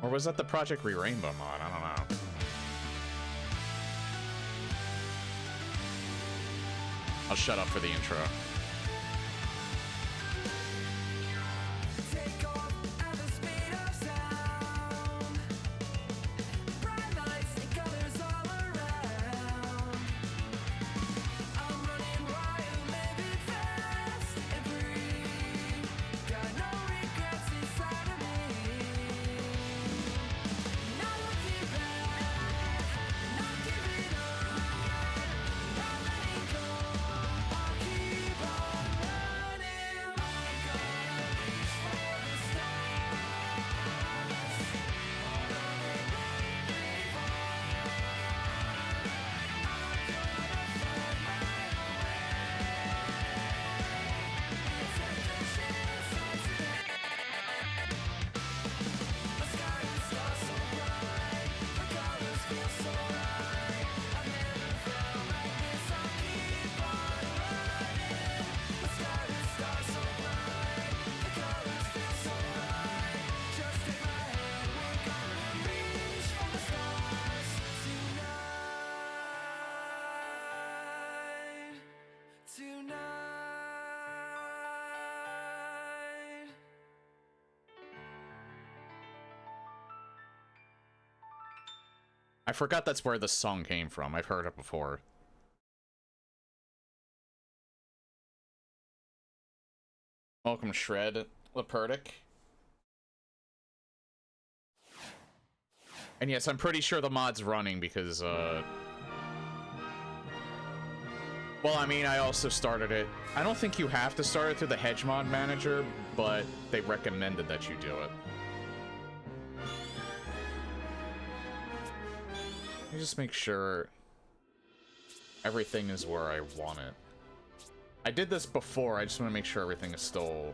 Or was that the Project Re-Rainbow mod? I don't know. I'll shut up for the intro. I forgot that's where this song came from. I've heard it before. Welcome, Shred Leperdic. And yes, I'm pretty sure the mod's running because, well, I mean, I also started it. I don't think you have to start it through the Hedge Mod Manager, but they recommended that you do it. Let me just make sure everything is where I want it. I did this before, I just want to make sure everything is still...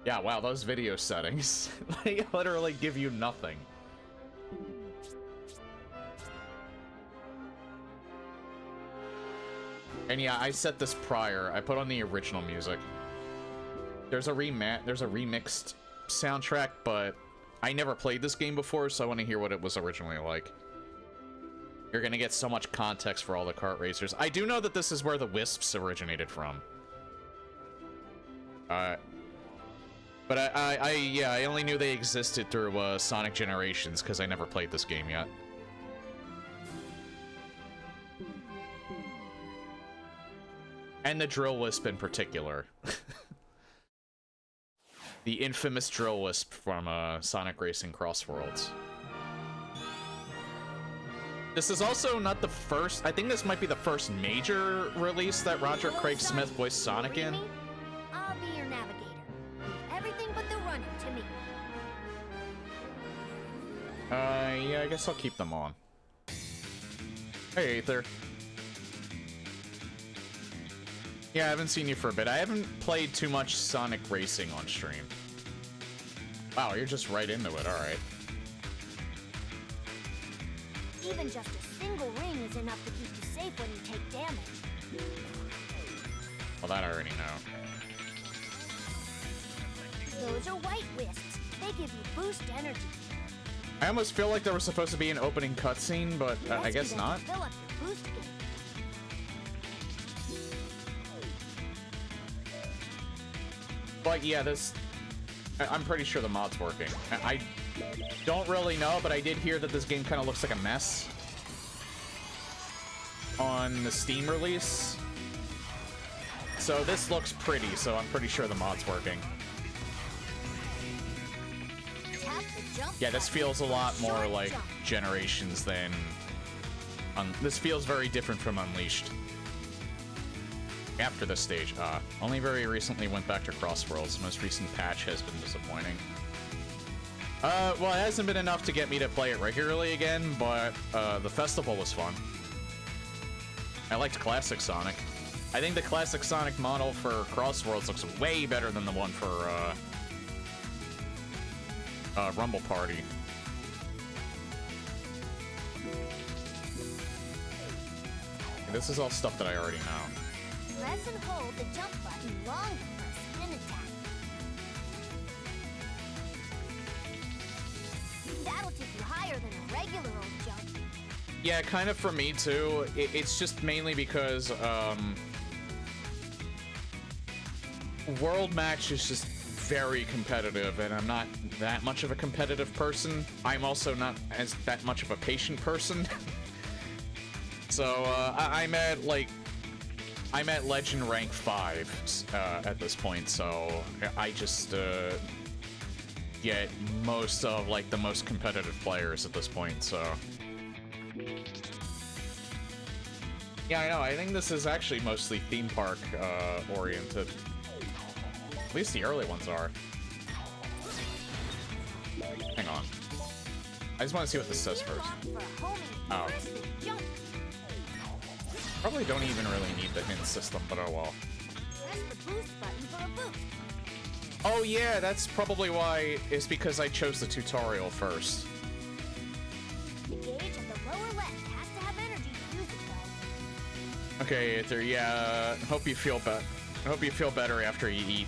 Yeah, wow, those video settings. They literally give you nothing. And yeah, I set this prior. I put on the original music. There's a remixed soundtrack, but I never played this game before, so I want to hear what it was originally like. You're gonna get so much context for all the kart racers. I do know that this is where the Wisps originated from. But I only knew they existed through Sonic Generations because I never played this game yet. And the Drill Wisp in particular. The infamous Drill Wisp from Sonic Racing Cross Worlds. This is also not the first... I think this might be the first major release that Roger Craig Smith voiced Sonic in. I'll be your navigator. Everything but the running to me. Yeah, I guess I'll keep them on. Hey, Aether. Yeah, I haven't seen you for a bit. I haven't played too much Sonic Racing on stream. Wow, you're just right into it, alright. Even just a single ring is enough to keep you safe when you take damage. Well, that I already know. Those are white wisps. They give you boost energy. I almost feel like there was supposed to be an opening cutscene, but I guess not. Fill up your boost again. But yeah, I'm pretty sure the mod's working. I don't really know, but I did hear that this game kind of looks like a mess on the Steam release. So this looks pretty, so I'm pretty sure the mod's working. Yeah, this feels a lot more like Generations than... this feels very different from Unleashed. After this stage, only very recently went back to Crossworlds. The most recent patch has been disappointing. Well, it hasn't been enough to get me to play it regularly again, but the festival was fun. I liked Classic Sonic. I think the Classic Sonic model for Crossworlds looks way better than the one for Rumble Party. This is all stuff that I already know. Press and hold the jump button long to press spin attack. regular old jump. Yeah, kind of for me too. It's just mainly because World Match is just very competitive, and I'm not that much of a competitive person. I'm also not as that much of a patient person. So I'm at Legend rank 5 at this point, so I just get most of like the most competitive players at this point, so yeah, I know. I think this is actually mostly theme park oriented. At least the early ones are. Hang on. I just want to see what this says first. Oh. Probably don't even really need the hint system, but oh well. Press the boost button for a boost. Oh yeah, that's probably why. It's because I chose the tutorial first. The gauge at the lower left has to have energy to use it though. Okay, Aether, yeah, hope you feel better after you eat.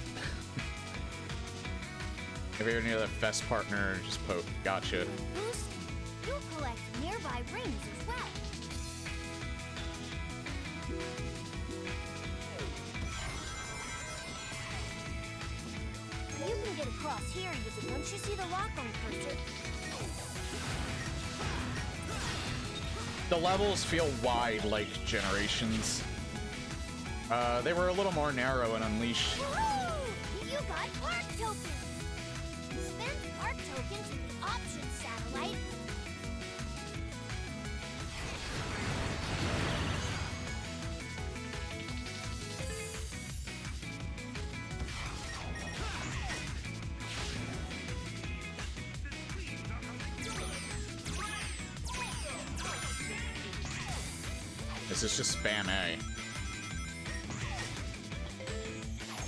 If you're near the best partner, just poke. Gotcha. Boost, you'll collect nearby rings as well. You can get across here using once you see the lock on cursor. The levels feel wide like Generations. They were a little more narrow in Unleashed. Woohoo! You got park tokens! Spend park tokens in the options satellite. This is just spam A.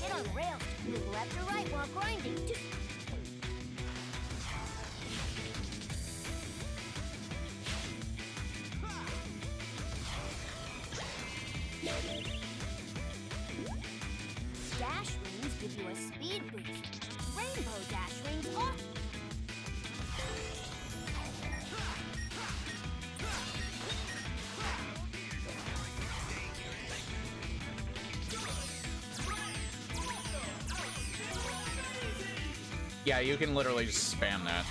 Get on rails to move left or right while grinding. Dash rings give you a speed boost. Rainbow dash rings off. Yeah, you can literally just spam that.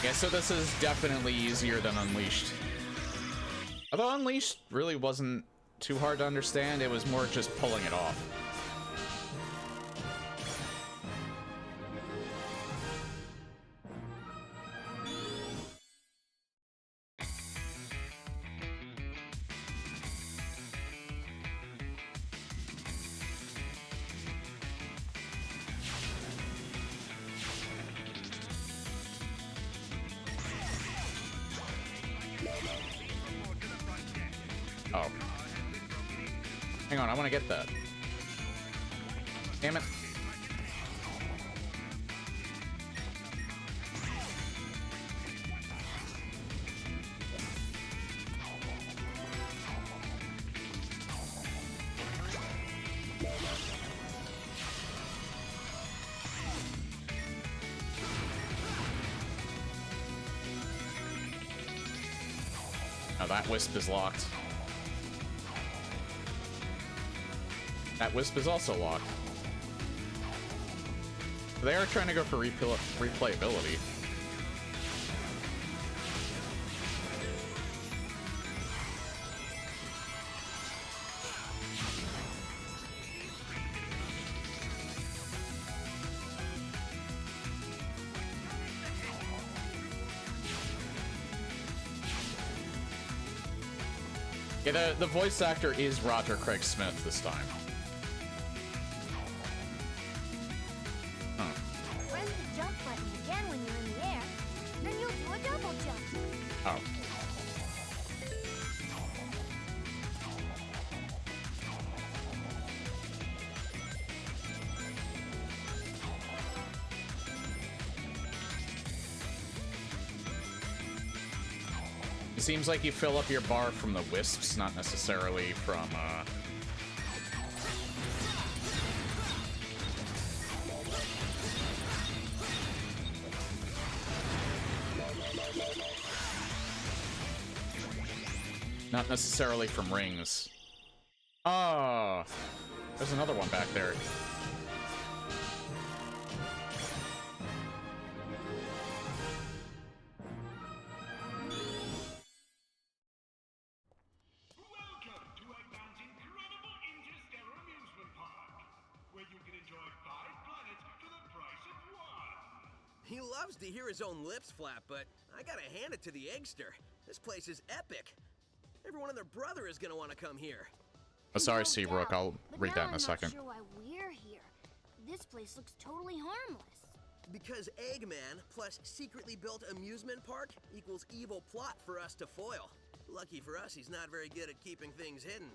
Yeah, so this is definitely easier than Unleashed. Although Unleashed really wasn't too hard to understand, it was more just pulling it off. Oh. Hang on, I want to get that. Damn it. Oh, that wisp is locked. That wisp is also locked. They are trying to go for replayability. Yeah, the voice actor is Roger Craig Smith this time. Press the jump button again when you're in the air, then you'll do a double jump. Oh. It seems like you fill up your bar from the wisps, not necessarily from, Not necessarily from rings. Oh, there's another one back there. He loves to hear his own lips flap, but I gotta hand it to the Eggster. This place is epic. Everyone and their brother is gonna want to come here. Oh, sorry, No Seabrook. doubt, I'll but read now that in a I'm second. not sure why we're here. This place looks totally harmless. Because Eggman plus secretly built amusement park equals evil plot for us to foil. Lucky for us, he's not very good at keeping things hidden.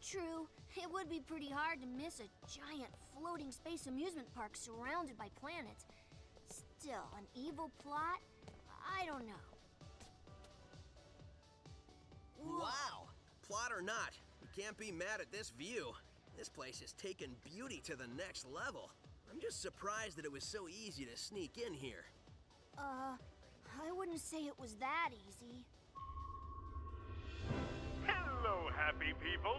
True, it would be pretty hard to miss a giant floating space amusement park surrounded by planets. Still, an evil plot? I don't know. Wow! Plot or not, you can't be mad at this view. This place has taken beauty to the next level. I'm just surprised that it was so easy to sneak in here. I wouldn't say it was that easy. Hello, happy people.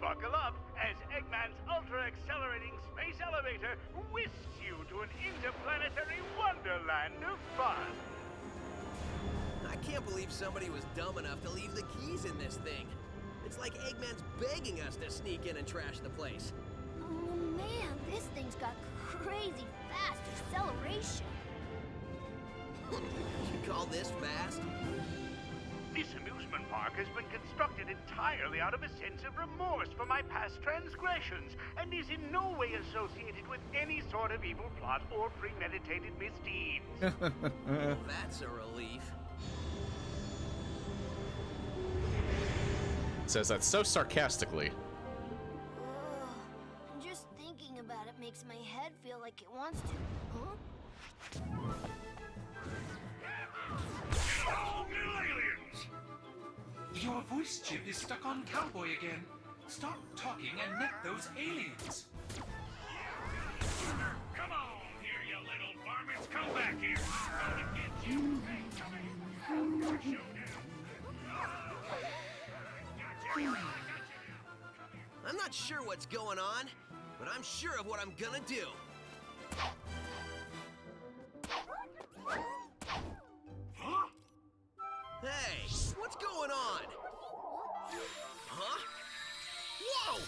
Buckle up as Eggman's ultra-accelerating space elevator whisks you to an interplanetary wonderland of fun. I can't believe somebody was dumb enough to leave the keys in this thing. It's like Eggman's begging us to sneak in and trash the place. Oh man, this thing's got crazy fast acceleration. You call this fast? This amusement park has been constructed entirely out of a sense of remorse for my past transgressions and is in no way associated with any sort of evil plot or premeditated misdeeds. Well, that's a relief. Says that so sarcastically. Ugh, just thinking about it makes my head feel like it wants to. Huh? Oh, new aliens! Your voice chip is stuck on Cowboy again. Stop talking and net those aliens. Come on here, you little varmints. Come back here. I'm gonna get you. I'm not sure what's going on, but I'm sure of what I'm gonna do. Huh? Hey, what's going on? Huh? Whoa!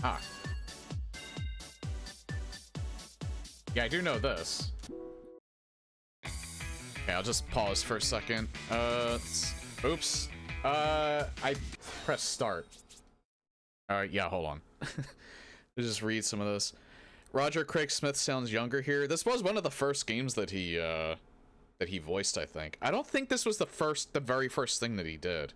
Ah. Yeah, I do know this. Okay, I'll just pause for a second. Oops. I pressed start. Alright, yeah, hold on. Let's just read some of this. Roger Craig Smith sounds younger here. This was one of the first games that he voiced, I think. I don't think this was the very first thing that he did.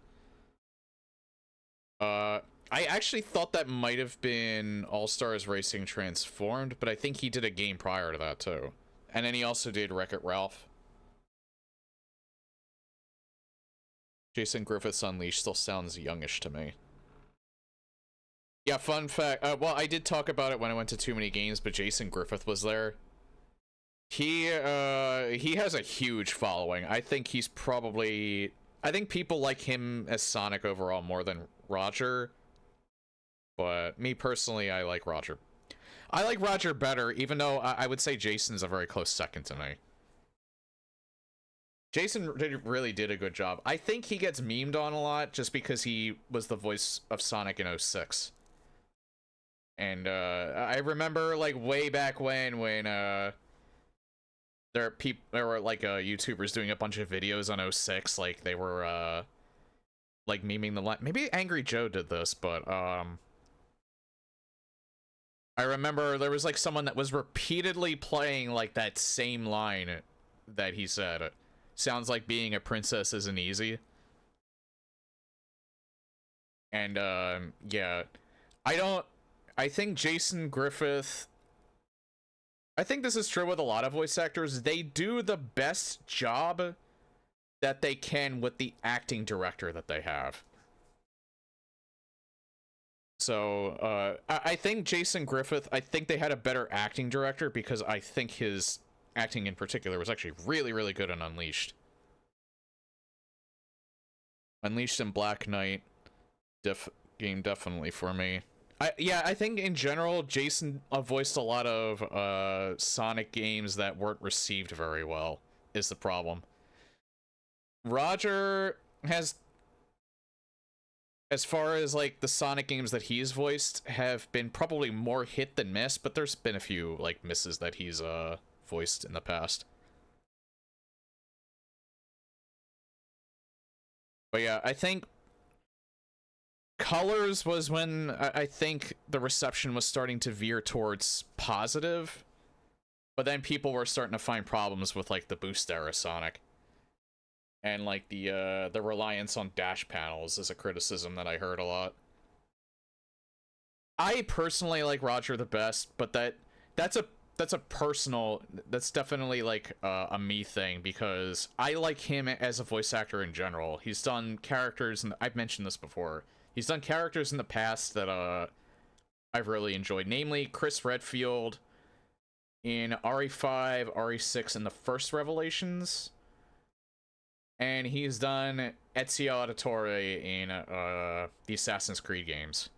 I actually thought that might have been All-Stars Racing Transformed, but I think he did a game prior to that, too. And then he also did Wreck-It Ralph. Jason Griffith's Unleashed still sounds youngish to me. Yeah, fun fact. Well, I did talk about it when I went to Too Many Games, but Jason Griffith was there. He has a huge following. I think he's probably... I think people like him as Sonic overall more than Roger. But me personally, I like Roger. I like Roger better, even though I would say Jason's a very close second to me. Jason really did a good job. I think he gets memed on a lot just because he was the voice of Sonic in 06. And I remember like way back when there were like YouTubers doing a bunch of videos on 06, like they were like memeing the line. Maybe Angry Joe did this, but I remember there was like someone that was repeatedly playing like that same line that he said. Sounds like being a princess isn't easy. And yeah, I think Jason Griffith, I think this is true with a lot of voice actors. They do the best job that they can with the acting director that they have. So, I think Jason Griffith, I think they had a better acting director because I think his acting in particular was actually really, really good in Unleashed. Unleashed and Black Knight game definitely for me. I think in general, Jason voiced a lot of Sonic games that weren't received very well, is the problem. Roger has, as far as like the Sonic games that he's voiced, have been probably more hit than miss, but there's been a few like misses that he's voiced in the past. But yeah, I think Colors was when I think the reception was starting to veer towards positive, but then people were starting to find problems with like the boost era Sonic, and like the reliance on dash panels is a criticism that I heard a lot. I personally like Roger the best, but that's a personal, that's definitely like a me thing, because I like him as a voice actor in general. He's done characters, and I've mentioned this before. He's done characters in the past that I've really enjoyed, namely Chris Redfield in RE5, RE6, and the first Revelations. And he's done Ezio Auditore in the Assassin's Creed games.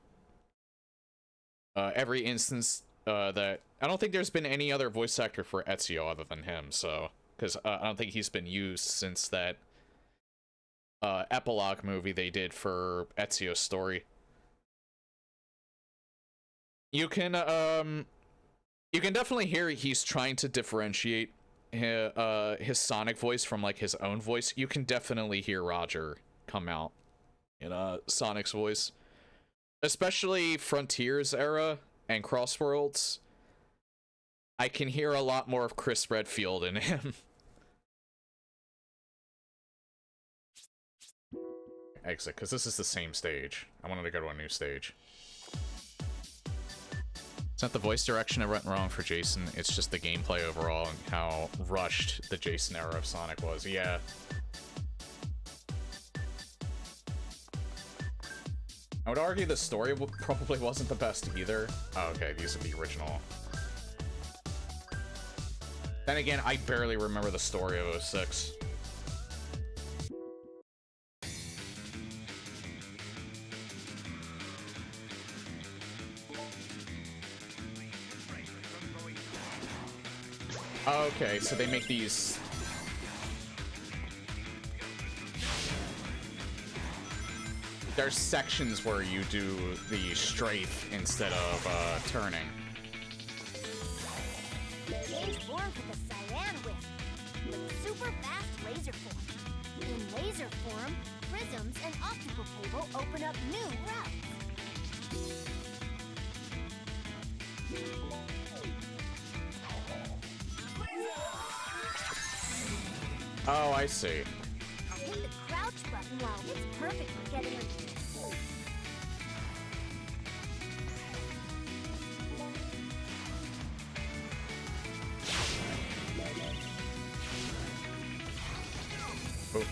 Every instance that... I don't think there's been any other voice actor for Ezio other than him, so... Because I don't think he's been used since that epilogue movie they did for Ezio's story. You can definitely hear he's trying to differentiate his Sonic voice from like his own voice. You can definitely hear Roger come out in Sonic's voice, especially Frontiers era and Crossworlds. I can hear a lot more of Chris Redfield in him. Exit, because this is the same stage. I wanted to go to a new stage. It's not the voice direction that went wrong for Jason, it's just the gameplay overall and how rushed the Jason era of Sonic was. Yeah. I would argue the story probably wasn't the best either. Oh, okay, these are the original. Then again, I barely remember the story of 06. Okay, so they make these... There's sections where you do the strafe instead of turning. Change forms with the Cyan Whip, with super fast laser form. In laser form, prisms and optical cable open up new routes. Oh, I see. Hit the crouch button while it's perfect for getting into this. Oh.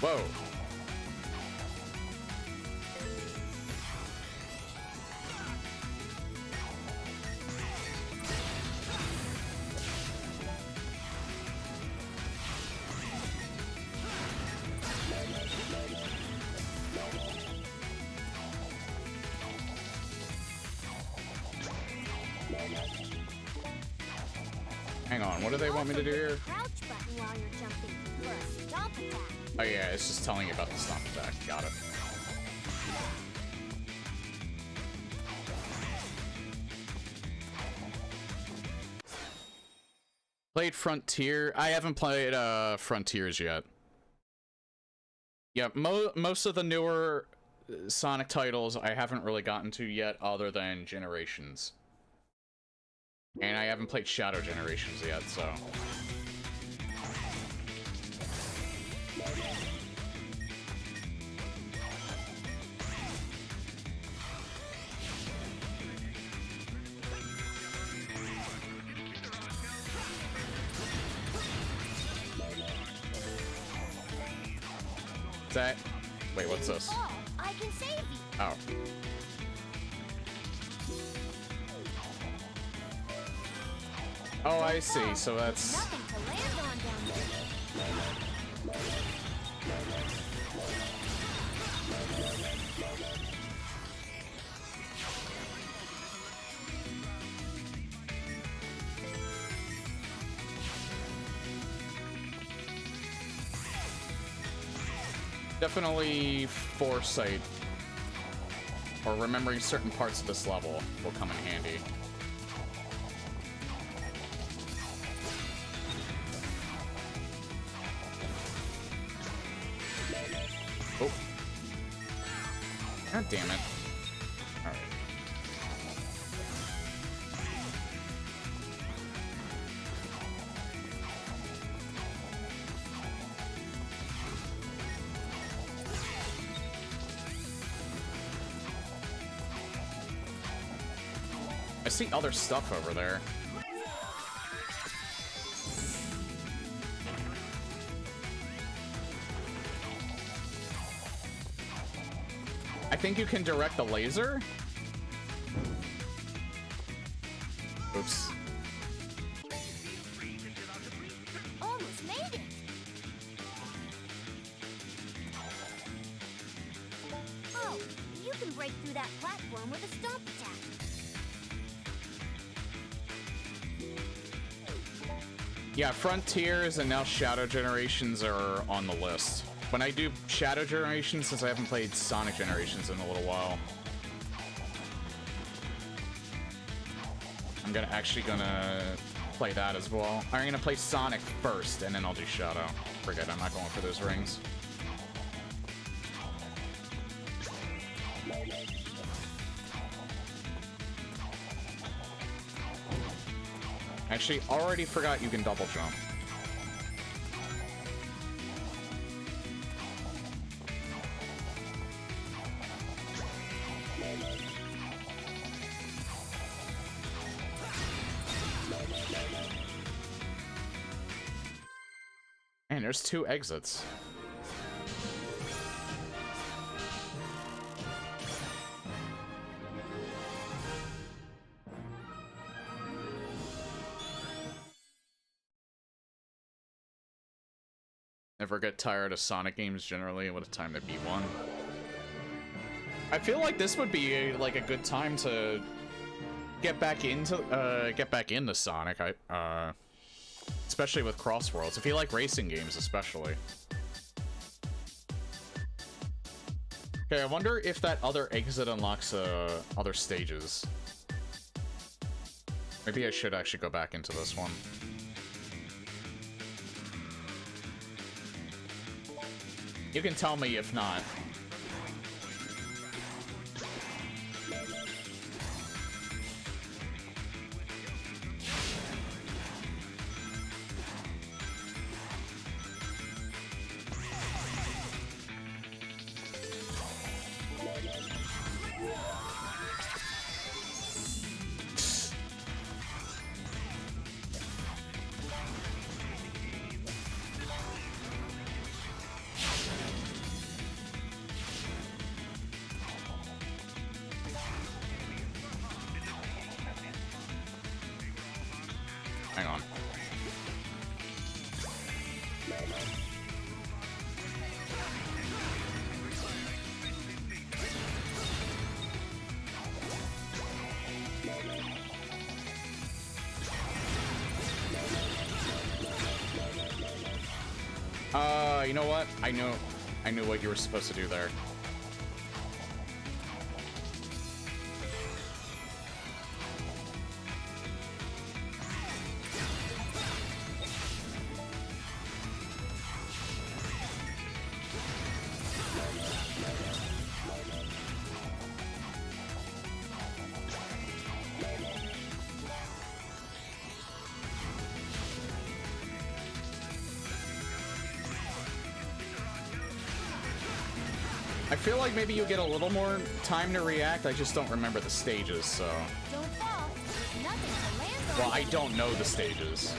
Whoa. Hang on, what do they want me to do here? Crouch button while you're jumping for a stomp attack. Oh yeah, it's just telling you about the stomp attack. Got it. Played Frontier. I haven't played Frontiers yet. Yeah, most of the newer Sonic titles I haven't really gotten to yet, other than Generations. And I haven't played Shadow Generations yet, so... Is that... Wait, what's this? Fall, I can save you. Oh. Oh, I see. So that's... Nothing to land on down there. Definitely foresight or remembering certain parts of this level will come in handy. Oh. God damn it. All right. I see other stuff over there. I think you can direct the laser? Oops. Almost made it. Oh, you can break through that platform with a stomp attack. Yeah, Frontiers and now Shadow Generations are on the list. When I do Shadow Generations, since I haven't played Sonic Generations in a little while, I'm actually gonna play that as well. I'm gonna play Sonic first, and then I'll do Shadow. Forget, I'm not going for those rings. Actually, already forgot you can double jump. Man, there's 2 exits. Never get tired of Sonic games generally. What a time to beat one. I feel like this would be like a good time to get back into Sonic. Especially with Crossworlds. If you like racing games, especially. Okay, I wonder if that other exit unlocks other stages. Maybe I should actually go back into this one. You can tell me if not. Hang on. You know what? I knew what you were supposed to do there. I feel like maybe you'll get a little more time to react. I just don't remember the stages, so. Don't fall. There's nothing to land on. Well, I don't know the stages.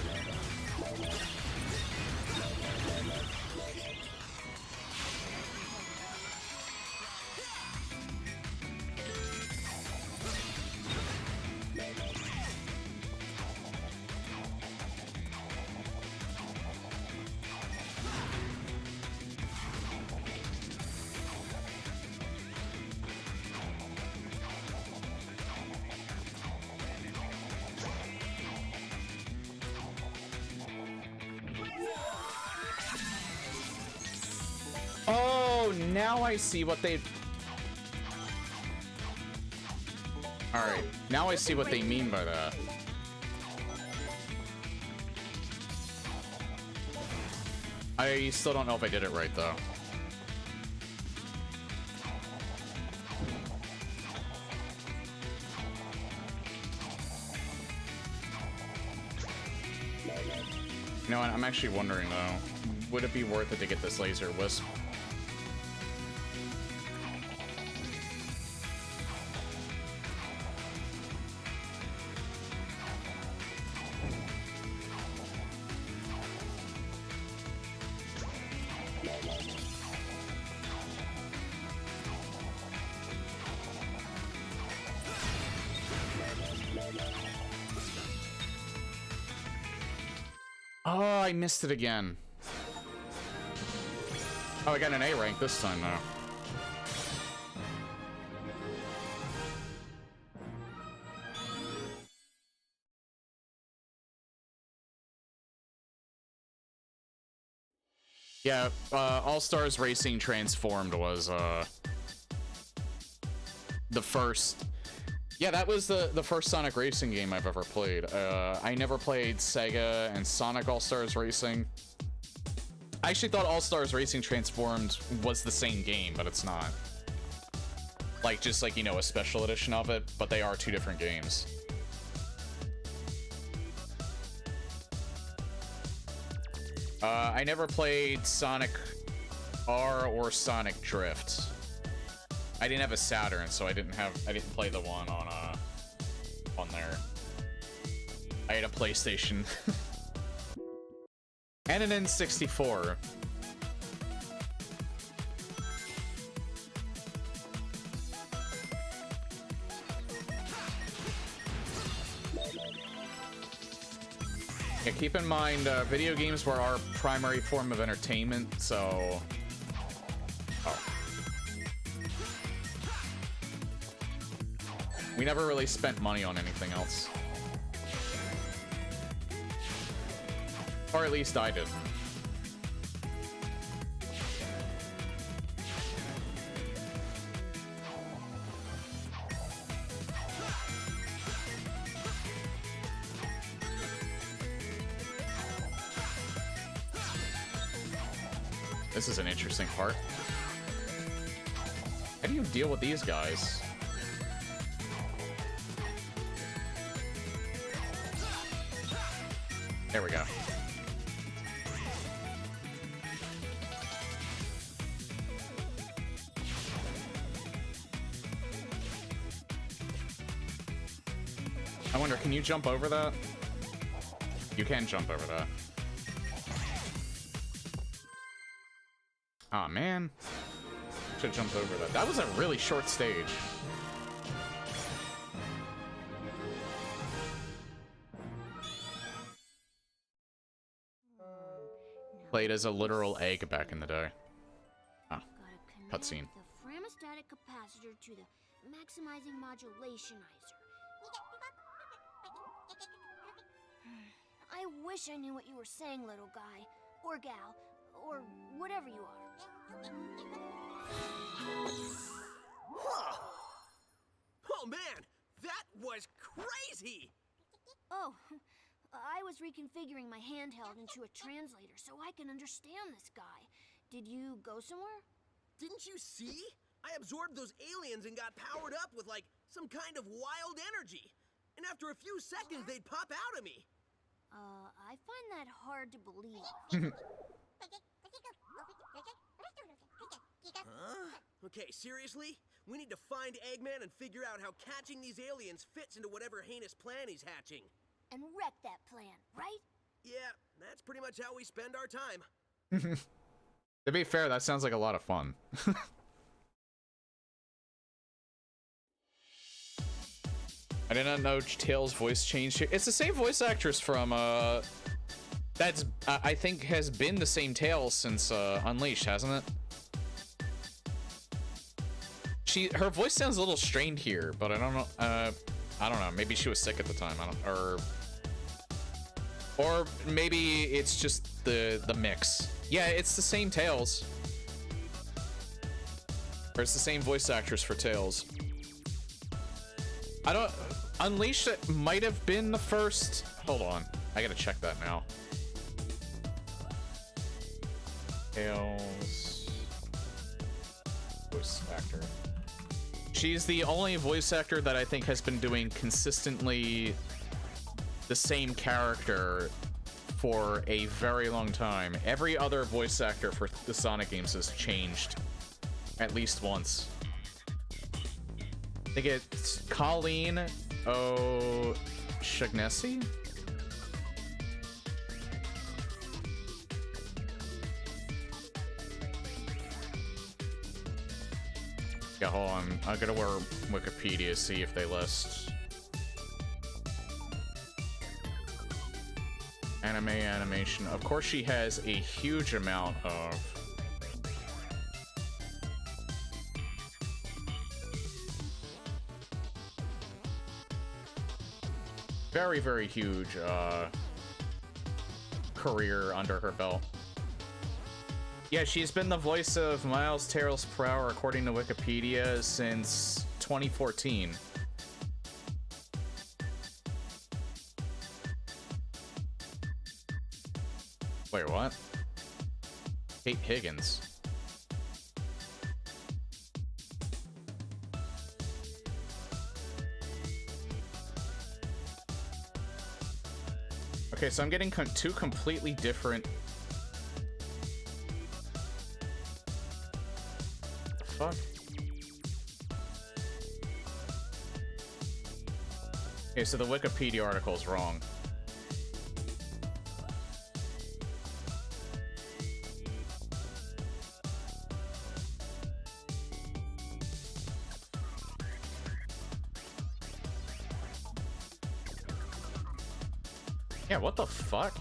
now I see what they... Alright, now I see what they mean by that. I still don't know if I did it right, though. You know what, I'm actually wondering, though. Would it be worth it to get this laser wisp? Oh, I missed it again. Oh, I got an A rank this time, though. Yeah, All-Stars Racing Transformed was, the first... Yeah, that was the first Sonic Racing game I've ever played. I never played Sega and Sonic All-Stars Racing. I actually thought All-Stars Racing Transformed was the same game, but it's not. Like, just like, you know, a special edition of it, but they are two different games. I never played Sonic R or Sonic Drift. I didn't have a Saturn, so I didn't play the one on there. I had a PlayStation. And an N64. Yeah, keep in mind, video games were our primary form of entertainment, so... Oh. We never really spent money on anything else. Or at least I didn't. This is an interesting part. How do you deal with these guys? There we go. I wonder, can you jump over that? You can jump over that. Aw, man. Should've jumped over that. That was a really short stage. Played as a literal egg back in the day. Oh, cutscene. The framastatic capacitor to the maximizing modulationizer. I wish I knew what you were saying, little guy, or gal, or whatever you are. Huh. Oh man, that was crazy! Oh, I was reconfiguring my handheld into a translator so I can understand this guy. Did you go somewhere? Didn't you see? I absorbed those aliens and got powered up with, like, some kind of wild energy. And after a few seconds, they'd pop out of me. I find that hard to believe. Huh? Okay, seriously? We need to find Eggman and figure out how catching these aliens fits into whatever heinous plan he's hatching. And wreck that plan, right? Yeah, that's pretty much how we spend our time. To be fair, that sounds like a lot of fun. I did not know Tails' voice changed here. It's the same voice actress from, that's, I think has been the same Tails since, Unleashed, hasn't it? Her voice sounds a little strained here, but I don't know, I don't know, maybe she was sick at the time, or maybe it's just the mix. Yeah, it's the same Tails. Or it's the same voice actress for Tails. I don't... Unleashed might have been the first... Hold on. I gotta check that now. Tails... voice actor. She's the only voice actor that I think has been doing consistently the same character for a very long time. Every other voice actor for the Sonic games has changed at least once. I think it's Colleen O'Shaughnessy? Yeah, hold on. I gotta wear Wikipedia, see if they list animation. Of course, she has a huge amount of very, very huge career under her belt. Yeah, she's been the voice of Miles Tails per hour, according to Wikipedia, since 2014. Wait, what? Kate Higgins. Okay, so I'm getting two completely different... Fuck. Okay, so the Wikipedia article is wrong. Yeah, what the fuck?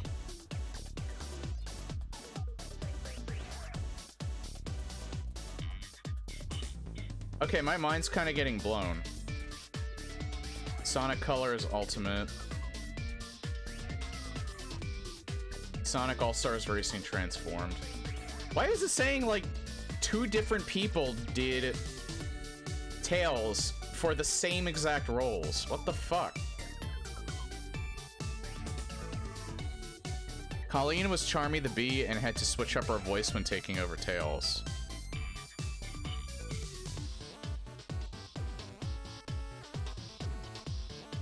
Okay, my mind's kind of getting blown. Sonic Colors Ultimate. Sonic All-Stars Racing Transformed. Why is it saying, like, two different people did Tails for the same exact roles? What the fuck? Colleen was Charmy the Bee and had to switch up her voice when taking over Tails.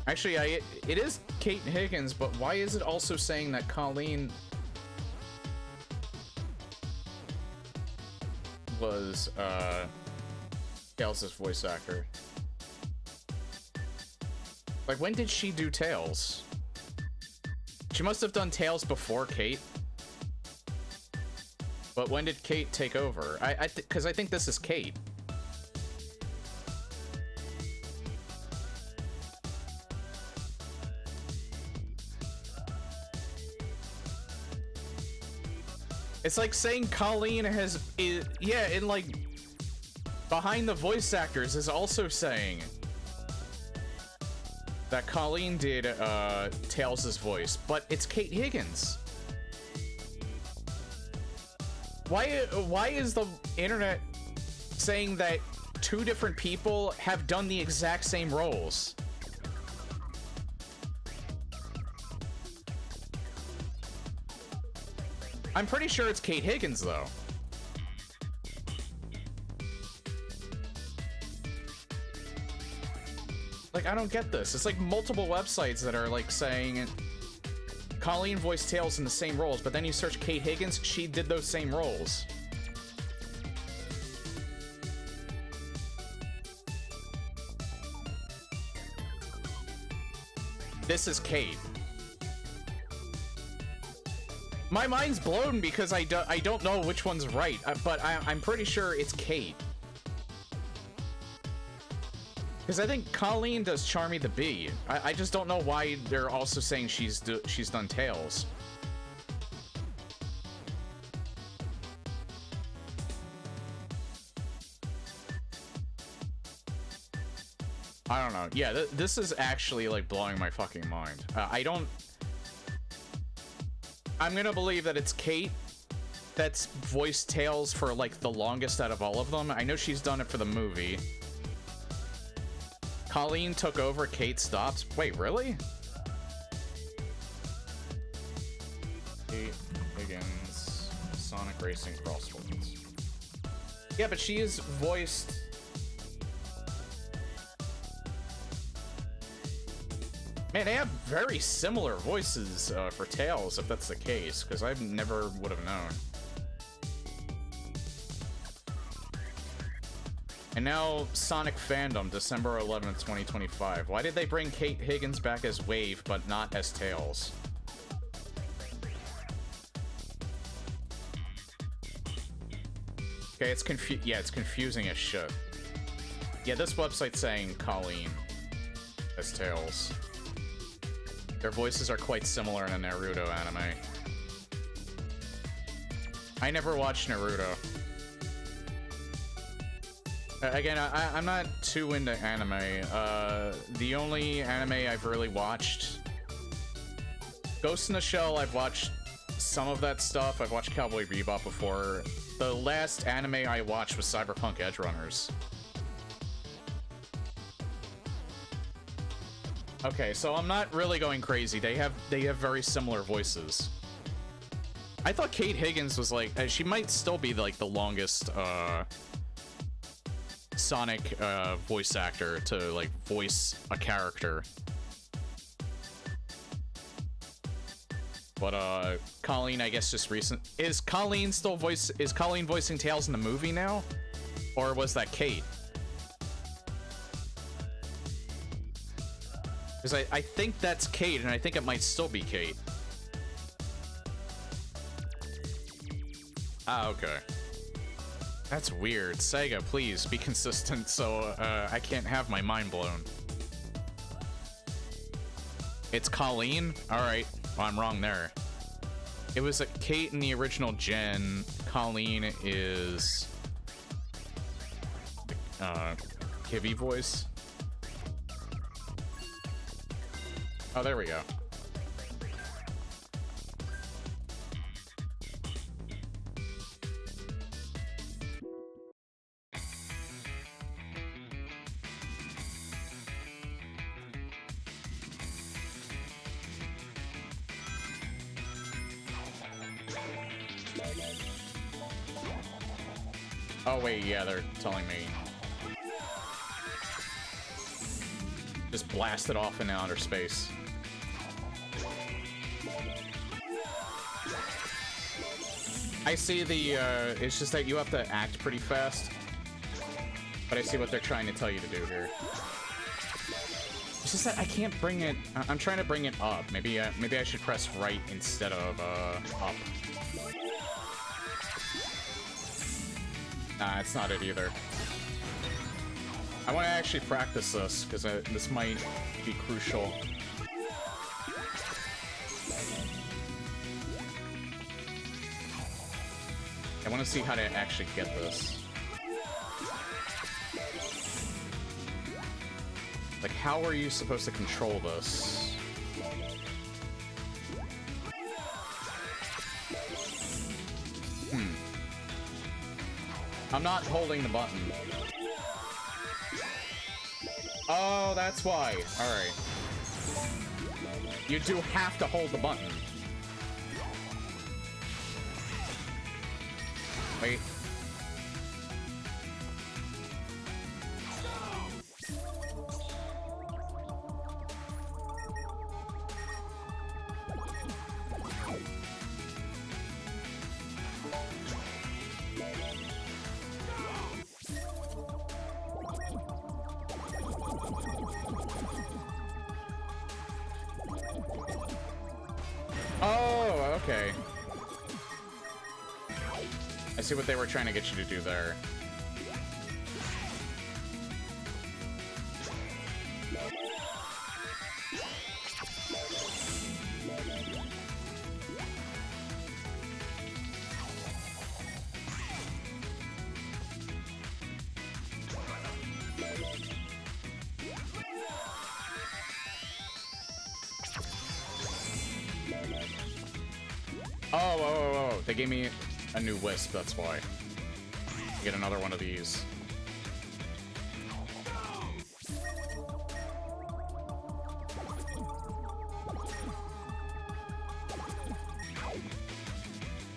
Actually, it is Kate Higgins, but why is it also saying that Colleen was Tails' voice actor? Like, when did she do Tails? She must have done Tails before Kate. But when did Kate take over? Because I think this is Kate. It's like saying Colleen yeah, and like behind the voice actors is also saying that Colleen did Tails' voice, but it's Kate Higgins. Why is the internet saying that two different people have done the exact same roles? I'm pretty sure it's Kate Higgins, though. Like, I don't get this. It's like multiple websites that are like saying Colleen voiced Tails in the same roles, but then you search Kate Higgins, she did those same roles. This is Kate. My mind's blown because I don't know which one's right, but I'm pretty sure it's Kate. Because I think Colleen does Charmy the Bee. I just don't know why they're also saying she's done Tails. I don't know. Yeah, this is actually like blowing my fucking mind. I'm gonna believe that it's Kate, that's voiced Tails for like the longest out of all of them. I know she's done it for the movie. Colleen took over, Kate stopped. Wait, really? Kate Higgins, Sonic Racing Crosswords. Yeah, but she is voiced... Man, they have very similar voices for Tails, if that's the case, because I never would have known. And now, Sonic Fandom, December 11th, 2025. Why did they bring Kate Higgins back as Wave, but not as Tails? Okay, it's it's confusing as shit. Yeah, this website's saying Colleen as Tails. Their voices are quite similar in a Naruto anime. I never watched Naruto. Again, I'm not too into anime. The only anime I've really watched... Ghost in the Shell, I've watched some of that stuff. I've watched Cowboy Bebop before. The last anime I watched was Cyberpunk Edge Runners. Okay, so I'm not really going crazy. They have very similar voices. I thought Kate Higgins was like... she might still be like the longest, Sonic voice actor to like voice a character. But Colleen, I guess, just recent. Is Colleen voicing Tails in the movie now? Or was that Kate? Because I think that's Kate, and I think it might still be Kate. Ah, okay. That's weird. Sega, please be consistent so I can't have my mind blown. It's Colleen? Alright, well, I'm wrong there. It was a Kate in the original gen. Colleen is... Kivy voice? Oh, there we go. Oh wait, yeah, they're telling me. Just blast it off in outer space. I see the, it's just that you have to act pretty fast. But I see what they're trying to tell you to do here. It's just that I can't bring it, I'm trying to bring it up. Maybe I should press right instead of, up. Nah, it's not it either. I want to actually practice this, because this might be crucial. I want to see how to actually get this. Like, how are you supposed to control this? I'm not holding the button. Oh, that's why. Alright. You do have to hold the button. Wait. Oh, okay. I see what they were trying to get you to do there. Oh, they gave me a new wisp, that's why. Get another one of these.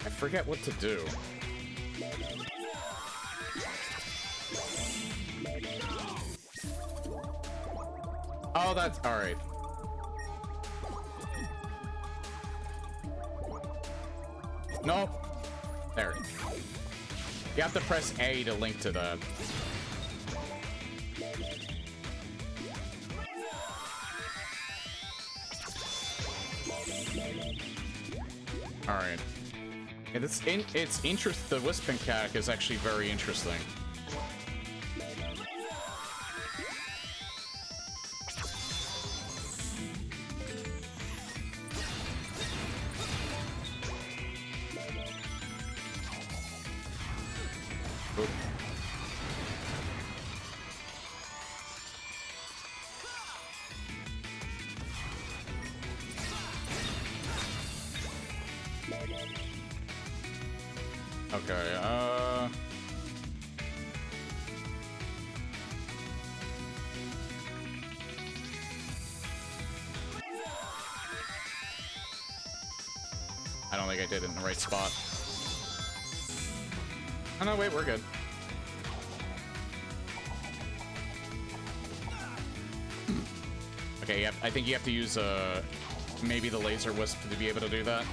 I forget what to do. Oh, that's alright. Nope. There. You have to press A to link to the... Alright. Yeah, it's interest. The wisp mechanic is actually very interesting. Oop. Okay, I don't think I did it in the right spot. Oh no, wait, we're good. Okay, yep, I think you have to use, maybe the laser wisp to be able to do that.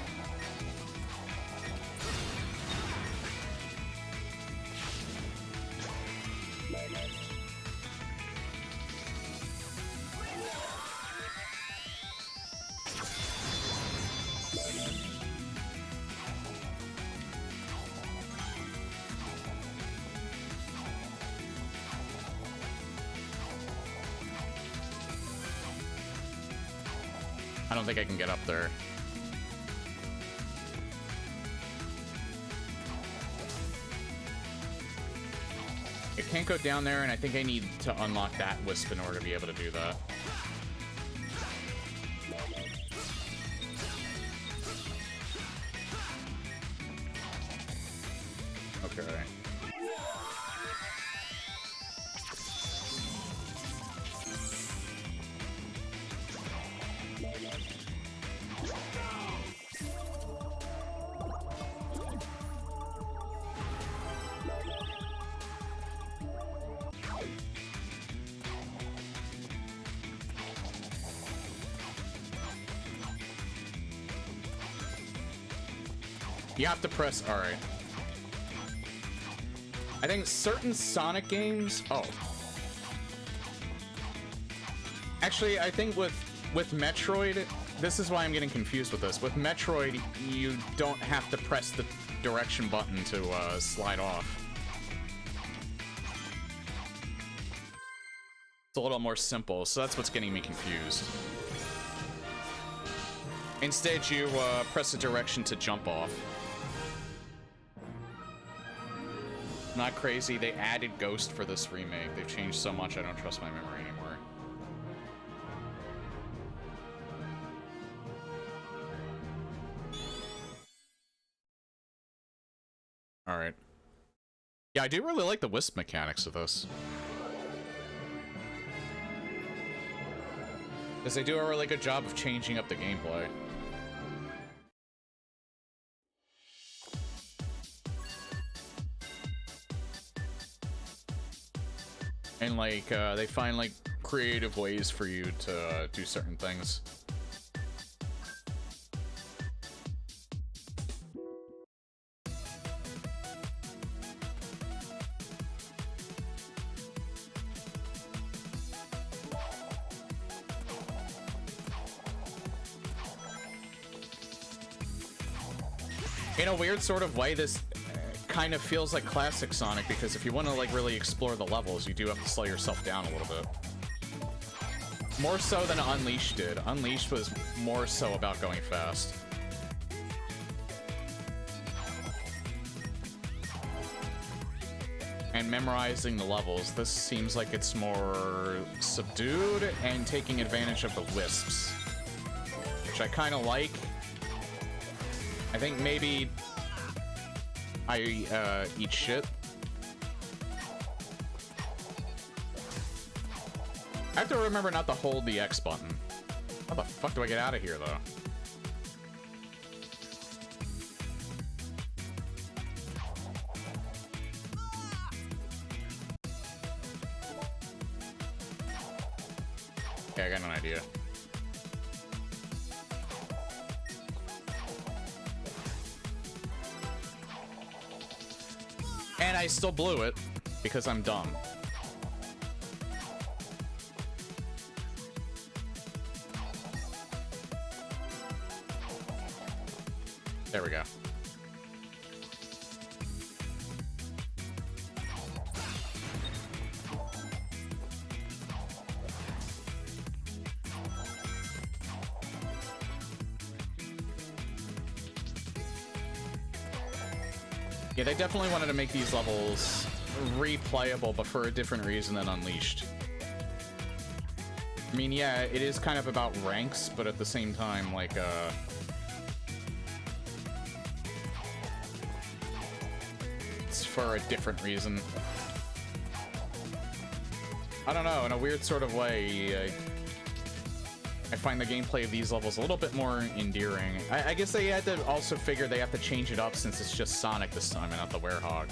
I don't think I can get up there. I can't go down there, and I think I need to unlock that wisp in order to be able to do that. Okay. You have to press, all right. I think certain Sonic games, oh. Actually, I think with Metroid, this is why I'm getting confused with this. With Metroid, you don't have to press the direction button to slide off. It's a little more simple, so that's what's getting me confused. Instead, you press the direction to jump off. Not crazy, they added Ghost for this remake. They've changed so much I don't trust my memory anymore. Alright. Yeah, I do really like the wisp mechanics of this. Because they do a really good job of changing up the gameplay. And, like, they find, like, creative ways for you to do certain things. In a weird sort of way, this kind of feels like classic Sonic, because if you want to like really explore the levels, you do have to slow yourself down a little bit. More so than Unleashed did. Unleashed was more so about going fast. And memorizing the levels. This seems like it's more subdued and taking advantage of the wisps, which I kind of like. I think maybe I eat shit. I have to remember not to hold the X button. How the fuck do I get out of here, though? Okay, I got an idea. And I still blew it because I'm dumb. There we go. Yeah, they definitely wanted to make these levels replayable, but for a different reason than Unleashed. I mean, yeah, it is kind of about ranks, but at the same time, like, it's for a different reason. I don't know, in a weird sort of way, I find the gameplay of these levels a little bit more endearing. I guess they had to also figure they have to change it up since it's just Sonic this time and not the Werehog.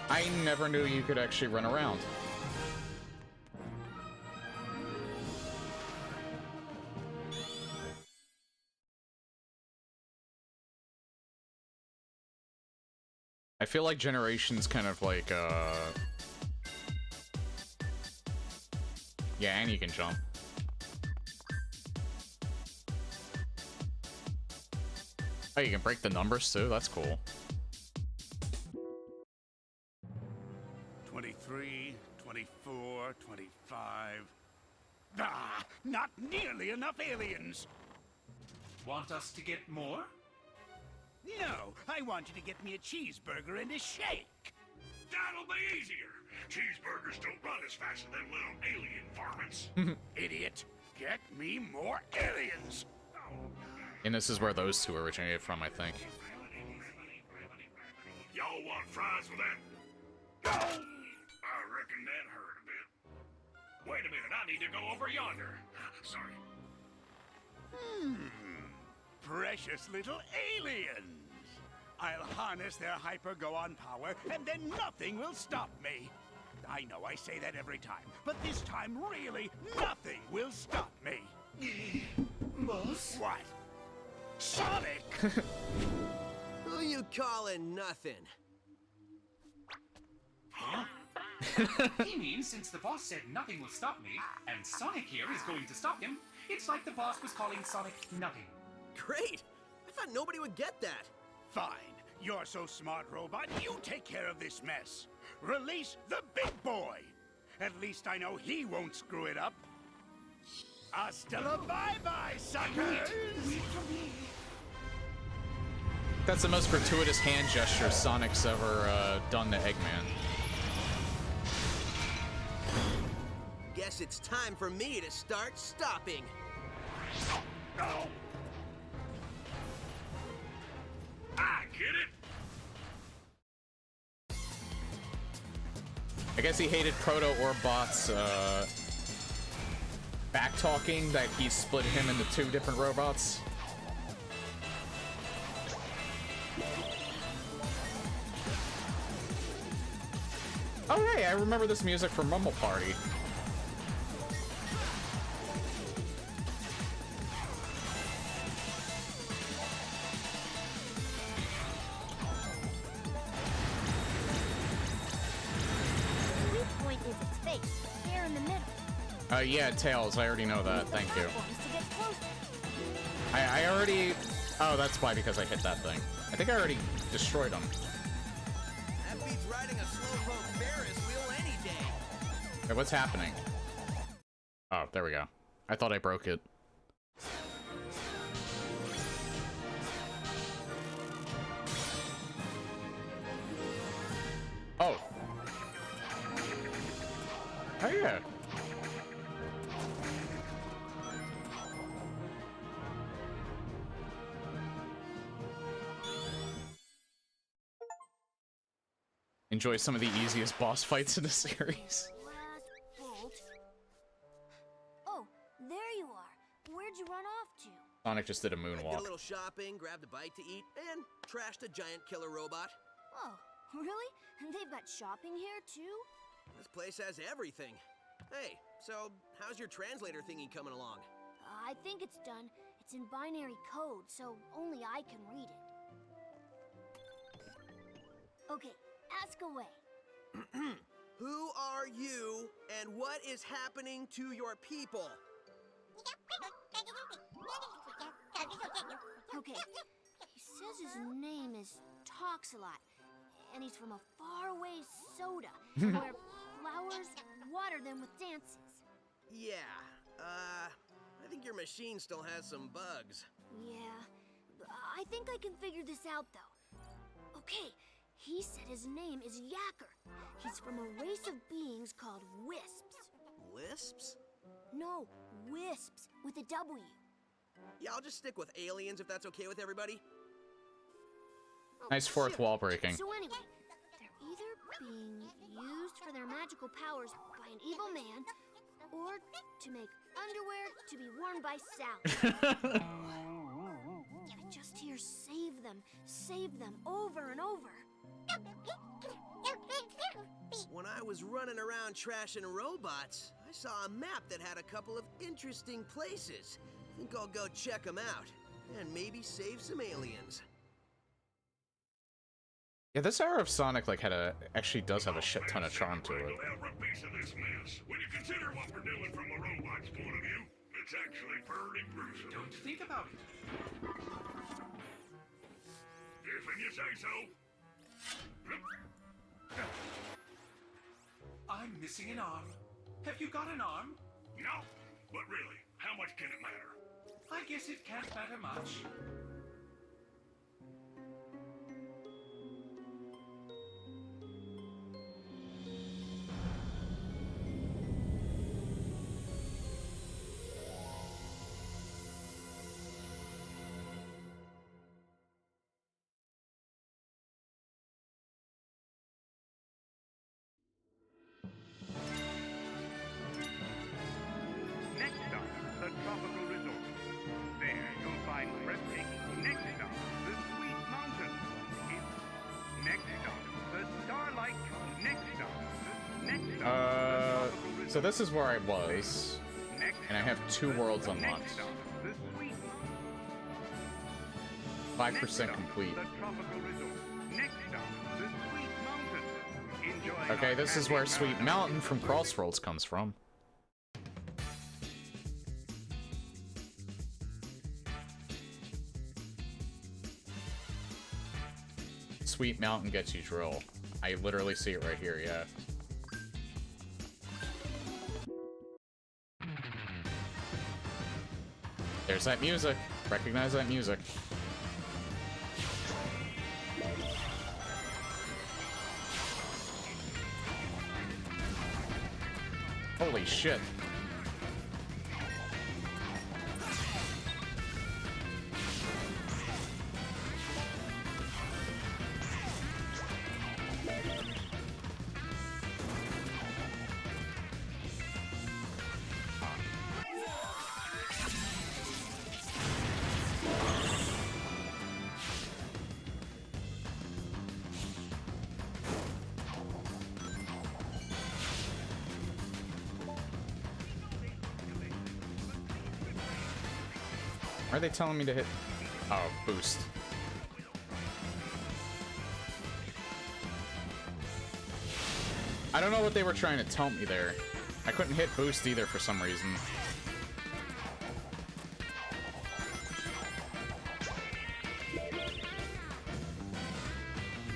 I never knew you could actually run around. I feel like Generations kind of like, yeah, and you can jump. Oh, you can break the numbers too? That's cool. 23, 24, 25. Ah, not nearly enough aliens. Want us to get more? No, I want you to get me a cheeseburger and a shake. That'll be easier. Cheeseburgers don't run as fast as them little alien varmints. Idiot, get me more aliens. And this is where those two originated from, I think. Y'all want fries with that? No! I reckon that hurt a bit. Wait a minute, I need to go over yonder. Sorry. Precious little aliens. I'll harness their hyper-go-on power, and then nothing will stop me. I know I say that every time, but this time, really, nothing will stop me. Boss? What? Sonic! Who you calling nothing? Huh? He means since the boss said nothing will stop me, and Sonic here is going to stop him, it's like the boss was calling Sonic nothing. Great! I thought nobody would get that. Fine. You're so smart, robot. You take care of this mess. Release the big boy. At least I know he won't screw it up. Hasta la bye-bye, suckers! Wait for me. That's the most gratuitous hand gesture Sonic's ever done to Eggman. Guess it's time for me to start stopping. No! I get it! I guess he hated Proto Orbot's back-talking that he split him into two different robots. Oh hey, I remember this music from Rumble Party. The weak point is its face, there in the middle. Yeah, Tails, I already know that, thank you. Platforms to get closer. I already... Oh, that's why, because I hit that thing. I think I already destroyed him. That beats riding a slowpoke Ferris wheel any day. Hey, what's happening? Oh, there we go. I thought I broke it. enjoy some of the easiest boss fights in the series. Last bolt. Oh, there you are. Where'd you run off to? Sonic just did a Did a moonwalk. little shopping, grabbed a bite to eat, and trashed a giant killer robot. Oh, really? And they've got shopping here too? This place has everything. Hey, so how's your translator thingy coming along? I think it's done. It's in binary code, so only I can read it. Okay, ask away. Who are you, and what is happening to your people? Okay, he says his name is Talks a Lot, and he's from a faraway soda where flowers water them with dances. Yeah, I think your machine still has some bugs. Yeah, I think I can figure this out though. Okay, he said his name is Yacker. He's from a race of beings called Wisps. Lisps? No, Wisps with a W. Yeah, I'll just stick with aliens if that's okay with everybody. Oh, Nice fourth sure. wall breaking. So anyway, they're either being used for their magical powers by an evil man, or to make underwear to be worn by Sally. I just hear save them over and over. When I was running around trashing robots, I saw a map that had a couple of interesting places. Think I'll go check them out, and maybe save some aliens. Yeah, this era of Sonic like actually does have a shit ton of charm to it. Every piece of this mess. When you consider what we're doing from a robot's point of view, it's actually pretty gruesome. Don't think about it. If and you say so. I'm missing an arm. Have you got an arm? No, but really, how much can it matter? I guess it can't matter much. Next stop, the tropical resort. There you'll find breathtaking. Next stop, the Sweet Mountain. Next stop, the Starlight. Next stop, next stop. So this is where I was, and I have 2 worlds unlocked. 5% complete. Okay, this is where Sweet Mountain from Crossroads comes from. Sweet Mountain gets you drill. I literally see it right here, yeah. There's that music. Recognize that music. Holy shit. Are they telling me to hit? Oh, boost. I don't know what they were trying to tell me there. I couldn't hit boost either for some reason.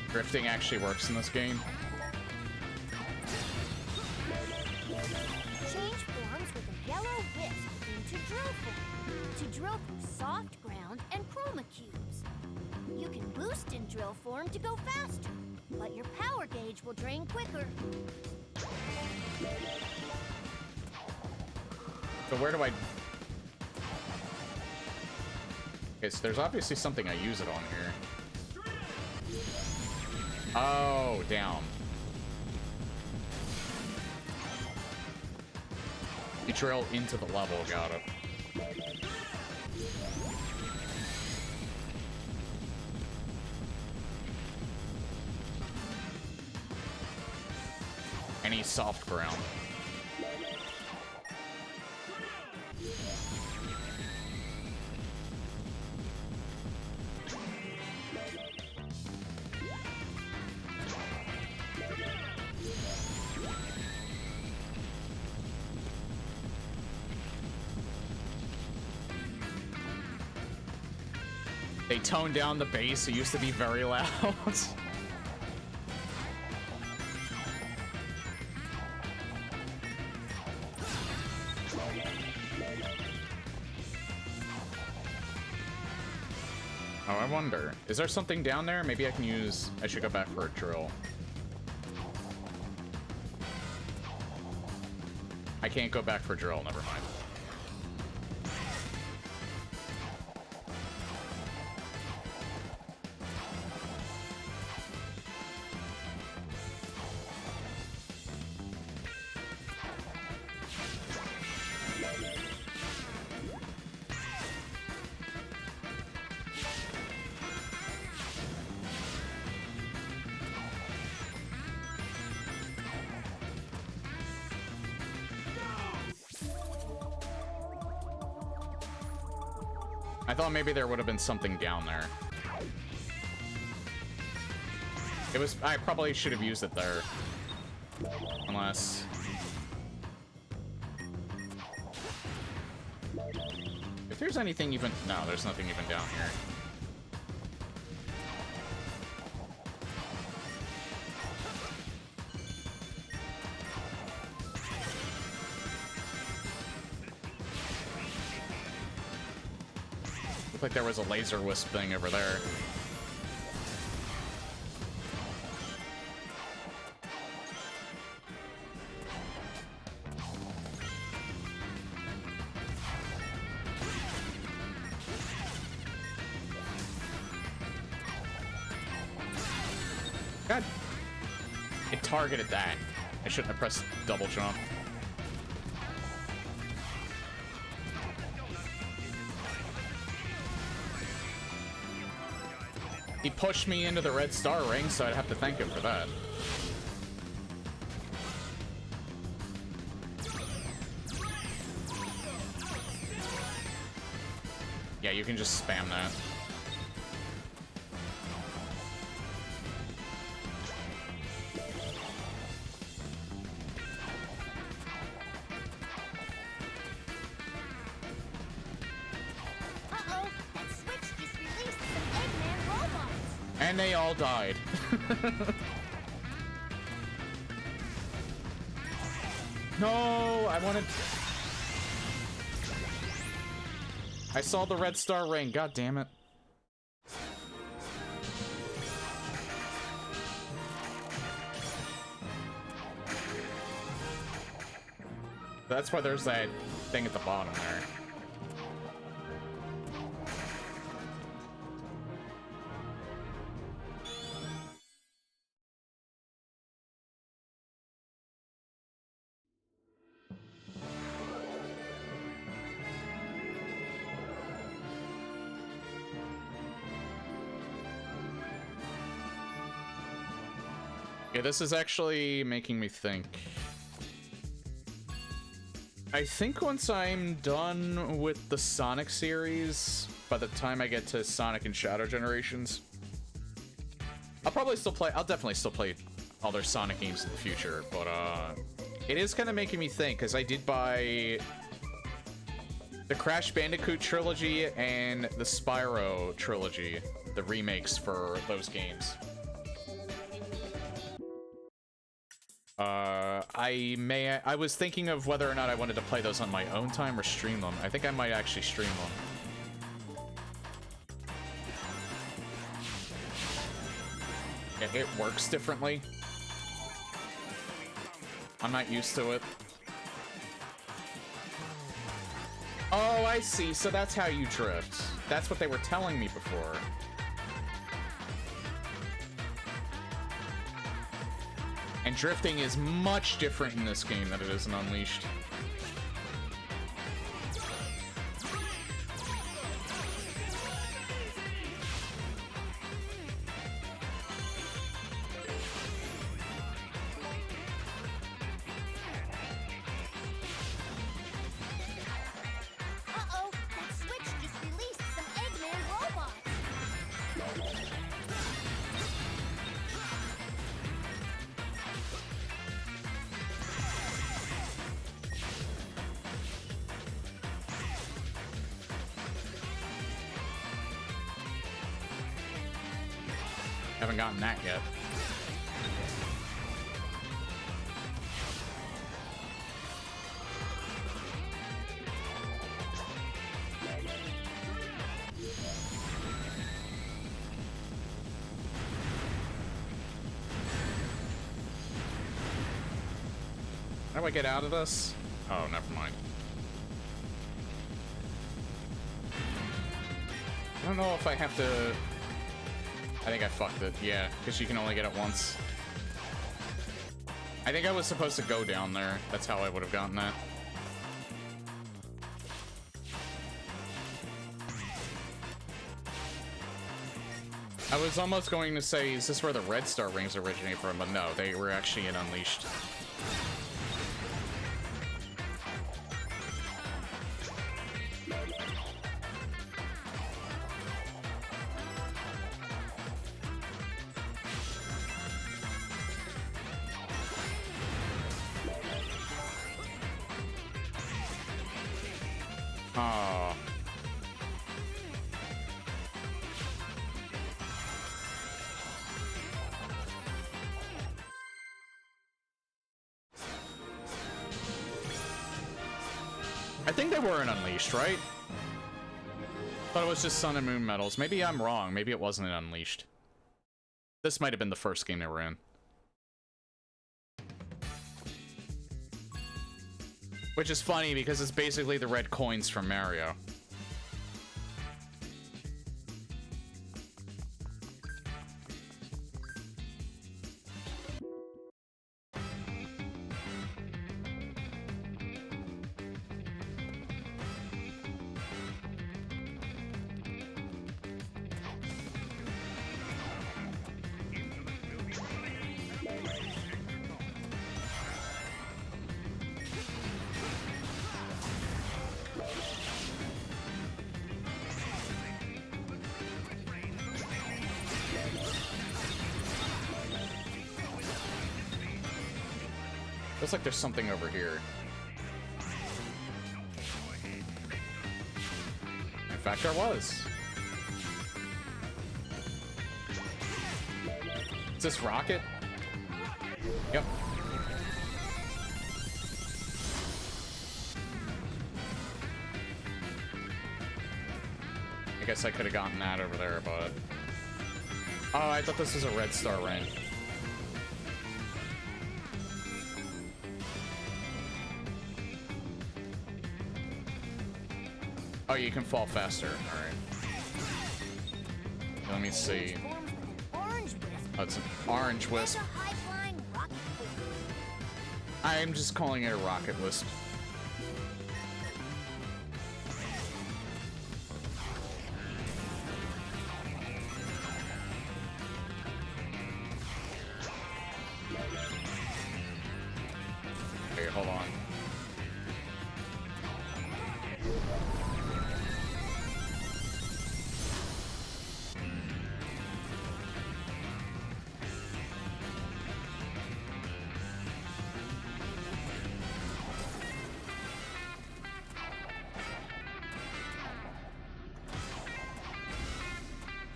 Drifting actually works in this game. Change forms with a yellow wisp into drill form to drill through soft ground and chroma cubes. You can boost in drill form to go faster, but your power gauge will drain quicker. So where do I... Okay, so there's obviously something I use it on here. Oh, down. You drill into the level, got it. Any soft ground. They toned down the bass. It used to be very loud. Oh, I wonder. Is there something down there? Maybe I can use... I should go back for a drill. I can't go back for drill. Never mind. I thought maybe there would have been something down there. It was... I probably should have used it there. Unless... If there's anything even... No, there's nothing even down here. Like there was a laser wisp thing over there. God. It targeted that. I shouldn't have pressed double jump. He pushed me into the red star ring, so I'd have to thank him for that. Yeah, you can just spam that. And they all died. No, I wanted... I saw the red star ring, god damn it. That's why there's that thing at the bottom there. Yeah, this is actually making me think. I think once I'm done with the Sonic series, by the time I get to Sonic and Shadow Generations, I'll definitely still play other Sonic games in the future, but it is kind of making me think, because I did buy the Crash Bandicoot trilogy and the Spyro trilogy, the remakes for those games. I was thinking of whether or not I wanted to play those on my own time or stream them. I think I might actually stream them. It works differently. I'm not used to it. Oh, I see. So that's how you drift. That's what they were telling me before. And drifting is much different in this game than it is in Unleashed. Haven't gotten that yet. How do I get out of this? Oh, never mind. I don't know if I have to... I think I fucked it, yeah, because you can only get it once. I think I was supposed to go down there. That's how I would have gotten that. I was almost going to say, is this where the Red Star rings originate from? But no, they were actually in Unleashed. Oh. I think they were in Unleashed, right? Thought it was just Sun and Moon medals. Maybe I'm wrong. Maybe it wasn't in Unleashed. This might have been the first game they were in. Which is funny because it's basically the red coins from Mario. Looks like there's something over here. In fact, there was. Is this Rocket? Yep. I guess I could have gotten that over there, but... Oh, I thought this was a Red Star ring. Oh, you can fall faster. Alright. Let me see. Oh, it's an orange wisp. I'm just calling it a rocket wisp. Okay, hold on.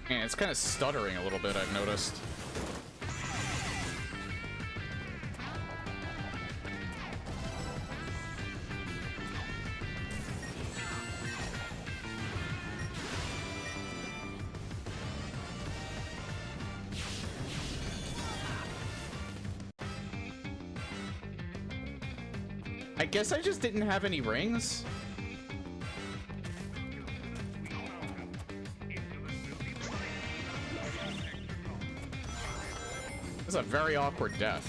Man, it's kind of stuttering a little bit, I've noticed. I guess I just didn't have any rings. This is a very awkward death.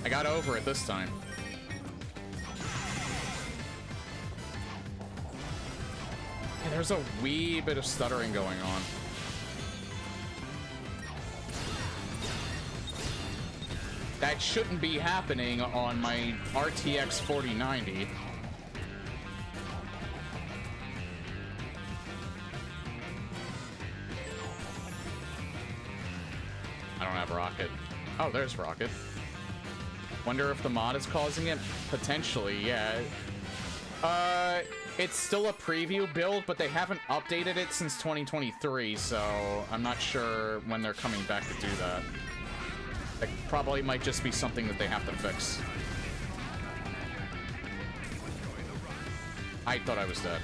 I got over it this time. Yeah, there's a wee bit of stuttering going on. That shouldn't be happening on my RTX 4090. I don't have Rocket. Oh, there's Rocket. Wonder if the mod is causing it? Potentially, yeah. It's still a preview build, but they haven't updated it since 2023, so I'm not sure when they're coming back to do that. It probably might just be something that they have to fix. I thought I was dead.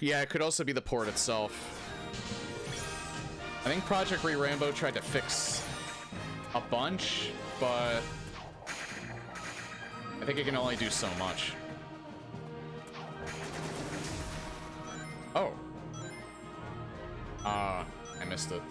Yeah, it could also be the port itself. I think Project Rainbow tried to fix a bunch, but I think it can only do so much. Oh. I missed it.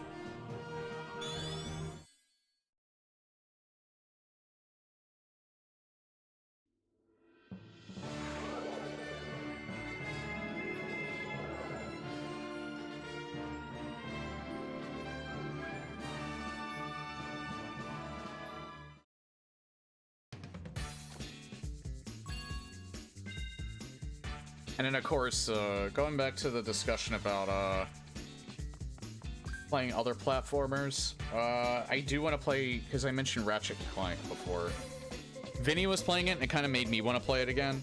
And then, of course, going back to the discussion about playing other platformers, I do want to play, because I mentioned Ratchet & Clank before. Vinny was playing it, and it kind of made me want to play it again.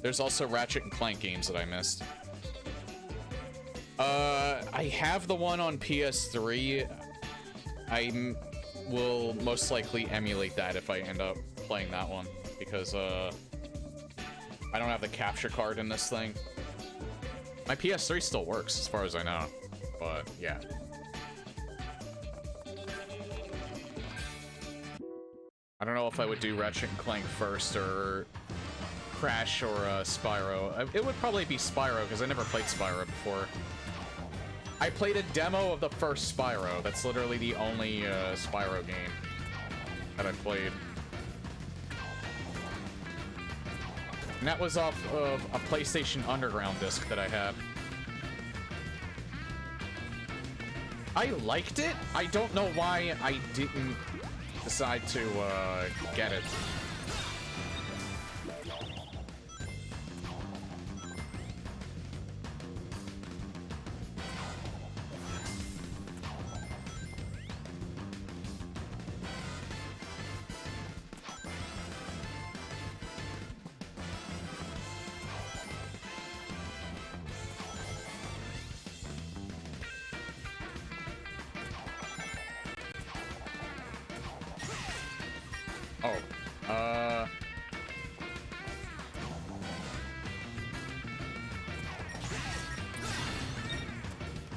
There's also Ratchet & Clank games that I missed. I have the one on PS3. I will most likely emulate that if I end up playing that one, because, I don't have the capture card in this thing. My PS3 still works, as far as I know. But, yeah. I don't know if I would do Ratchet & Clank first, or Crash, or Spyro. It would probably be Spyro, because I never played Spyro before. I played a demo of the first Spyro. That's literally the only Spyro game that I played. And that was off of a PlayStation Underground disc that I had. I liked it. I don't know why I didn't decide to get it.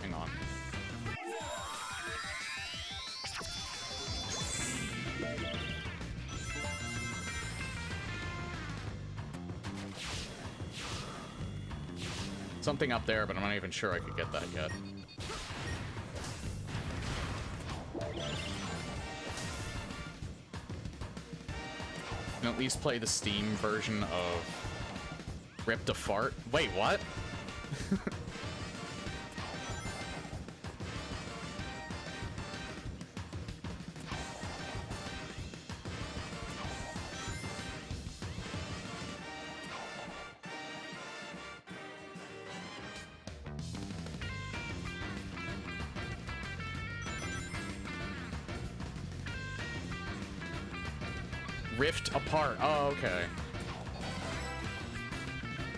Hang on. Something up there, but I'm not even sure I could get that yet. And at least play the Steam version of Ripped a Fart. Wait, what? Rift Apart. Oh, okay.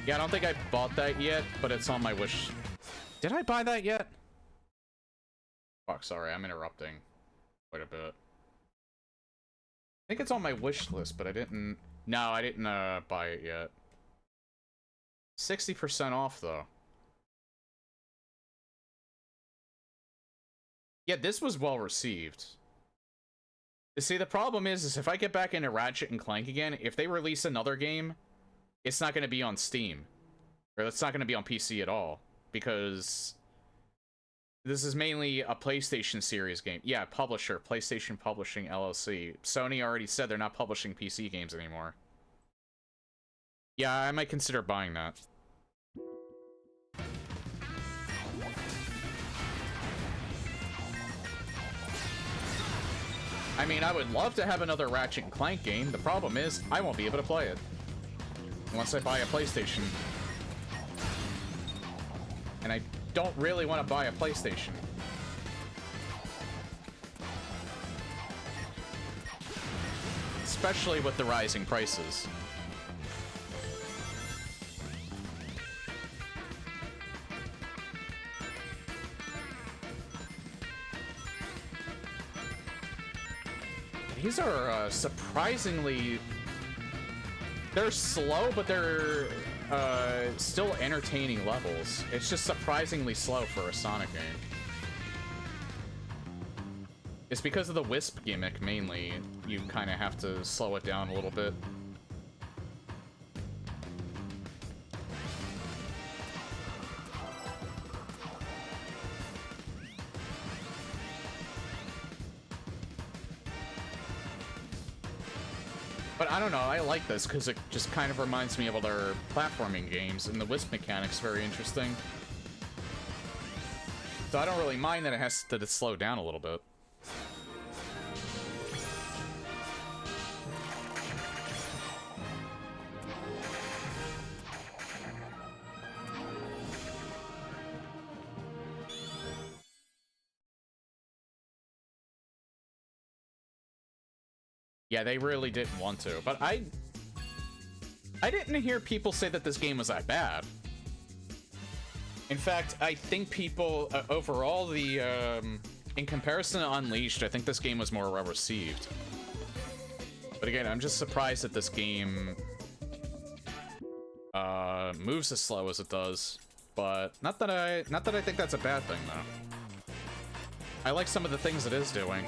Yeah, I don't think I bought that yet, but it's on my wish. Did I buy that yet? Fuck, sorry, I'm interrupting quite a bit. think it's on my wish list, but I didn't... No, I didn't buy it yet. 60% off, though. Yeah, this was well received. You see, the problem is if I get back into Ratchet and Clank again, if they release another game, it's not going to be on Steam. Or it's not going to be on PC at all. Because this is mainly a PlayStation series game. Yeah, publisher, PlayStation Publishing LLC. Sony already said they're not publishing PC games anymore. Yeah, I might consider buying that. I mean, I would love to have another Ratchet and Clank game. The problem is, I won't be able to play it. Once I buy a PlayStation. And I don't really want to buy a PlayStation. Especially with the rising prices. These are surprisingly... They're slow, but they're still entertaining levels. It's just surprisingly slow for a Sonic game. It's because of the Wisp gimmick, mainly. You kind of have to slow it down a little bit. But I don't know, I like this because it just kind of reminds me of other platforming games, and the Wisp mechanic's very interesting. So I don't really mind that it has to slow down a little bit. Yeah, they really didn't want to, but I didn't hear people say that this game was that bad. In fact, I think people, overall, in comparison to Unleashed, I think this game was more well received. But again, I'm just surprised that this game moves as slow as it does. But not that I think that's a bad thing, though. I like some of the things it is doing.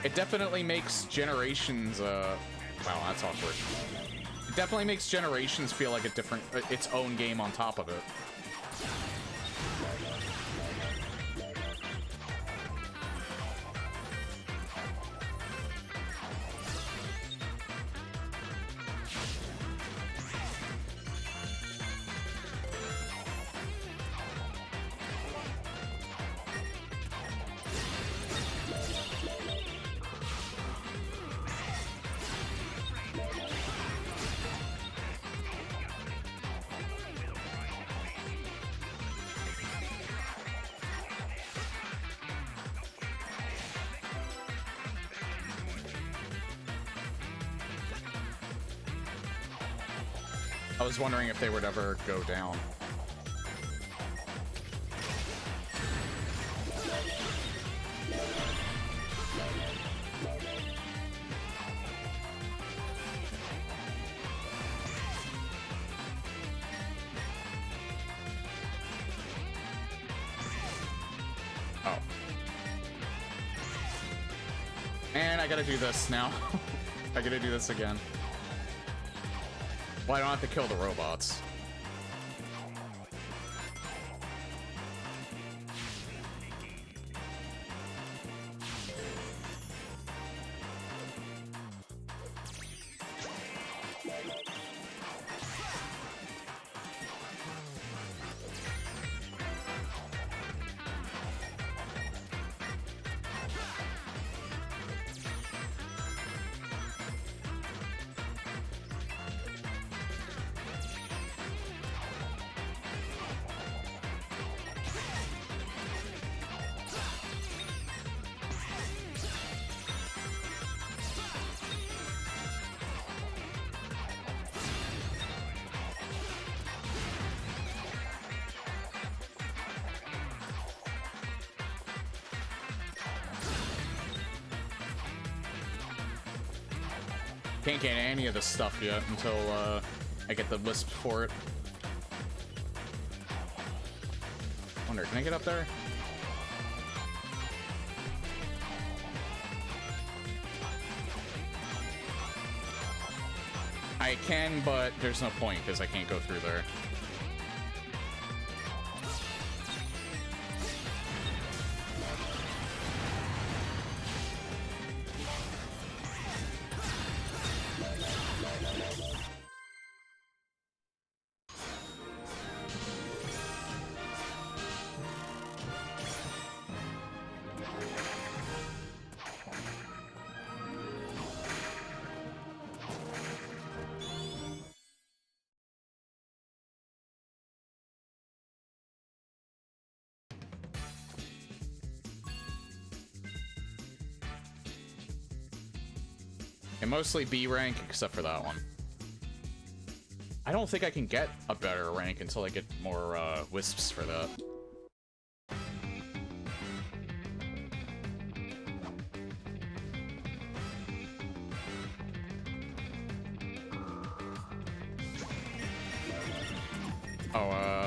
It definitely makes Generations, wow, that's awkward. It definitely makes Generations feel like its own game on top of it. I was wondering if they would ever go down. Oh. And I gotta do this now. I gotta do this again. Well, I don't have to kill the robots. Can't get any of this stuff yet until I get the wisp for it. Wonder, can I get up there? I can, but there's no point because I can't go through there. And mostly B rank, except for that one. I don't think I can get a better rank until I get more wisps for that. Oh, oh.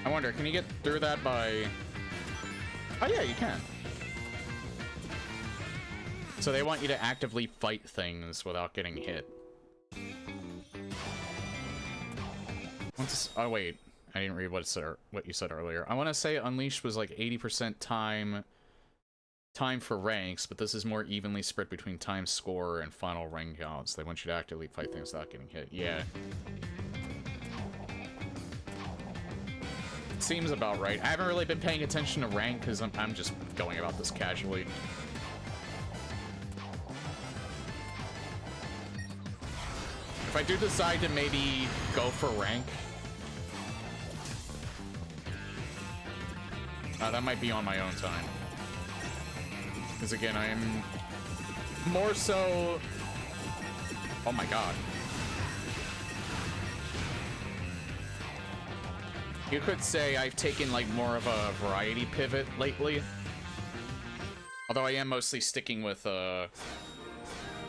I wonder, can you get through that by... Oh yeah, you can. So they want you to actively fight things without getting hit. Oh wait, I didn't read what you said earlier. I want to say Unleashed was like 80% time for ranks, but this is more evenly spread between time score and final rank counts. They want you to actively fight things without getting hit. Yeah. Seems about right. I haven't really been paying attention to rank because I'm just going about this casually. If I do decide to maybe go for rank, that might be on my own time. Because again, I am more so... Oh my god. You could say I've taken like more of a variety pivot lately. Although I am mostly sticking with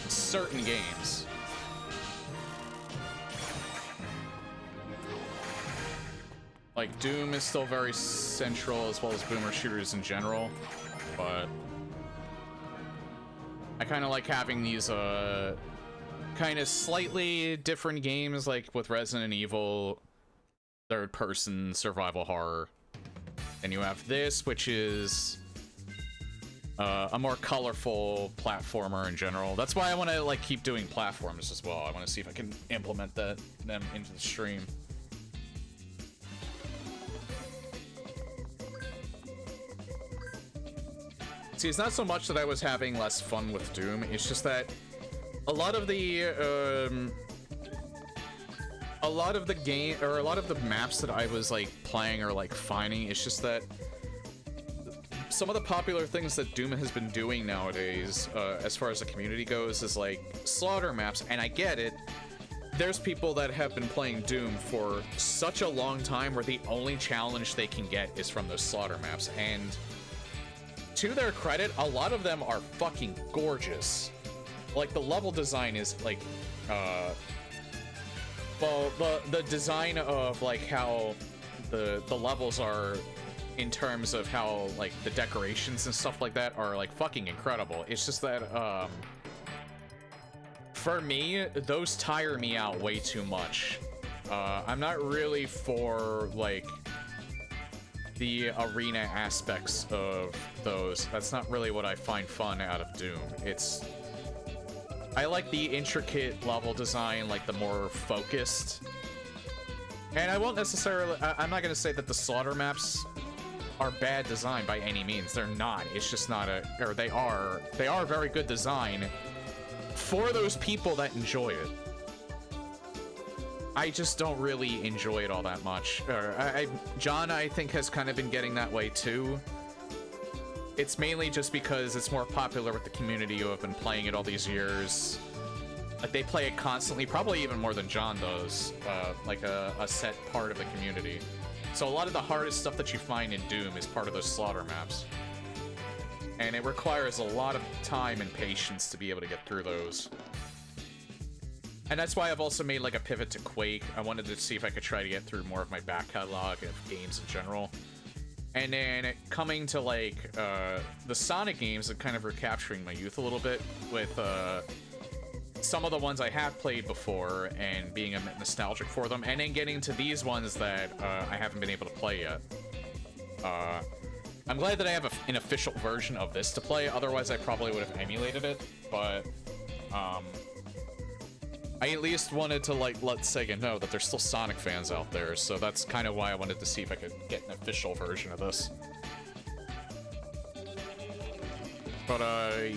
certain games. Like Doom is still very central, as well as boomer shooters in general, but I kind of like having these kind of slightly different games, like with Resident Evil, third-person survival horror. And you have this, which is a more colorful platformer in general. That's why I want to like keep doing platforms as well. I want to see if I can implement them into the stream. See, it's not so much that I was having less fun with Doom. It's just that a lot of the game, or a lot of the maps that I was like playing or like finding, it's just that some of the popular things that Doom has been doing nowadays, as far as the community goes, is like slaughter maps. And I get it. There's people that have been playing Doom for such a long time where the only challenge they can get is from those slaughter maps. And to their credit, a lot of them are fucking gorgeous. Like, the level design is, like, well, the design of, like, how the levels are in terms of how, like, the decorations and stuff like that are, like, fucking incredible. It's just that, for me, those tire me out way too much. I'm not really for, like, the arena aspects of those. That's not really what I find fun out of Doom. It's I like the intricate level design, like the more focused. And I won't necessarily, I'm not going to say that the slaughter maps are bad design by any means. They're not. It's just not a, or they are very good design for those people that enjoy it. I just don't really enjoy it all that much. John, I think, has kind of been getting that way too. It's mainly just because it's more popular with the community who have been playing it all these years. Like, they play it constantly, probably even more than John does, like a set part of the community. So a lot of the hardest stuff that you find in Doom is part of those slaughter maps. And it requires a lot of time and patience to be able to get through those. And that's why I've also made like a pivot to Quake. I wanted to see if I could try to get through more of my back catalog of games in general. And then coming to like the Sonic games and kind of recapturing my youth a little bit with some of the ones I have played before and being a bit nostalgic for them, and then getting to these ones that I haven't been able to play yet. I'm glad that I have an official version of this to play, otherwise I probably would have emulated it, but I at least wanted to like let Sega know that there's still Sonic fans out there, so that's kind of why I wanted to see if I could get an official version of this. But,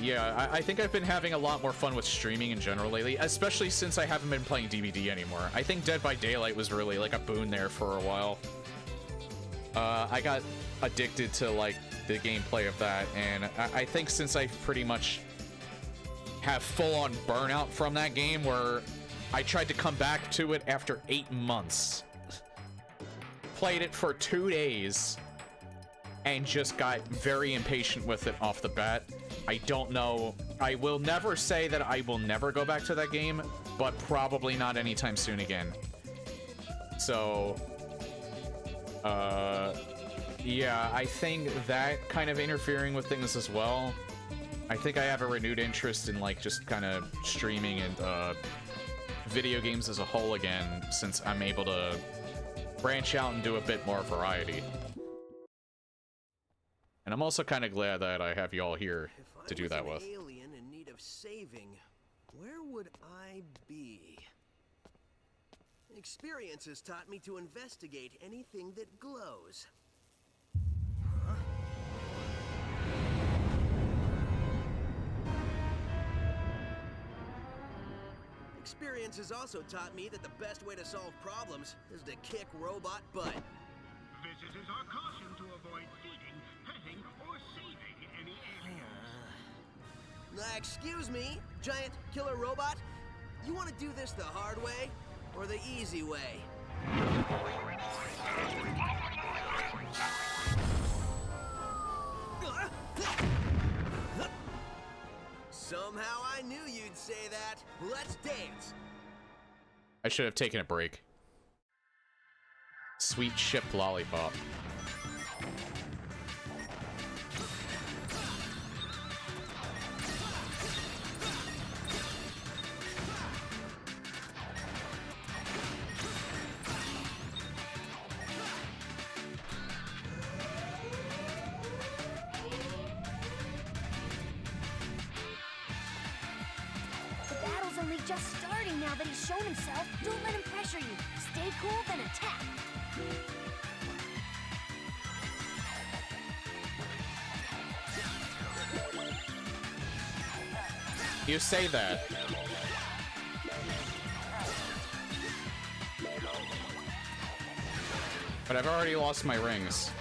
yeah, I think I've been having a lot more fun with streaming in general lately, especially since I haven't been playing DVD anymore. I think Dead by Daylight was really, like, a boon there for a while. I got addicted to, like, the gameplay of that, and I think since I pretty much have full-on burnout from that game, where I tried to come back to it after 8 months, played it for 2 days, and just got very impatient with it off the bat. I don't know. I will never say that I will never go back to that game, but probably not anytime soon again. So, yeah, I think that kind of interfering with things as well. I think I have a renewed interest in, like, just kind of streaming and video games as a whole again, since I'm able to branch out and do a bit more variety. And I'm also kind of glad that I have y'all here to do that with. If I was an alien in need of saving, where would I be? Experience has taught me to investigate anything that glows. Huh? Experience has also taught me that the best way to solve problems is to kick robot butt. Visitors are cautioned to avoid feeding, petting, or saving any aliens. Excuse me, giant killer robot? You want to do this the hard way or the easy way? Somehow I knew you'd say that. Let's dance. I should have taken a break. Sweet ship lollipop. The battle's only just starting now that he's shown himself. Don't let him pressure you. Stay cool, then attack. You say that. But I've already lost my rings.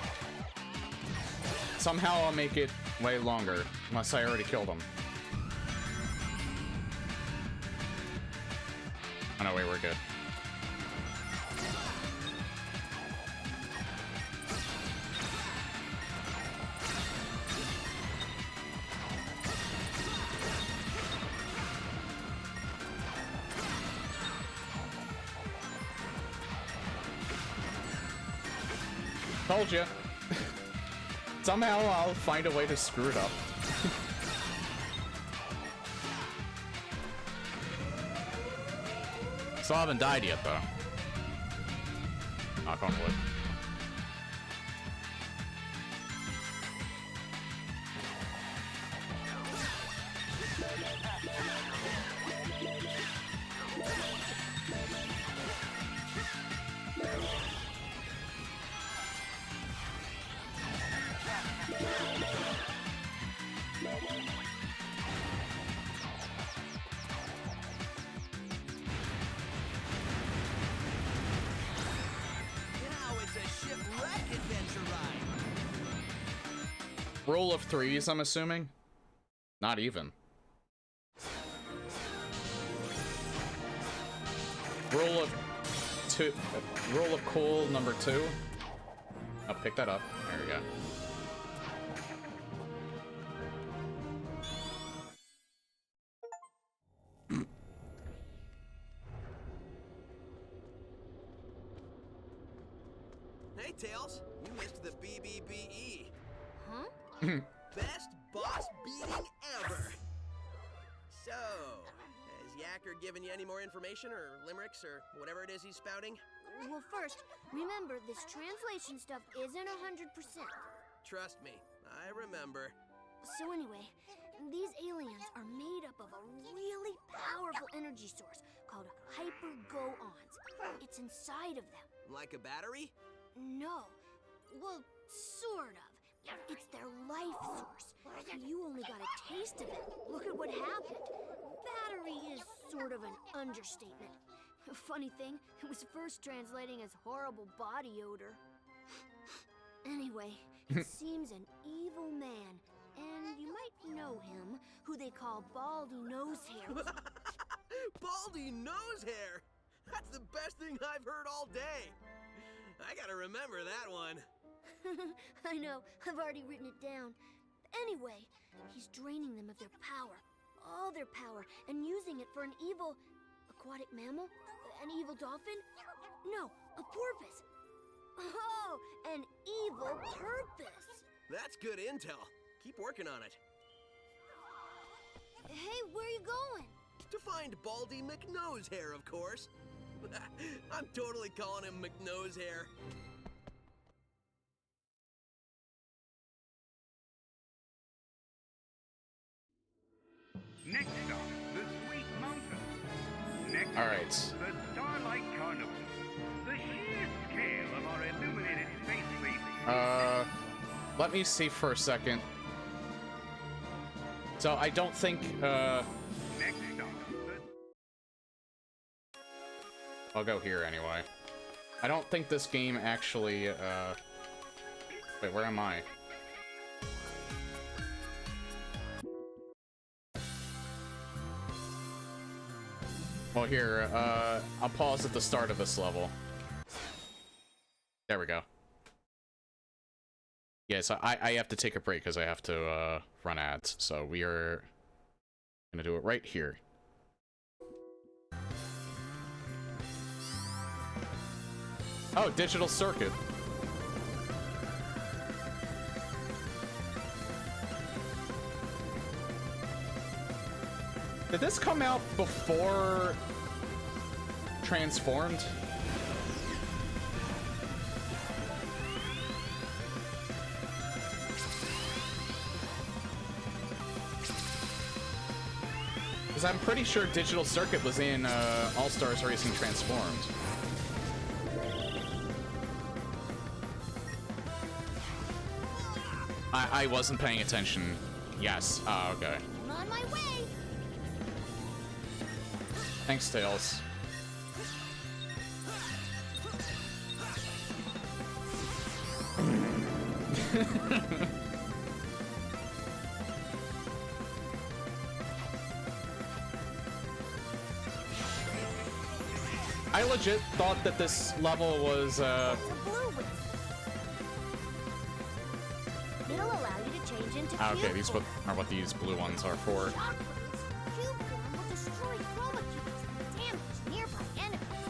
Somehow I'll make it way longer, unless I already killed them. Oh no, wait, we're good. Told you. Somehow I'll find a way to screw it up. Still haven't died yet, though. Knock on wood. Rule of threes, I'm assuming? Not even. Rule of two. Rule of cool number 2. I'll pick that up. There we go. Hey, Tails, you missed the BBBE. Huh? Best boss beating ever. So, has Yacker given you any more information or limericks or whatever it is he's spouting? Well, first, remember this translation stuff isn't 100%. Trust me, I remember. So anyway, these aliens are made up of a really powerful energy source called hyper-go-ons. It's inside of them. Like a battery? No. Well, sort of. It's their life source. You only got a taste of it. Look at what happened. Battery is sort of an understatement. Funny thing, it was first translating as horrible body odor. Anyway, it seems an evil man, and you might know him, who they call Baldy Nosehair. Baldy Nosehair! That's the best thing I've heard all day. I gotta remember that one. I know, I've already written it down. Anyway, he's draining them of their power, all their power, and using it for an evil aquatic mammal? An evil dolphin? No, a porpoise. Oh, an evil purpose. That's good intel. Keep working on it. Hey, where are you going? To find Baldy McNosehair, of course. I'm totally calling him McNosehair. Next stop, the Sweet Mountains. Next All right. stop, the Starlight Carnival. The sheer scale of our illuminated space fleet. Let me see for a second. So I don't think, Next stop, I'll go here anyway. I don't think this game actually, wait, where am I? Well, here, I'll pause at the start of this level. There we go. Yeah, so I have to take a break because I have to, run ads. So we are gonna do it right here. Oh, Digital Circuit. Did this come out before Transformed? Because I'm pretty sure Digital Circuit was in All-Stars Racing Transformed. I wasn't paying attention. Yes. Oh, okay. I'm on my way. Thanks, Tails. I legit thought that this level was, It's a blue whip. It'll allow you to change into okay, cube these form. are what these blue ones are for. Shock waves. Cube form will destroy chroma cubes and damage nearby enemies.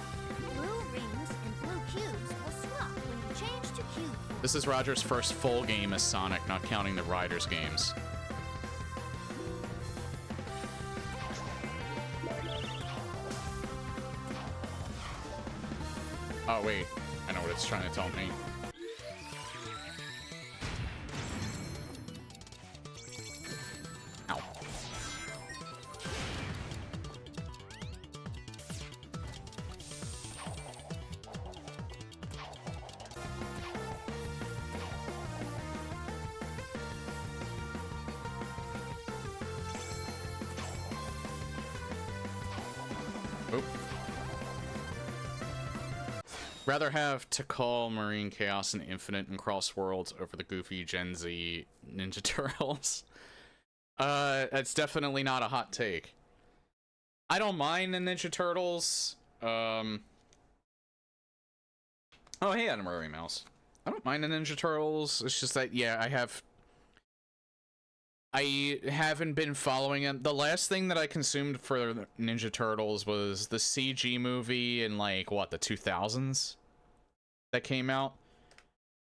Blue rings and blue cubes will swap when you change to cube form. This is Roger's first full game as Sonic, not counting the Riders games. Oh wait, I know what it's trying to tell me. Ow. Oop. Rather have Tikal, Marine Chaos, and Infinite and Cross Worlds over the goofy Gen Z Ninja Turtles. That's definitely not a hot take. I don't mind the Ninja Turtles. Oh, hey, Adam Murray Mouse. I don't mind the Ninja Turtles. It's just that, yeah, I haven't been following them. The last thing that I consumed for Ninja Turtles was the CG movie in, like, what, the 2000s that came out?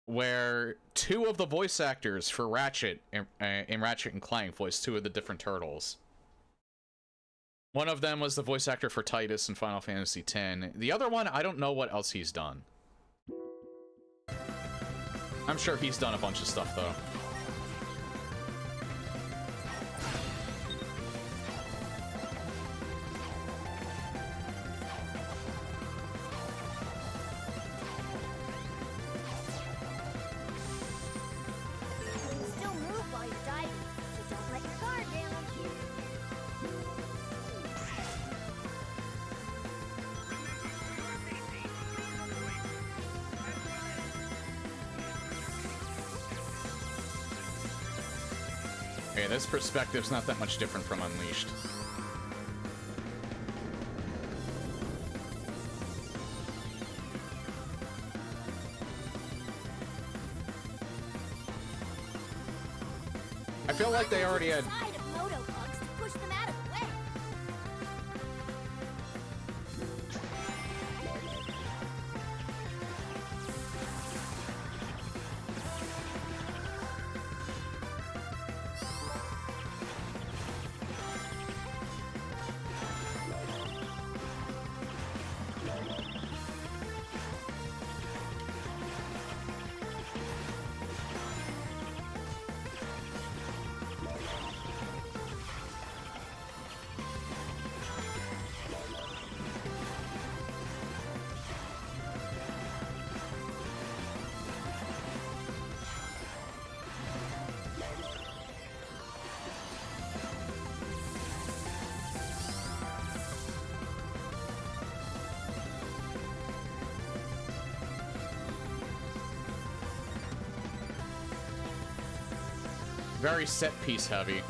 Where two of the voice actors for Ratchet in Ratchet and Clank voiced two of the different turtles. One of them was the voice actor for Titus in Final Fantasy X. The other one, I don't know what else he's done. I'm sure he's done a bunch of stuff, though. You can still move while you're diving, so don't let your guard down. Okay, this perspective's not that much different from Unleashed. I feel like they already had... Side of Moto Bugs to push them out of the way. Very set piece heavy.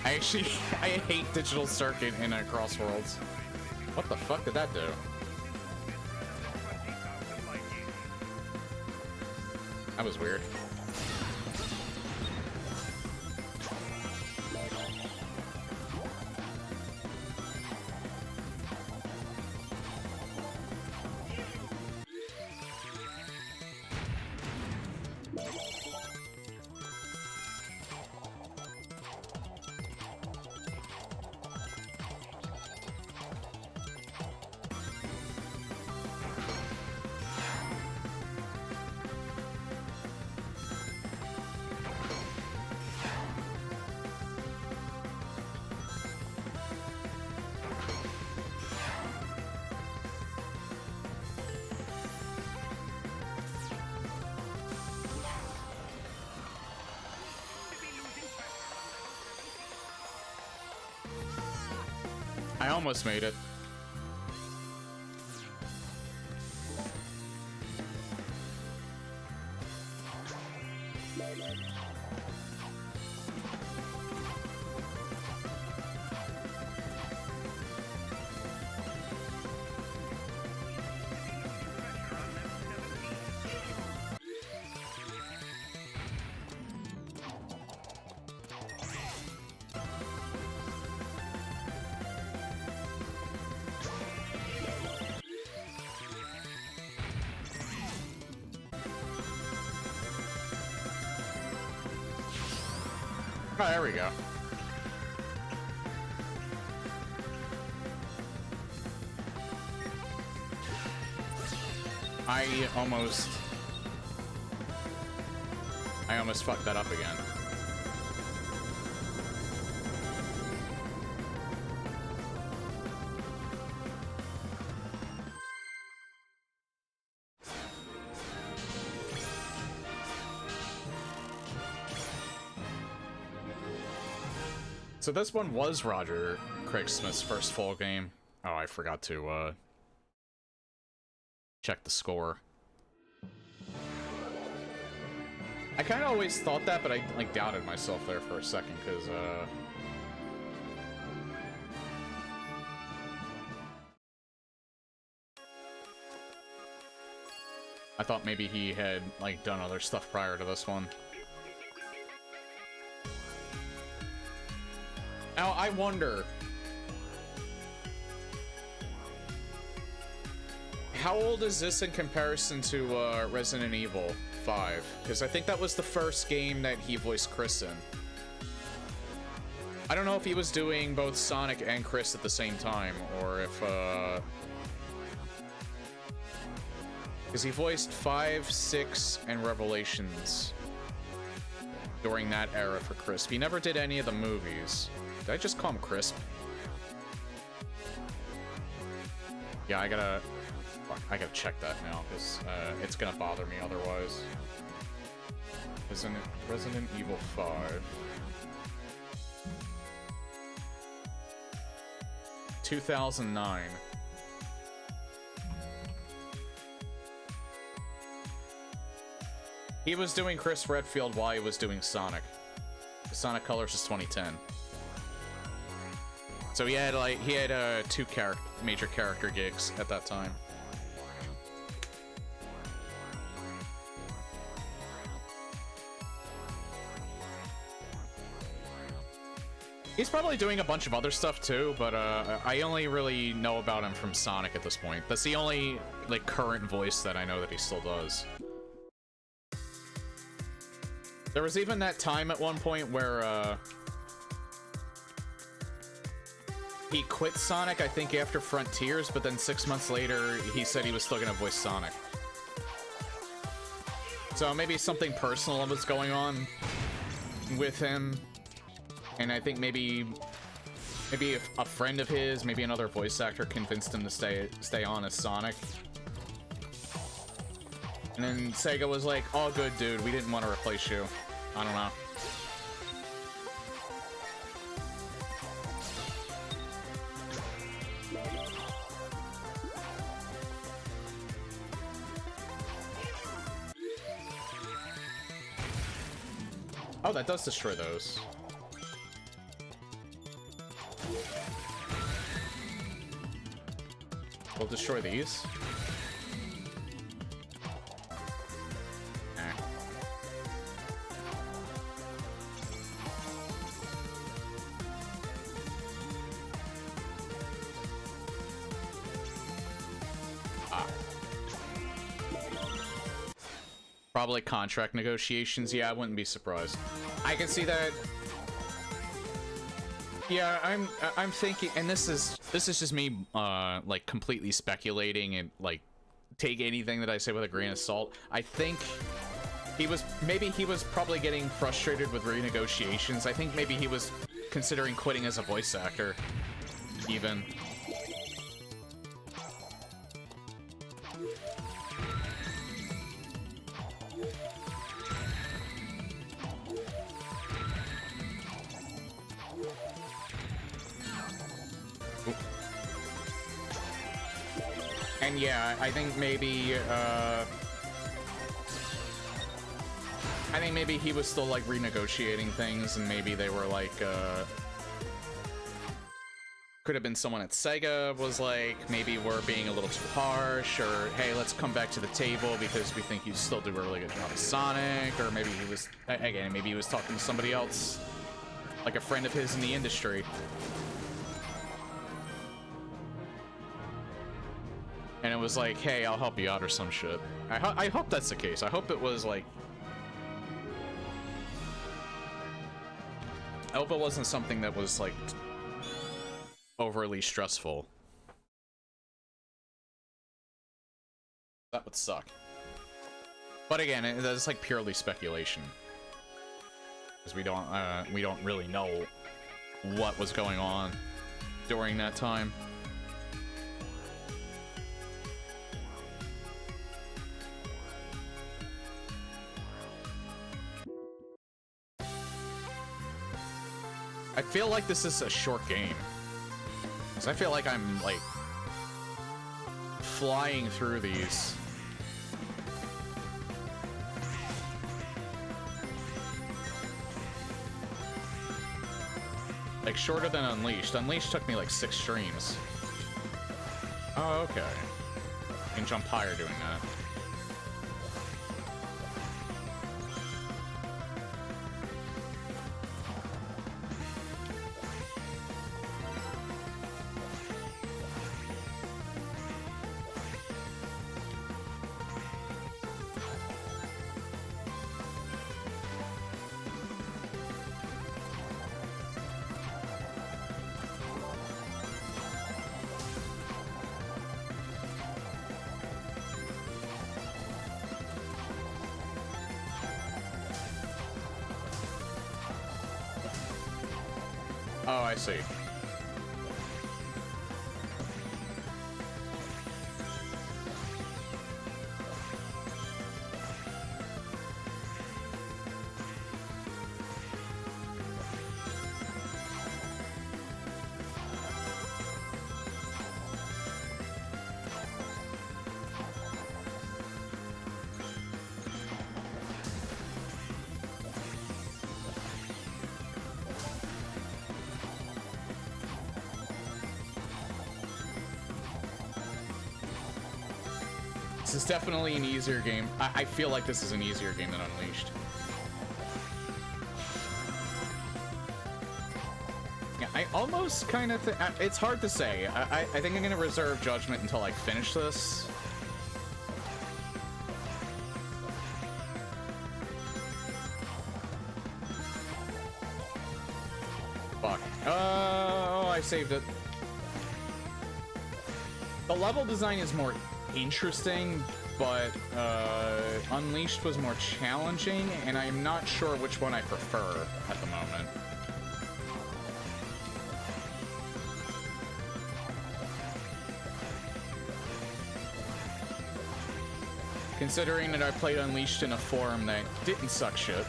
I hate Digital Circuit in Crossworlds. What the fuck did that do? That was weird. I almost made it. Oh, there we go. I almost fucked that up again. So this one was Roger Craig Smith's first full game. Oh, I forgot to check the score. I kind of always thought that, but I like doubted myself there for a second because I thought maybe he had like done other stuff prior to this one. Now I wonder, how old is this in comparison to Resident Evil 5? Because I think that was the first game that he voiced Chris in. I don't know if he was doing both Sonic and Chris at the same time, or if, because he voiced 5, 6, and Revelations during that era for Crisp. He never did any of the movies. Did I just call him Crisp? Yeah, I gotta check that now, because it's gonna bother me otherwise. Isn't it Resident Evil 5? 2009. He was doing Chris Redfield while he was doing Sonic. Sonic Colors is 2010. So he had two major character gigs at that time. He's probably doing a bunch of other stuff too, but I only really know about him from Sonic at this point. That's the only like current voice that I know that he still does. There was even that time at one point where he quit Sonic, I think after Frontiers, but then 6 months later he said he was still gonna voice Sonic. So maybe something personal was going on with him. And I think maybe a friend of his, maybe another voice actor, convinced him to stay on as Sonic. And then Sega was like, "All good, dude. We didn't want to replace you." I don't know. Oh, that does destroy those. We'll destroy these. Probably contract negotiations. Yeah, I wouldn't be surprised. I can see that. Yeah, I'm thinking, and this is just me like completely speculating, and like take anything that I say with a grain of salt. I think he was probably getting frustrated with renegotiations. I think maybe he was considering quitting as a voice actor even. And yeah, I think maybe he was still like renegotiating things, and maybe they were like could have been someone at Sega was like, maybe we're being a little too harsh, or hey, let's come back to the table because we think you still do a really good job of Sonic, or maybe he was, again, maybe he was talking to somebody else, like a friend of his in the industry. And it was like, hey, I'll help you out or some shit. I hope that's the case. I hope it was like... I hope it wasn't something that was like overly stressful. That would suck. But again, that's like purely speculation, because we don't really know what was going on during that time. I feel like this is a short game. 'Cause I feel like I'm, like, flying through these. Like, shorter than Unleashed. Unleashed took me, like, 6 streams. Oh, okay. You can jump higher doing that. Oh, I see. This is definitely an easier game. I feel like this is an easier game than Unleashed. Yeah, I almost kind of think... It's hard to say. I think I'm going to reserve judgment until I finish this. Fuck. Oh, I saved it. The level design is more interesting, but Unleashed was more challenging, and I'm not sure which one I prefer at the moment. Considering that I played Unleashed in a forum that didn't suck shit,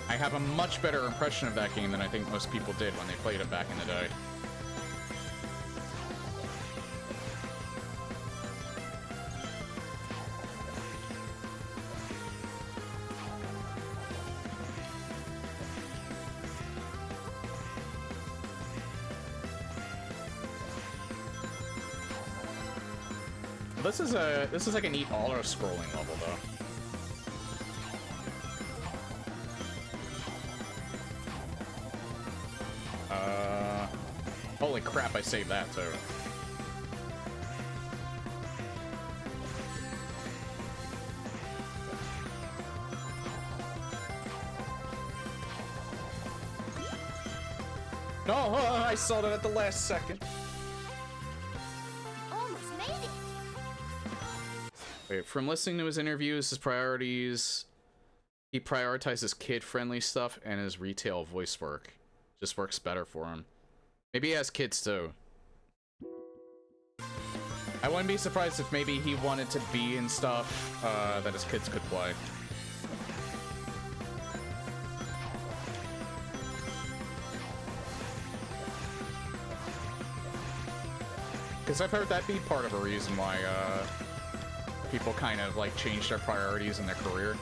I have a much better impression of that game than I think most people did when they played it back in the day. This is like a neat auto-scrolling level though. Holy crap, I saved that too. Oh, I saw that at the last second. Almost made it. Wait, from listening to his interviews, his priorities, he prioritizes kid-friendly stuff, and his retail voice work just works better for him. Maybe he has kids too. I wouldn't be surprised if maybe he wanted to be in stuff that his kids could play. Because I've heard that be part of a reason why people kind of like change their priorities in their career.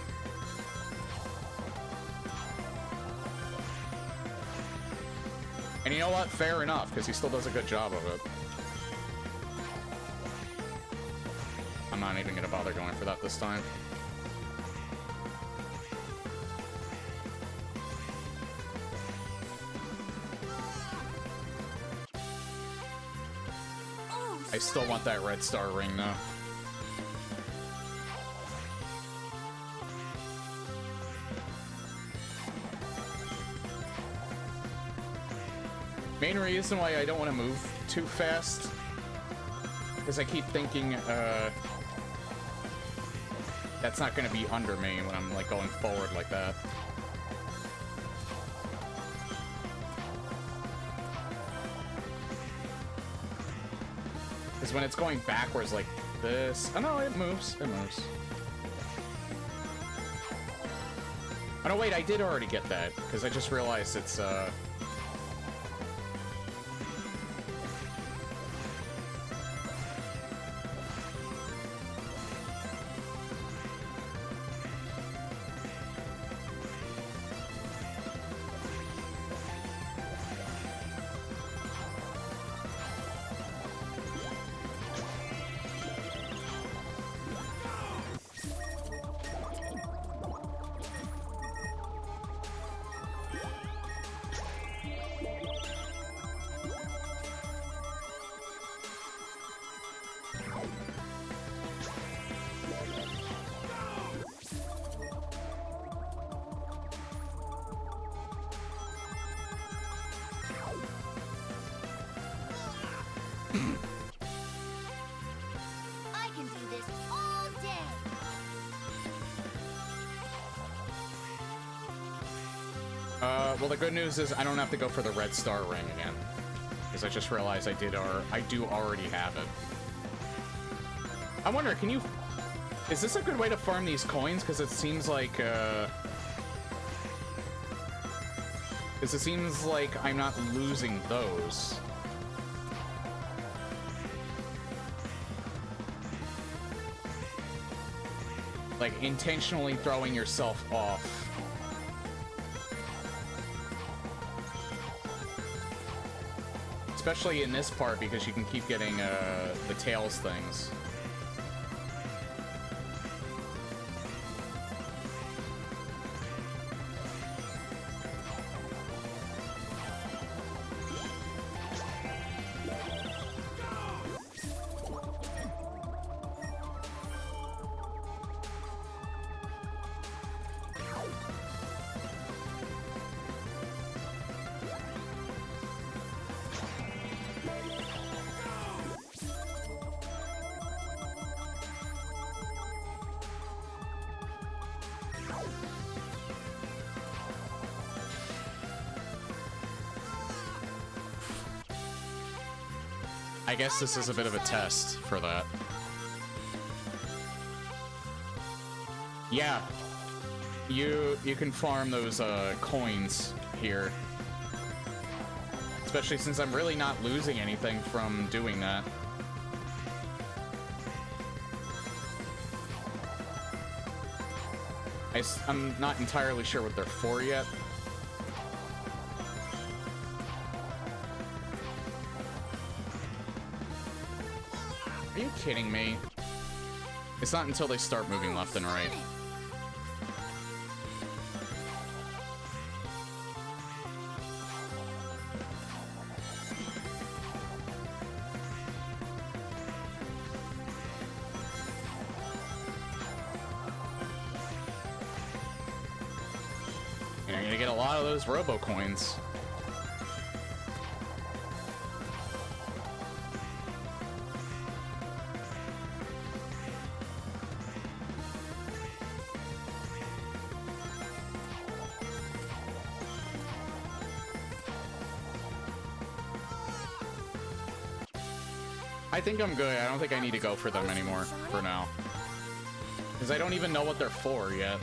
And you know what? Fair enough, because he still does a good job of it. I'm not even going to bother going for that this time. I still want that red star ring, though. Main reason why I don't want to move too fast is I keep thinking, that's not going to be under me when I'm, like, going forward like that. Because when it's going backwards like this... Oh, no, it moves. It moves. Oh, no, wait, I did already get that, because I just realized it's, I can do this all day. Well, the good news is I don't have to go for the red star ring again. Because I just realized I do already have it. I wonder, can you... Is this a good way to farm these coins? Because it seems like, Because it seems like I'm not losing those. Like, intentionally throwing yourself off. Especially in this part, because you can keep getting, the tails things. I guess this is a bit of a test for that. Yeah. You can farm those coins here. Especially since I'm really not losing anything from doing that. I'm not entirely sure what they're for yet. Are you kidding me? It's not until they start moving left and right. And you're gonna get a lot of those robo coins. I think I'm good. I don't think I need to go for them anymore for now. Because I don't even know what they're for yet.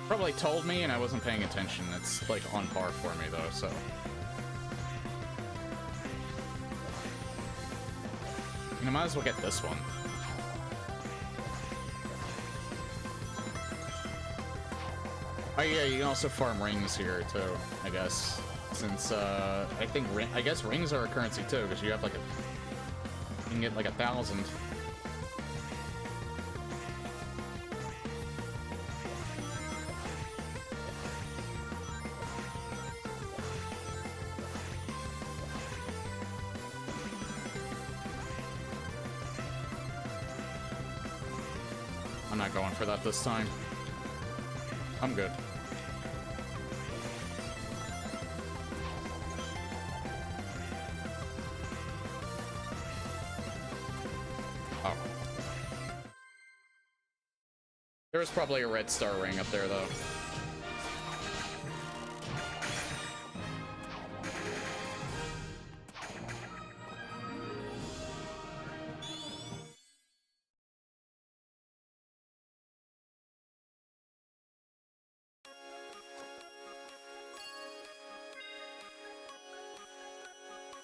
Probably told me and I wasn't paying attention. It's like on par for me though, so. And I might as well get this one. Oh yeah, you can also farm rings here too, I guess. Since I guess rings are a currency too, because you have like you can get like 1,000. I'm not going for that this time. I'm good. Oh. There was probably a red star ring up there, though.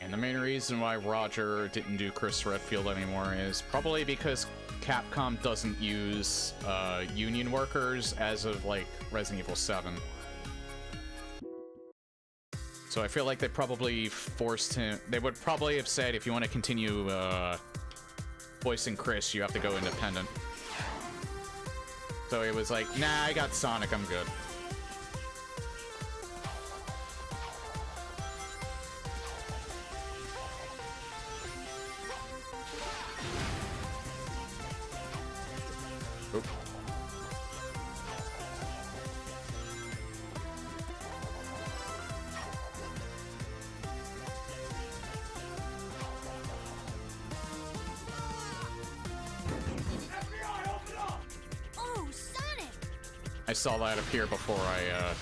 And the main reason why Roger didn't do Chris Redfield anymore is probably because Capcom doesn't use union workers as of like Resident Evil 7. So I feel like they probably forced him. They would probably have said, if you want to continue voicing Chris, you have to go independent. So it was like, nah, I got Sonic, I'm good. Oop. I saw that appear before I,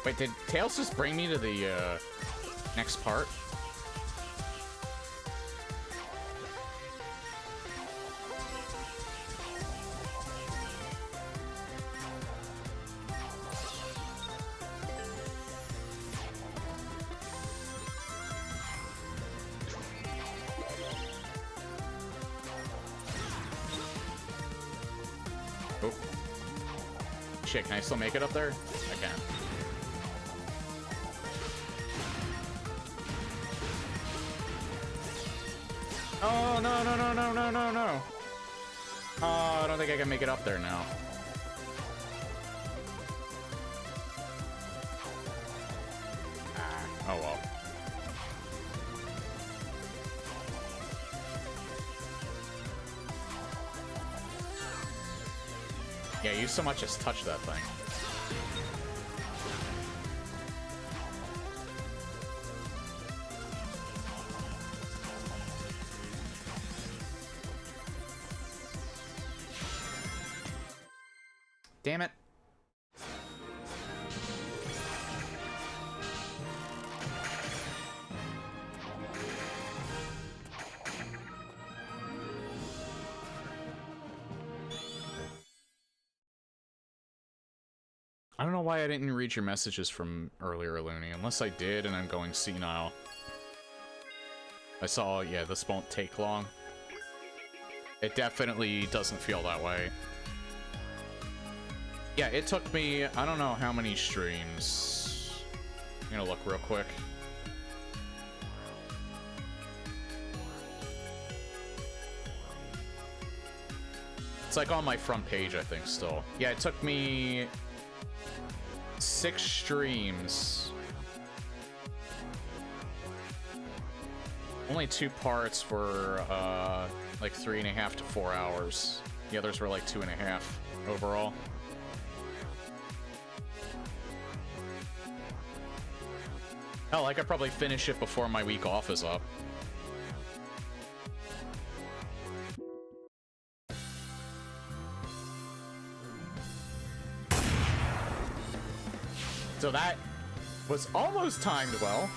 Wait, did Tails just bring me to the, next part? Oh. Shit, can I still make it up there? I can. Oh, no, no, no, no, no, no, no. Oh, I don't think I can make it up there now. Ah, oh well. Yeah, you so much as touch that thing. Damn it. I don't know why I didn't read your messages from earlier, Looney, unless I did and I'm going senile. I saw, yeah, this won't take long. It definitely doesn't feel that way. Yeah, it took me, I don't know how many streams. I'm gonna look real quick. It's like on my front page, I think, still. Yeah, it took me 6 streams. Only 2 parts were like 3.5 to 4 hours. The others were like 2.5 overall. Hell, I could probably finish it before my week off is up. So that was almost timed well.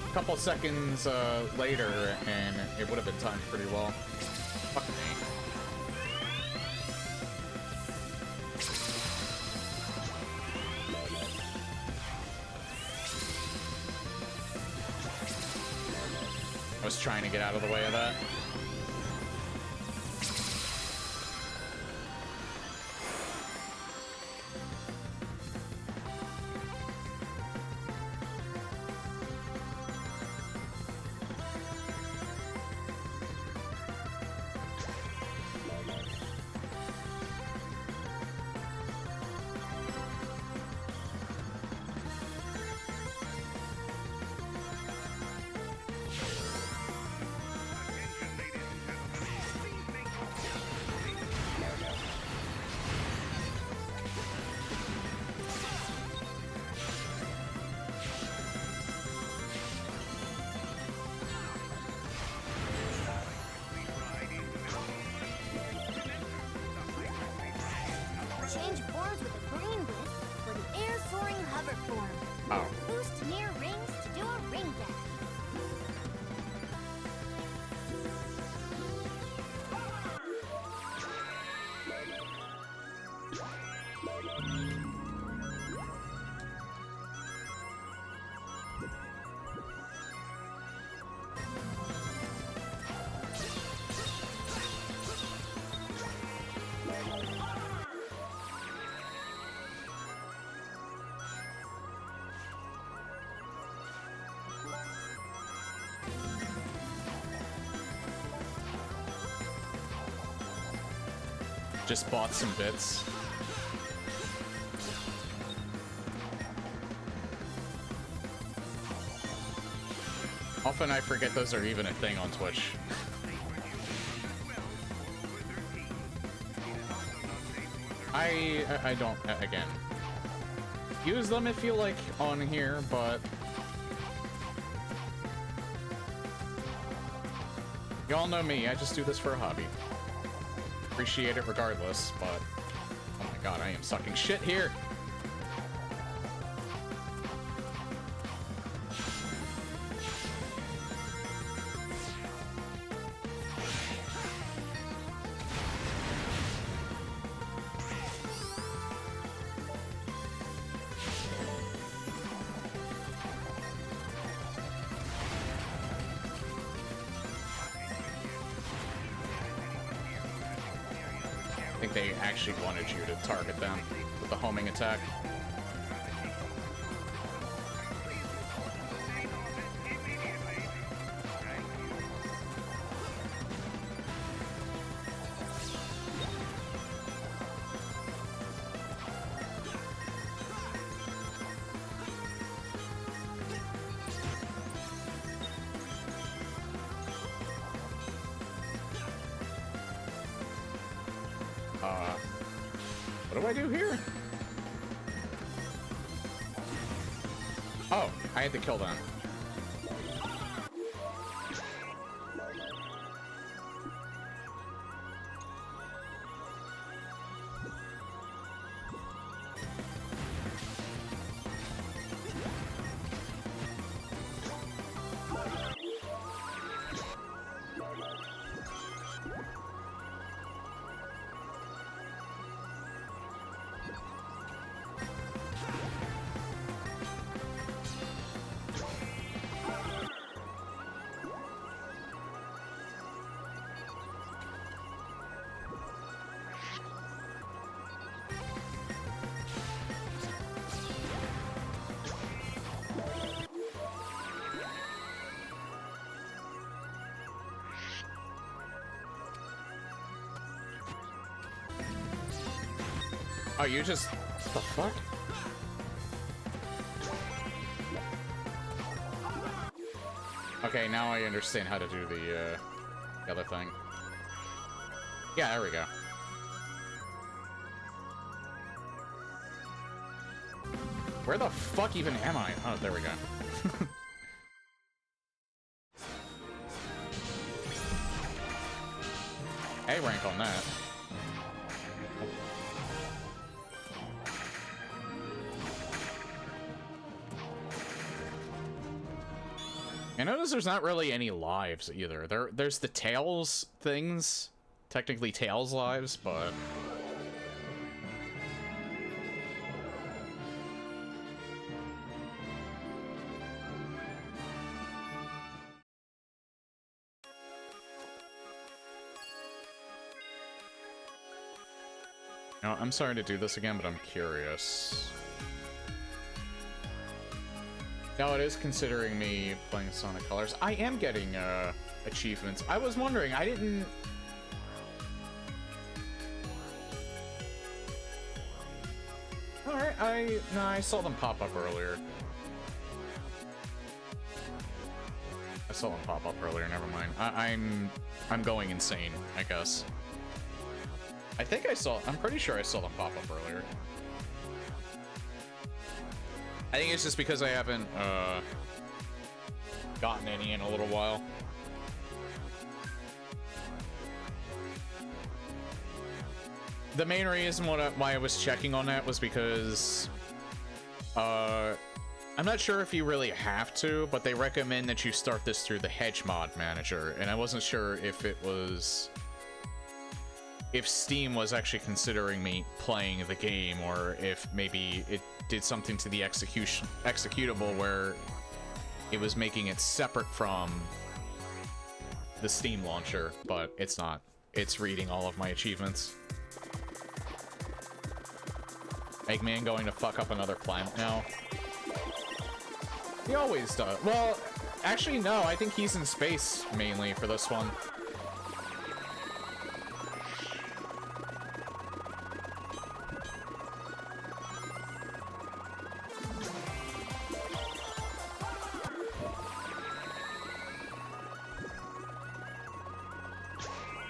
A couple seconds later, and it would have been timed pretty well. Fuck me. I was trying to get out of the way of that. Change boards with a green whip for the air soaring hover form. Oh. Boost near rings to do a ring dash. Just bought some bits. Often I forget those are even a thing on Twitch. I don't, again, use them if you like on here, but You all know me, I just do this for a hobby. Appreciate it regardless, but... Oh my god, I am sucking shit here! I think they actually wanted you to target them with the homing attack. What do I do here? Oh, I had to kill them. Oh, you just... What the fuck? Okay, now I understand how to do the other thing. Yeah, there we go. Where the fuck even am I? Oh, there we go. A rank on that. I notice there's not really any lives either. There's the Tails things. Technically Tails lives, but... No, I'm sorry to do this again, but I'm curious. No, it is considering me playing Sonic Colors. I am getting achievements. I was wondering, I didn't... Alright, I saw them pop up earlier. I saw them pop up earlier, never mind. I'm going insane, I guess. I'm pretty sure I saw them pop up earlier. I think it's just because I haven't gotten any in a little while. The main reason why I was checking on that was because I'm not sure if you really have to, but they recommend that you start this through the Hedge Mod Manager, and I wasn't sure if it was... if Steam was actually considering me playing the game, or if maybe it did something to the executable where it was making it separate from the Steam launcher, but it's not. It's reading all of my achievements. Eggman going to fuck up another planet now. He always does. Well, actually, no. I think he's in space mainly for this one.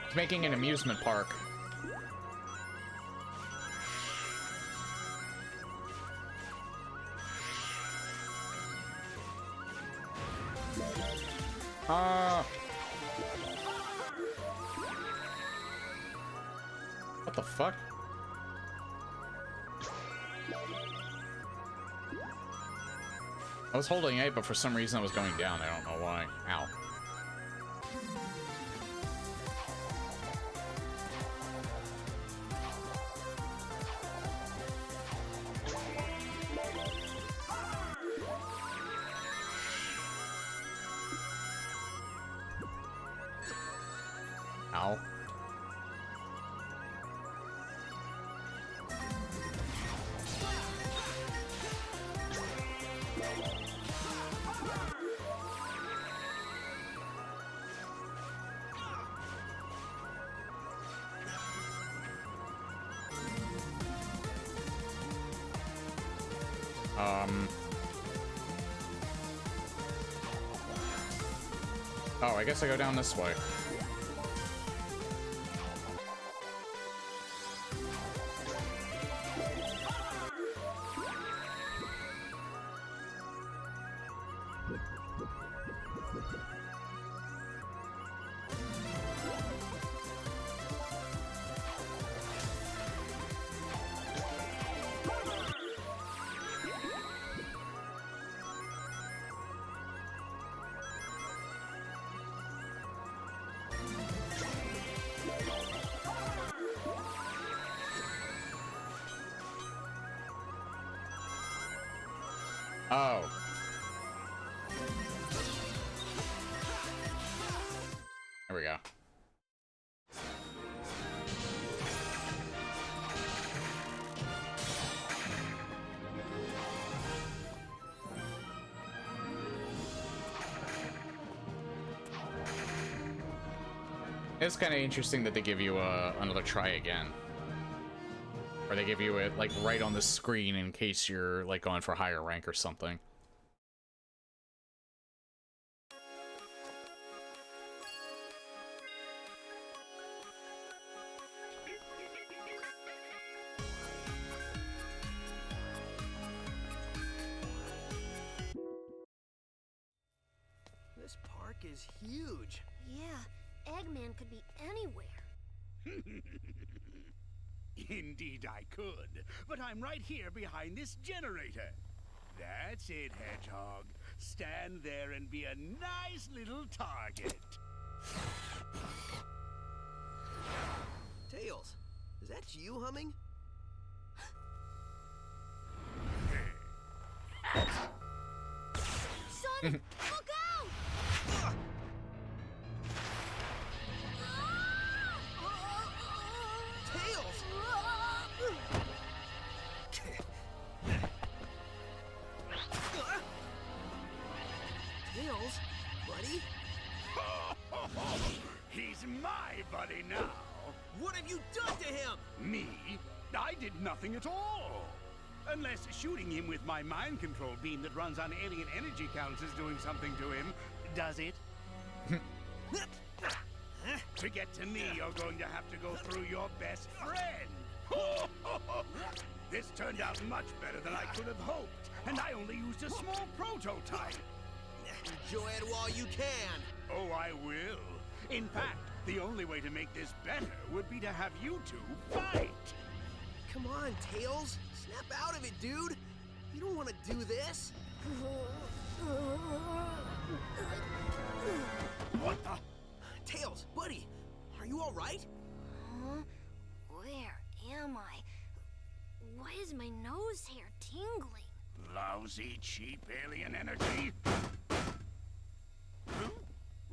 He's making an amusement park. What the fuck? I was holding A, but for some reason I was going down. I don't know why. Ow. Ow. Oh, I guess I go down this way. Oh. There we go. It's kind of interesting that they give you another try again. Or they give you it, like, right on the screen in case you're, like, going for higher rank or something. This park is huge. Yeah, Eggman could be anywhere. Indeed I could, but I'm right here behind this generator. That's it, Hedgehog. Stand there and be a nice little target. Tails, is that you humming? Sonic, look out! Tails! Tails, buddy? He's my buddy now. What have you done to him? Me? I did nothing at all. Unless shooting him with my mind control beam that runs on alien energy counts is doing something to him. Does it? To get to me, you're going to have to go through your best friend. This turned out much better than I could have hoped, and I only used a small prototype. Enjoy it while you can. Oh, I will. In fact, the only way to make this better would be to have you two fight. Come on, Tails. Snap out of it, dude. You don't want to do this. What the? Tails, buddy, are you all right? Huh? Where am I? Why is my nose hair tingling? Lousy, cheap alien energy. Huh?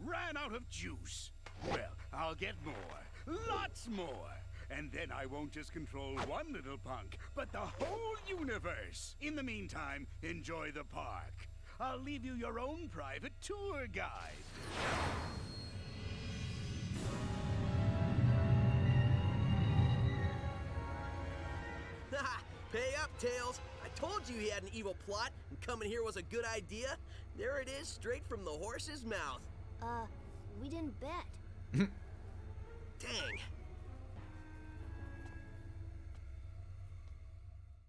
Ran out of juice. Well, I'll get more. Lots more. And then I won't just control one little punk, but the whole universe. In the meantime, enjoy the park. I'll leave you your own private tour guide. Haha, pay up, Tails. I told you he had an evil plot, and coming here was a good idea. There it is, straight from the horse's mouth. We didn't bet. Dang.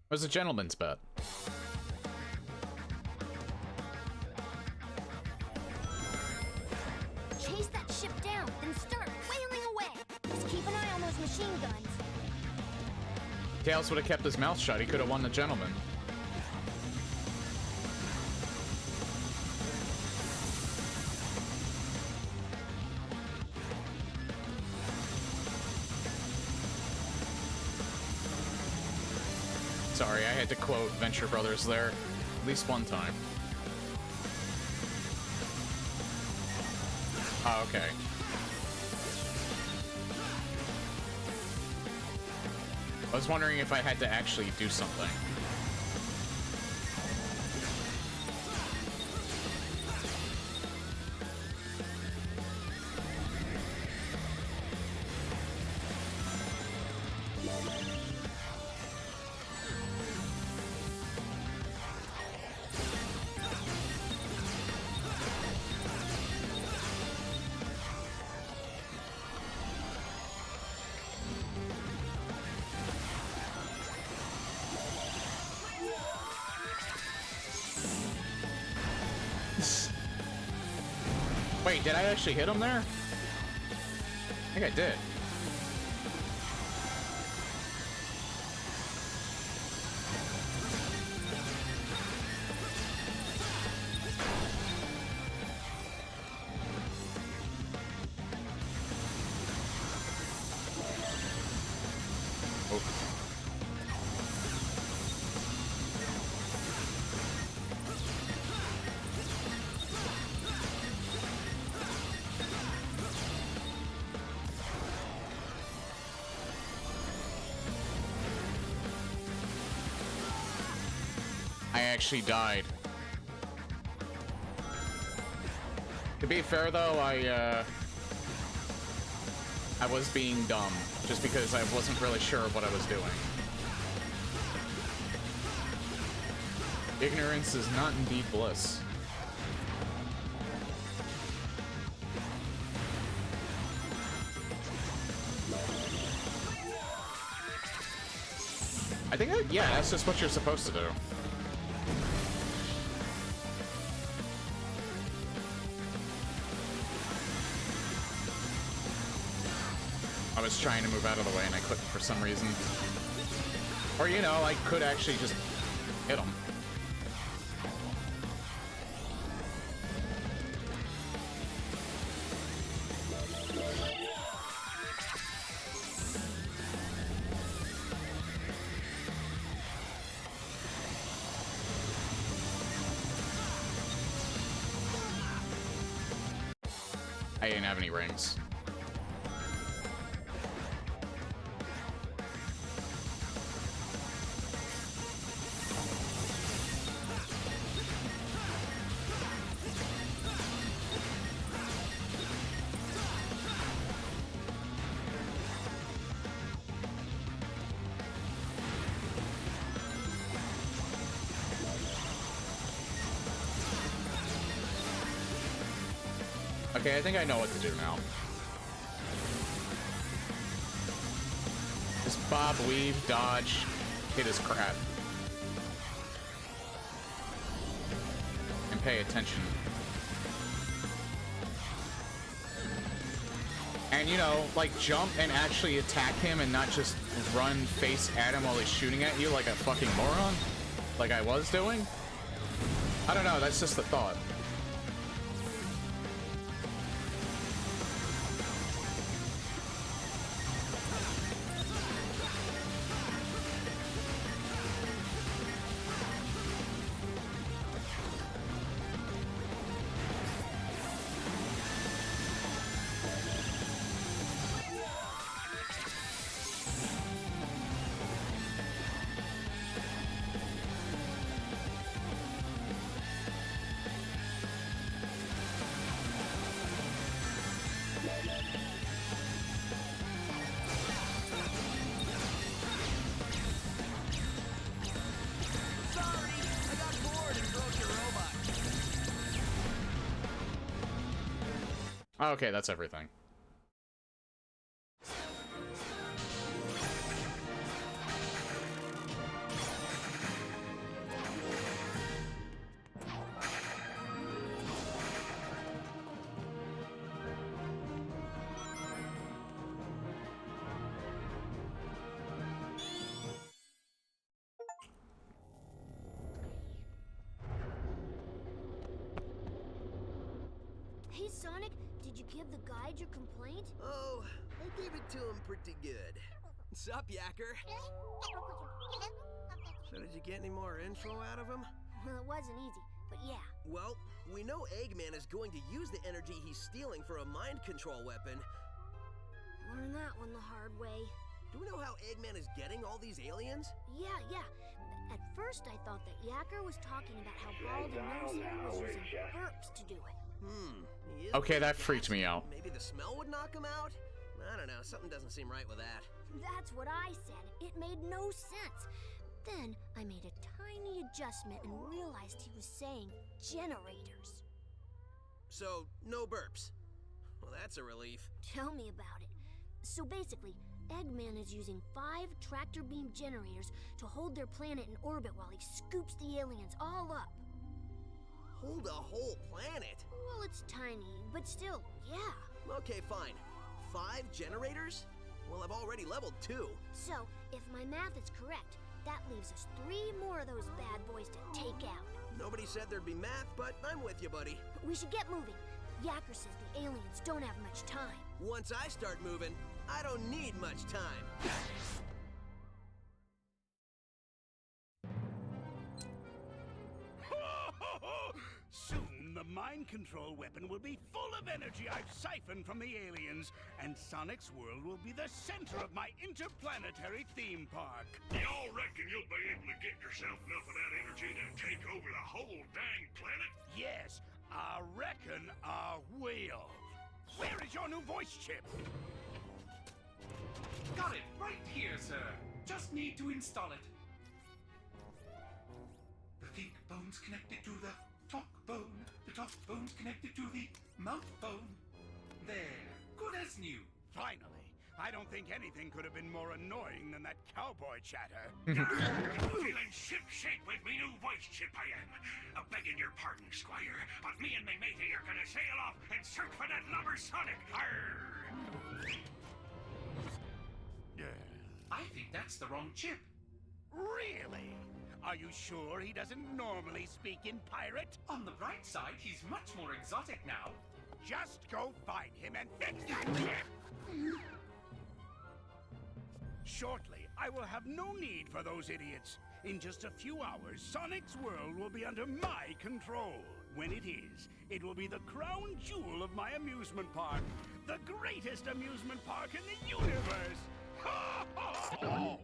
It was a gentleman's bet. Chase that ship down, then start wailing away. Just keep an eye on those machine guns. Tails would have kept his mouth shut. He could have won the gentleman. Sorry, I had to quote Venture Brothers there at least one time. Oh, okay. I was wondering if I had to actually do something. Wait, did I actually hit him there? I think I did. I actually died. To be fair though, I was being dumb, just because I wasn't really sure what I was doing. Ignorance is not indeed bliss. I think yeah, that's just what you're supposed to do. I was trying to move out of the way and I couldn't for some reason. Or, you know, I could actually just hit him. I didn't have any rings. Okay, I think I know what to do now. Just bob, weave, dodge, hit his crap. And pay attention. And, you know, like, jump and actually attack him and not just run face at him while he's shooting at you like a fucking moron. Like I was doing. I don't know, that's just the thought. Okay, that's everything. Hey, Sonic, did you give the guide your complaint? Oh, I gave it to him pretty good. Sup, Yacker? So did you get any more info out of him? Well, it wasn't easy, but yeah. Well, we know Eggman is going to use the energy he's stealing for a mind control weapon. Learned that one the hard way. Do we know how Eggman is getting all these aliens? Yeah. At first, I thought that Yacker was talking about how Bald and Nosehair was using burps to do it. He is Okay, that pretty freaked me gassy. out. Maybe the smell would knock him out? I don't know, something doesn't seem right with that. That's what I said. It made no sense. Then I made a tiny adjustment and realized he was saying generators. So, no burps. Well, that's a relief. Tell me about it. So basically, Eggman is using 5 tractor beam generators to hold their planet in orbit while he scoops the aliens all up. Hold a whole planet? Well, it's tiny, but still, yeah. Okay, fine. 5 generators? Well, I've already leveled 2. So, if my math is correct, that leaves us 3 more of those bad boys to take out. Nobody said there'd be math, but I'm with you, buddy. We should get moving. Yacker says the aliens don't have much time. Once I start moving, I don't need much time. Soon, the mind control weapon will be full of energy I've siphoned from the aliens, and Sonic's world will be the center of my interplanetary theme park. Y'all reckon you'll be able to get yourself enough of that energy to take over the whole dang planet? Yes, I reckon I will. Where is your new voice chip? Got it right here, sir. Just need to install it. The think bone's connected to the talk bone. The talk bone's connected to the mouth bone. There. Good as new. Finally. I don't think anything could have been more annoying than that cowboy chatter. Feeling ship-shape with me new voice chip I am. Begging your pardon, Squire, but me and me matey are gonna sail off and search for that lubber Sonic. Arr! I think that's the wrong chip. Really? Are you sure he doesn't normally speak in pirate? On the bright side, he's much more exotic now. Just go find him and fix that chip! Shortly, I will have no need for those idiots. In just a few hours, Sonic's world will be under my control. When it is, it will be the crown jewel of my amusement park. The greatest amusement park in the universe! Ha ha ha!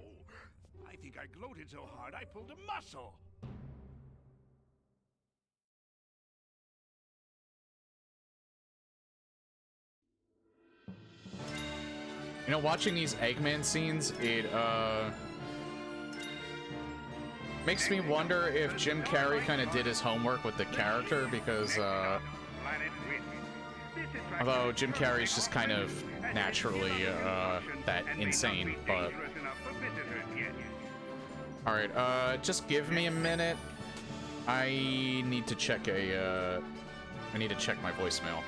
I think I gloated so hard I pulled a muscle. You know, watching these Eggman scenes, it makes me wonder if Jim Carrey kind of did his homework with the character, because although Jim Carrey's just kind of naturally that insane, but all right, just give me a minute. I need to check I need to check my voicemail.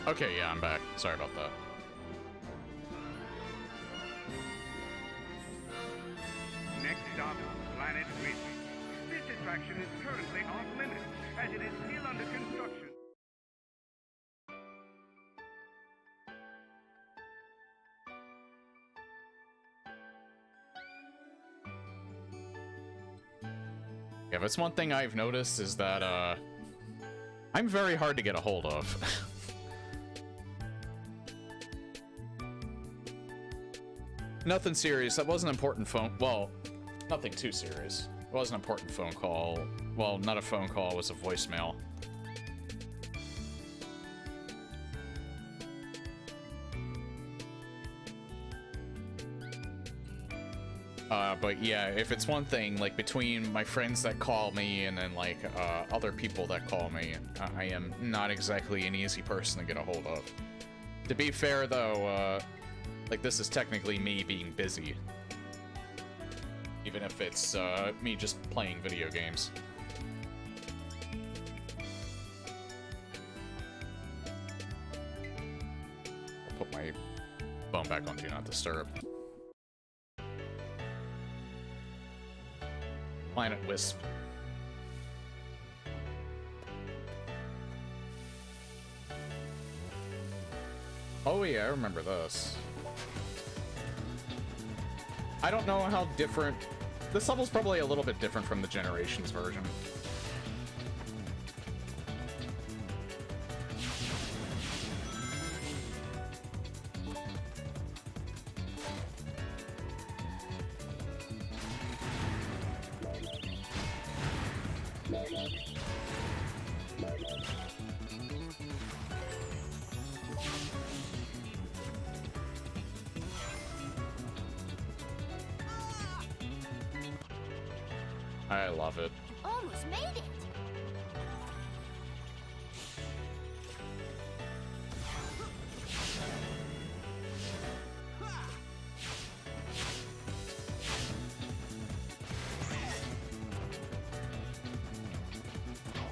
Okay, yeah, I'm back. Sorry about that. Next stop, Planet Risk. This attraction is currently off limits, as it is still under construction. Yeah, that's one thing I've noticed is that, I'm very hard to get a hold of. Nothing serious. That was an important phone... Well, nothing too serious. It was an important phone call. Well, not a phone call, it was a voicemail. But yeah, if it's one thing, like, between my friends that call me and then, like, other people that call me, I am not exactly an easy person to get a hold of. To be fair, though, like, this is technically me being busy. Even if it's, me just playing video games. I'll put my phone back on Do Not Disturb. Planet Wisp. Oh yeah, I remember this. I don't know how different... This level's probably a little bit different from the Generations version. I love it. Almost made it.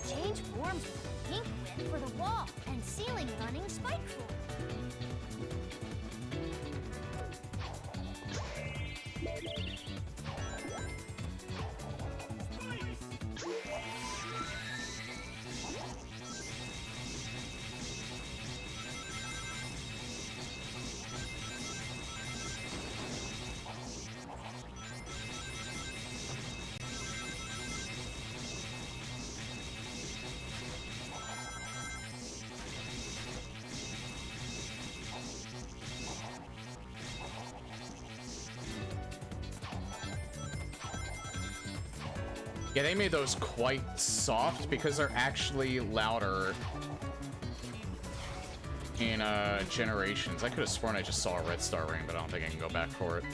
Change forms with pink width for the wall and ceiling running spike form. Yeah, they made those quite soft because they're actually louder in Generations. I could have sworn I just saw a red star ring, but I don't think I can go back for it.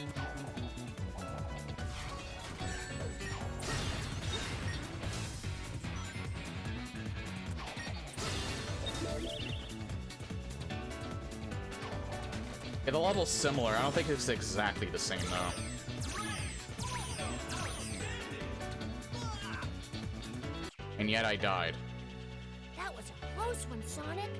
Yeah, the level's similar. I don't think it's exactly the same, though. And yet I died. That was a close one, Sonic.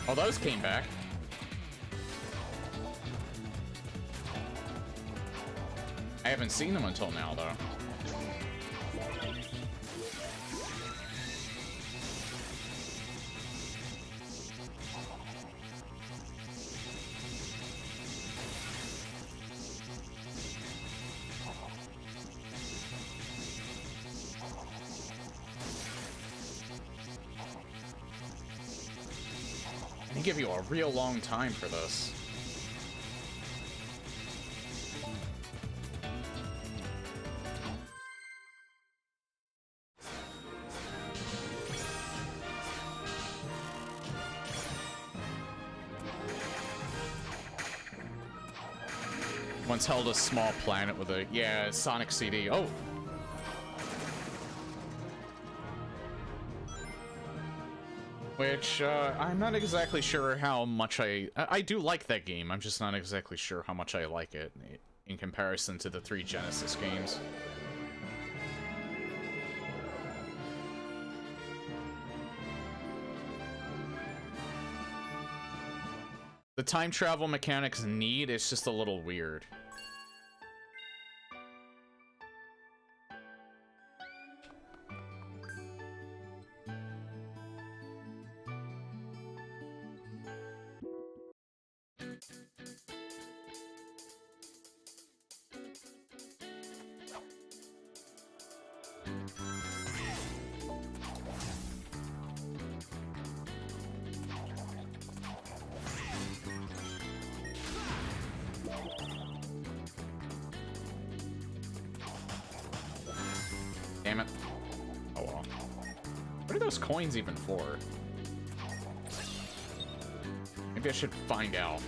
Oh, those came back. I haven't seen them until now, though. give you a real long time for this. Once held a small planet with a, yeah, Sonic CD. Oh! Which, I'm not exactly sure how much I do like that game, I'm just not exactly sure how much I like it in comparison to the 3 Genesis games. The time travel mechanics neat, it's just a little weird. Damn it. Oh well. What are those coins even for? Maybe I should find out.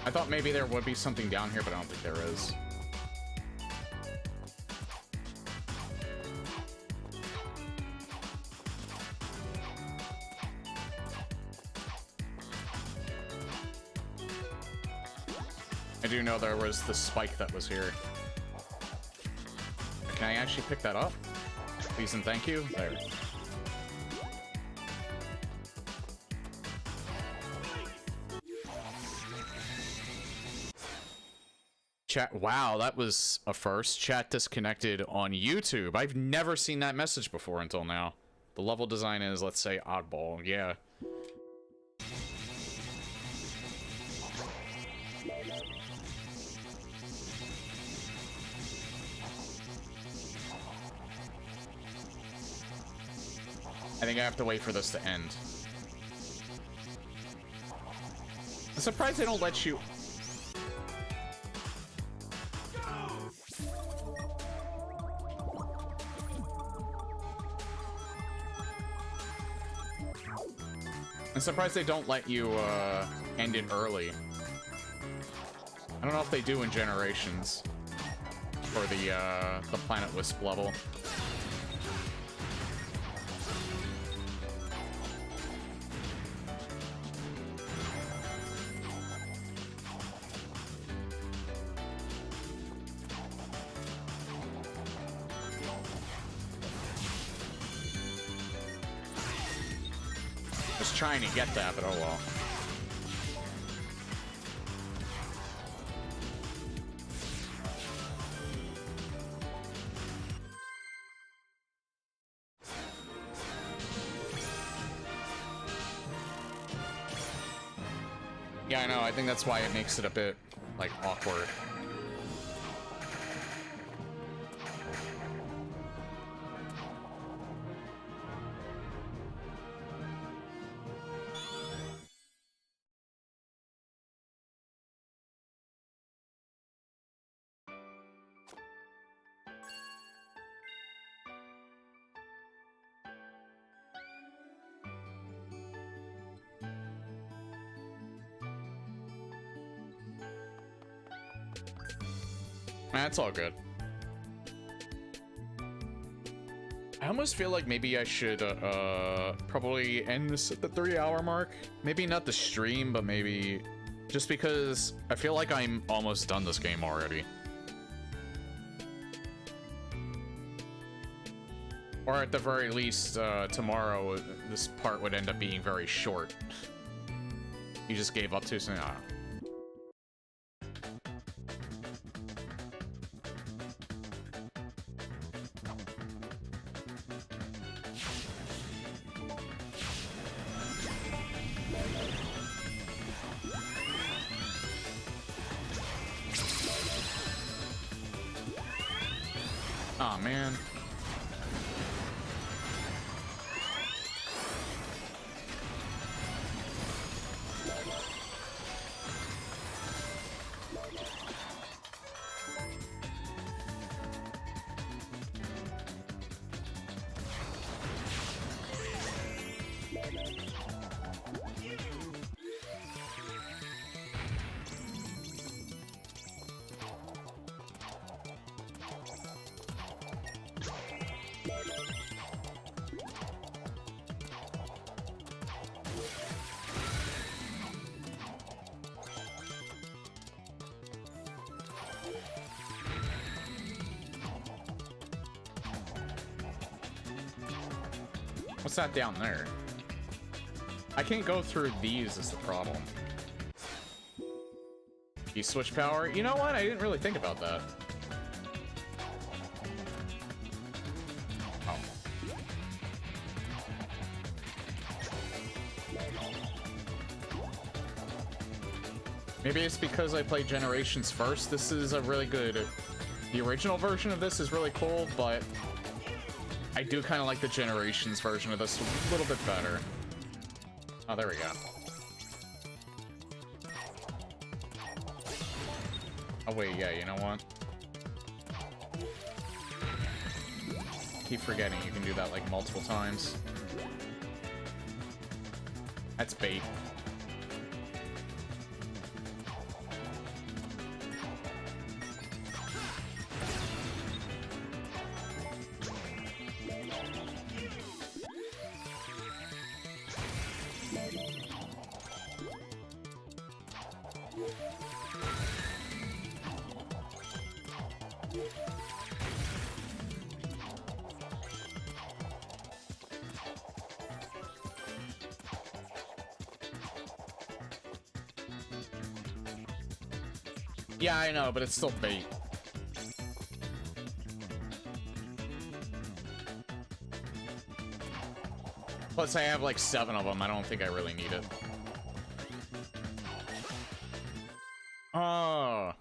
I thought maybe there would be something down here, but I don't think there is. I do know there was the spike that was here. Can I actually pick that up? Please and thank you. There. Chat, wow, that was a first. Chat disconnected on YouTube. I've never seen that message before until now. The level design is, let's say, oddball. Yeah. I think I have to wait for this to end. I'm surprised they don't let you... I'm surprised they don't let you, end it early. I don't know if they do in Generations. For the Planet Wisp level. Trying to get that, but oh well. Yeah, I know. I think that's why it makes it a bit, like, awkward. That's all good. I almost feel like maybe I should probably end this at the 3-hour mark. Maybe not the stream, but maybe just because I feel like I'm almost done this game already. Or at the very least, tomorrow, this part would end up being very short. You just gave up too soon. I don't know. Aw, man. What's that down there? I can't go through these is the problem. You switch power? You know what? I didn't really think about that. Oh. Maybe it's because I played Generations first. This is a really good... The original version of this is really cool, but I do kind of like the Generations version of this a little bit better. Oh, there we go. Oh, wait, yeah, you know what? Keep forgetting you can do that, like, multiple times. That's bait. Yeah, I know, but it's still bait. Plus, I have like 7 of them. I don't think I really need it. Oh.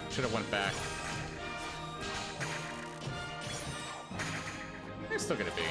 Should have went back. It's still gonna be.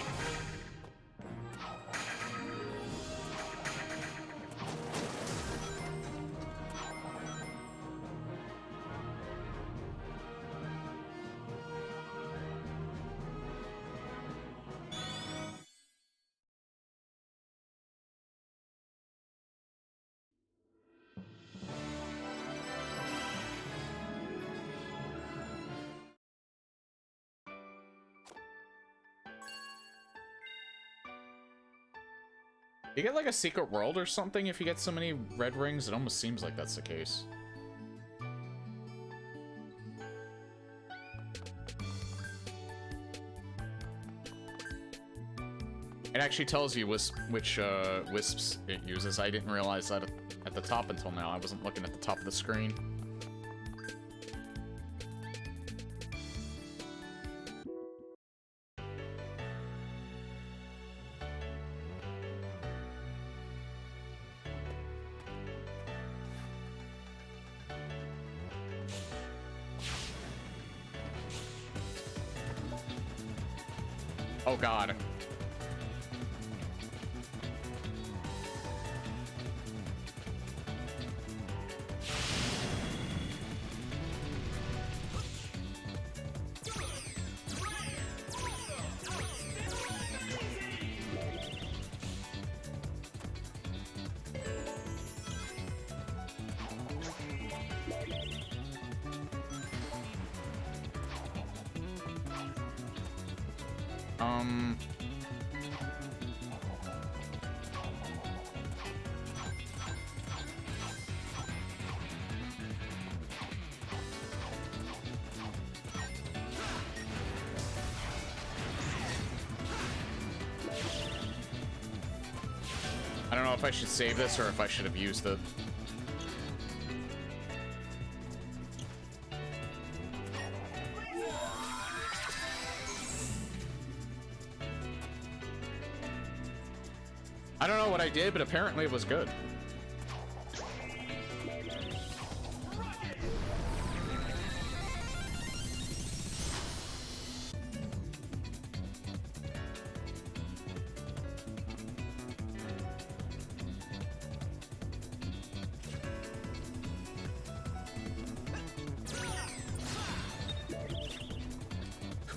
You get like a secret world or something if you get so many red rings? It almost seems like that's the case. It actually tells you which wisps it uses. I didn't realize that at the top until now. I wasn't looking at the top of the screen. Oh god. I don't know if I should save this or if I should have used it. I don't know what I did, but apparently it was good.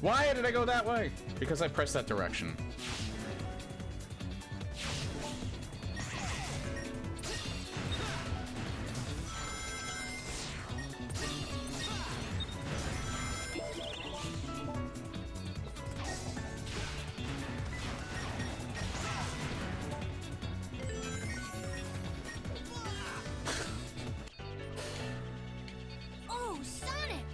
Why did I go that way? Because I pressed that direction. Oh, Sonic!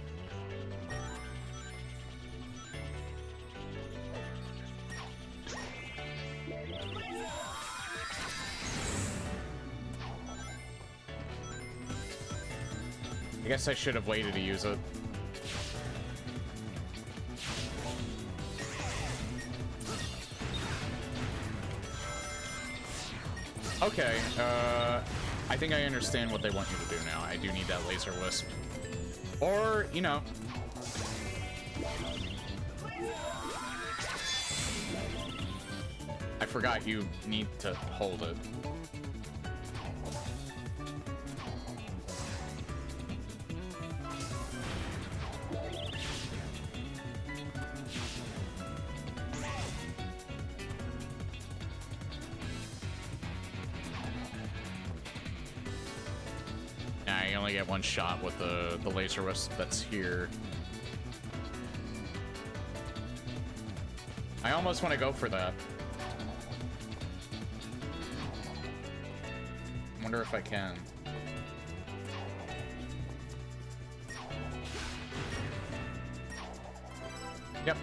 I guess I should have waited to use it. Okay, I think I understand what they want you to do now. I do need that laser wisp. Or, you know. I forgot you need to hold it. Nah, you only get one shot with the laser wisp that's here. I almost want to go for that. Wonder if I can. Yep.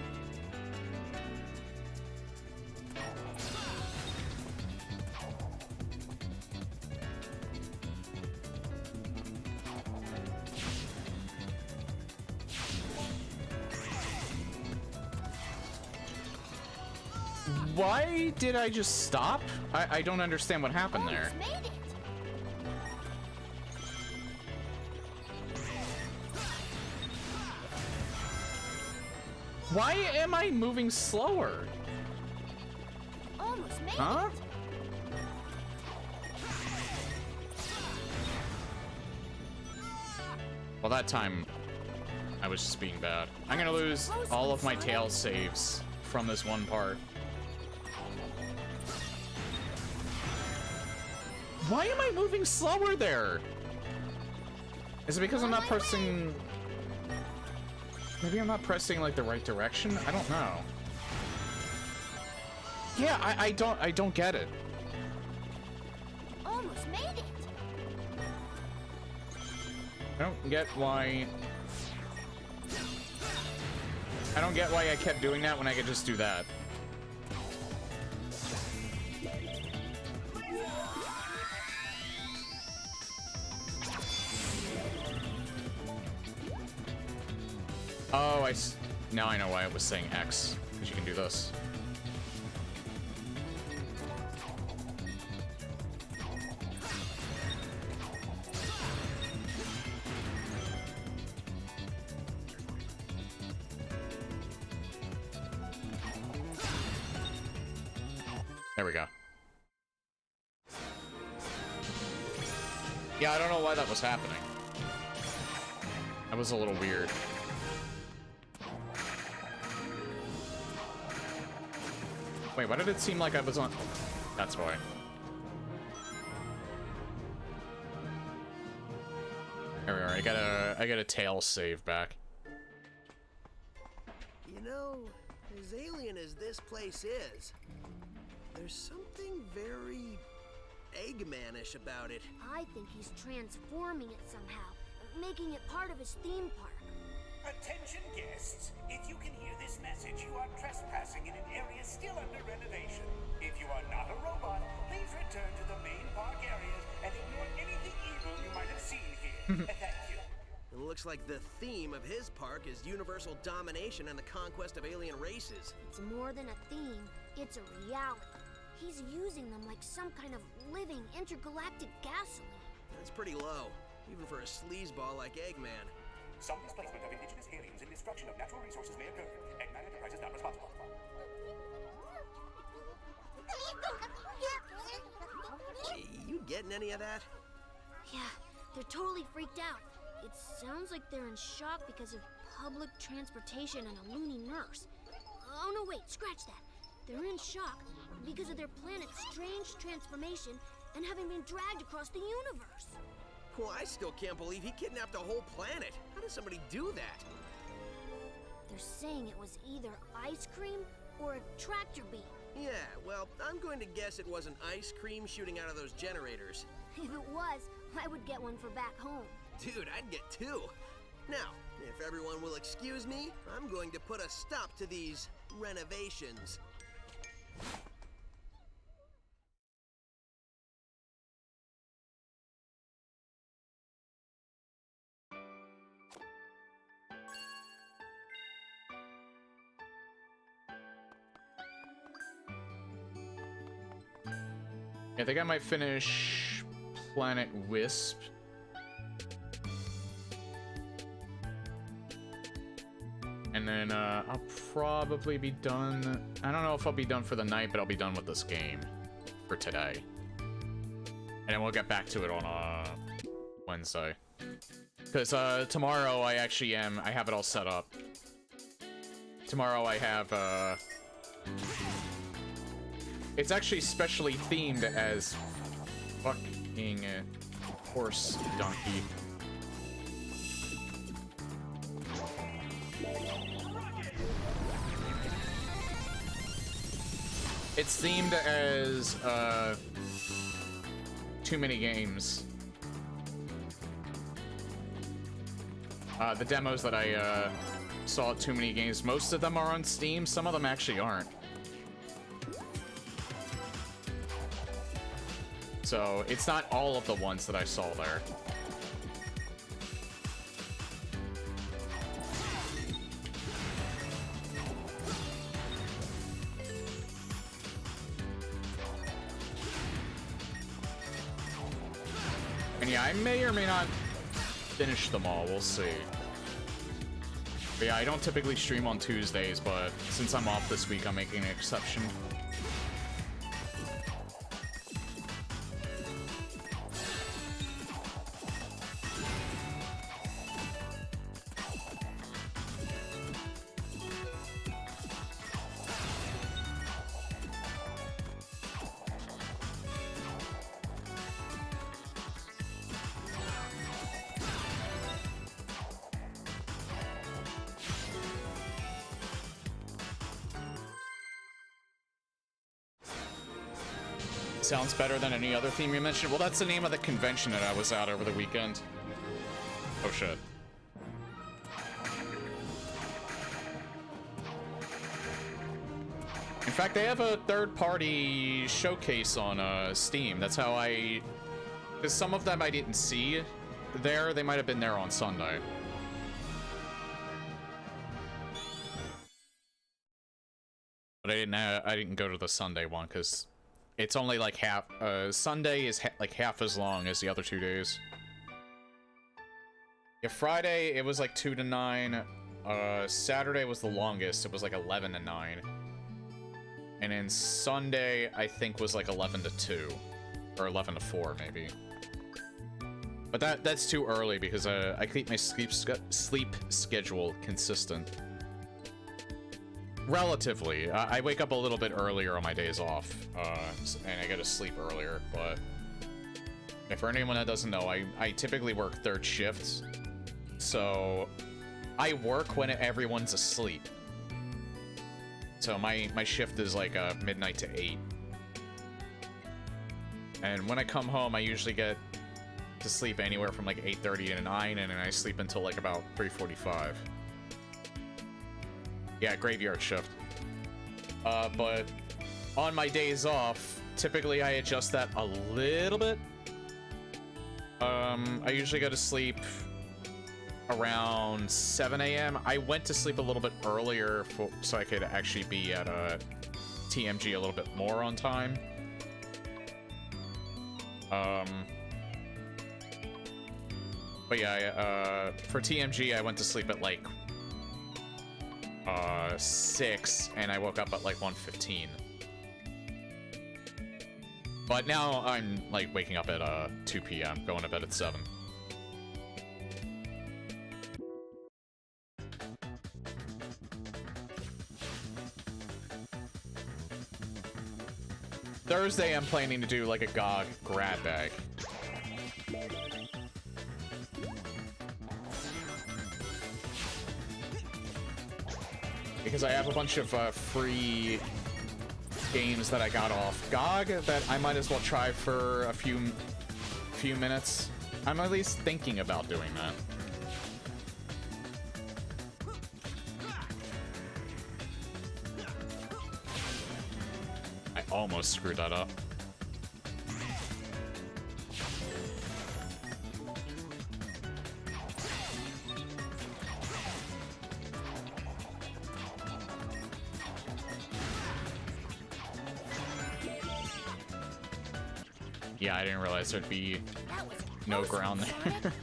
Why did I just stop? I don't understand what happened there. Almost made it. Why am I moving slower? Almost made Huh? it. Well, that time I was just being bad. I'm gonna lose all of my tail saves from this one part. Why am I moving slower there? Is it because I'm not pressing... Maybe I'm not pressing like the right direction? I don't know. Yeah, I don't get it. Almost made it. I don't get why... I don't get why I kept doing that when I could just do that. Oh, now I know why it was saying X, because you can do this. There we go. Yeah, I don't know why that was happening. That was a little weird. Wait, why did it seem like I was on... That's why. There we are. I got a tail save back. You know, As alien as this place is, there's something very Eggman-ish about it. I think he's transforming it somehow, making it part of his theme park. Attention guests, if you can hear this message, you are trespassing in an area still under renovation. If you are not a robot, please return to the main park areas and ignore anything evil you might have seen here. Thank you. It looks like the theme of his park is universal domination and the conquest of alien races. It's more than a theme, it's a reality. He's using them like some kind of living intergalactic gasoline. That's pretty low, even for a sleazeball like Eggman. Some displacement of indigenous aliens and destruction of natural resources may occur. Eggman Enterprises not responsible. You getting any of that? Yeah, they're totally freaked out. It sounds like they're in shock because of public transportation and a loony nurse. Oh no, wait, scratch that. They're in shock because of their planet's strange transformation and having been dragged across the universe. Well, I still can't believe he kidnapped a whole planet. How does somebody do that? They're saying it was either ice cream or a tractor beam. Yeah, well, I'm going to guess it was an ice cream shooting out of those generators. If it was, I would get one for back home. Dude, I'd get two. Now, if everyone will excuse me, I'm going to put a stop to these renovations. I think I might finish Planet Wisp. And then I'll probably be done. I don't know if I'll be done for the night, but I'll be done with this game for today. And then we'll get back to it on Wednesday. Because tomorrow I actually am, I have it all set up. Tomorrow I have, it's actually specially themed as fucking horse donkey. It's themed as too many games. The demos that I saw at Too Many Games, most of them are on Steam, some of them actually aren't. So it's not all of the ones that I saw there. And yeah, I may or may not finish them all, we'll see. But yeah, I don't typically stream on Tuesdays, but since I'm off this week, I'm making an exception. Sounds better than any other theme you mentioned. Well, that's the name of the convention that I was at over the weekend. Oh, shit. In fact, they have a third-party showcase on Steam. That's how I... Because some of them I didn't see there. They might have been there on Sunday. But I didn't go to the Sunday one, because... It's only like half, Sunday is like half as long as the other 2 days. Yeah, Friday, it was like 2 to 9. Saturday was the longest, it was like 11 to 9. And then Sunday, I think, was like 11 to 2. Or 11 to 4, maybe. But that's too early, because I keep my sleep schedule consistent. Relatively. I wake up a little bit earlier on my days off, and I go to sleep earlier, but for anyone that doesn't know, I typically work third shifts, so I work when everyone's asleep. So my shift is like midnight to 8. And when I come home, I usually get to sleep anywhere from like 8:30 to 9, and then I sleep until like about 3:45. Yeah, graveyard shift. But on my days off, typically I adjust that a little bit. I usually go to sleep around 7 a.m. I went to sleep a little bit earlier so I could actually be at TMG a little bit more on time. But yeah, for TMG, I went to sleep at like 6, and I woke up at like 1:15. But now I'm like waking up at 2 p.m., going to bed at 7. Thursday, I'm planning to do like a GOG grab bag. Because I have a bunch of free games that I got off GOG that I might as well try for a few minutes. I'm at least thinking about doing that. I almost screwed that up. Yeah, I didn't realize there'd be no ground there.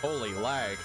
Holy lag.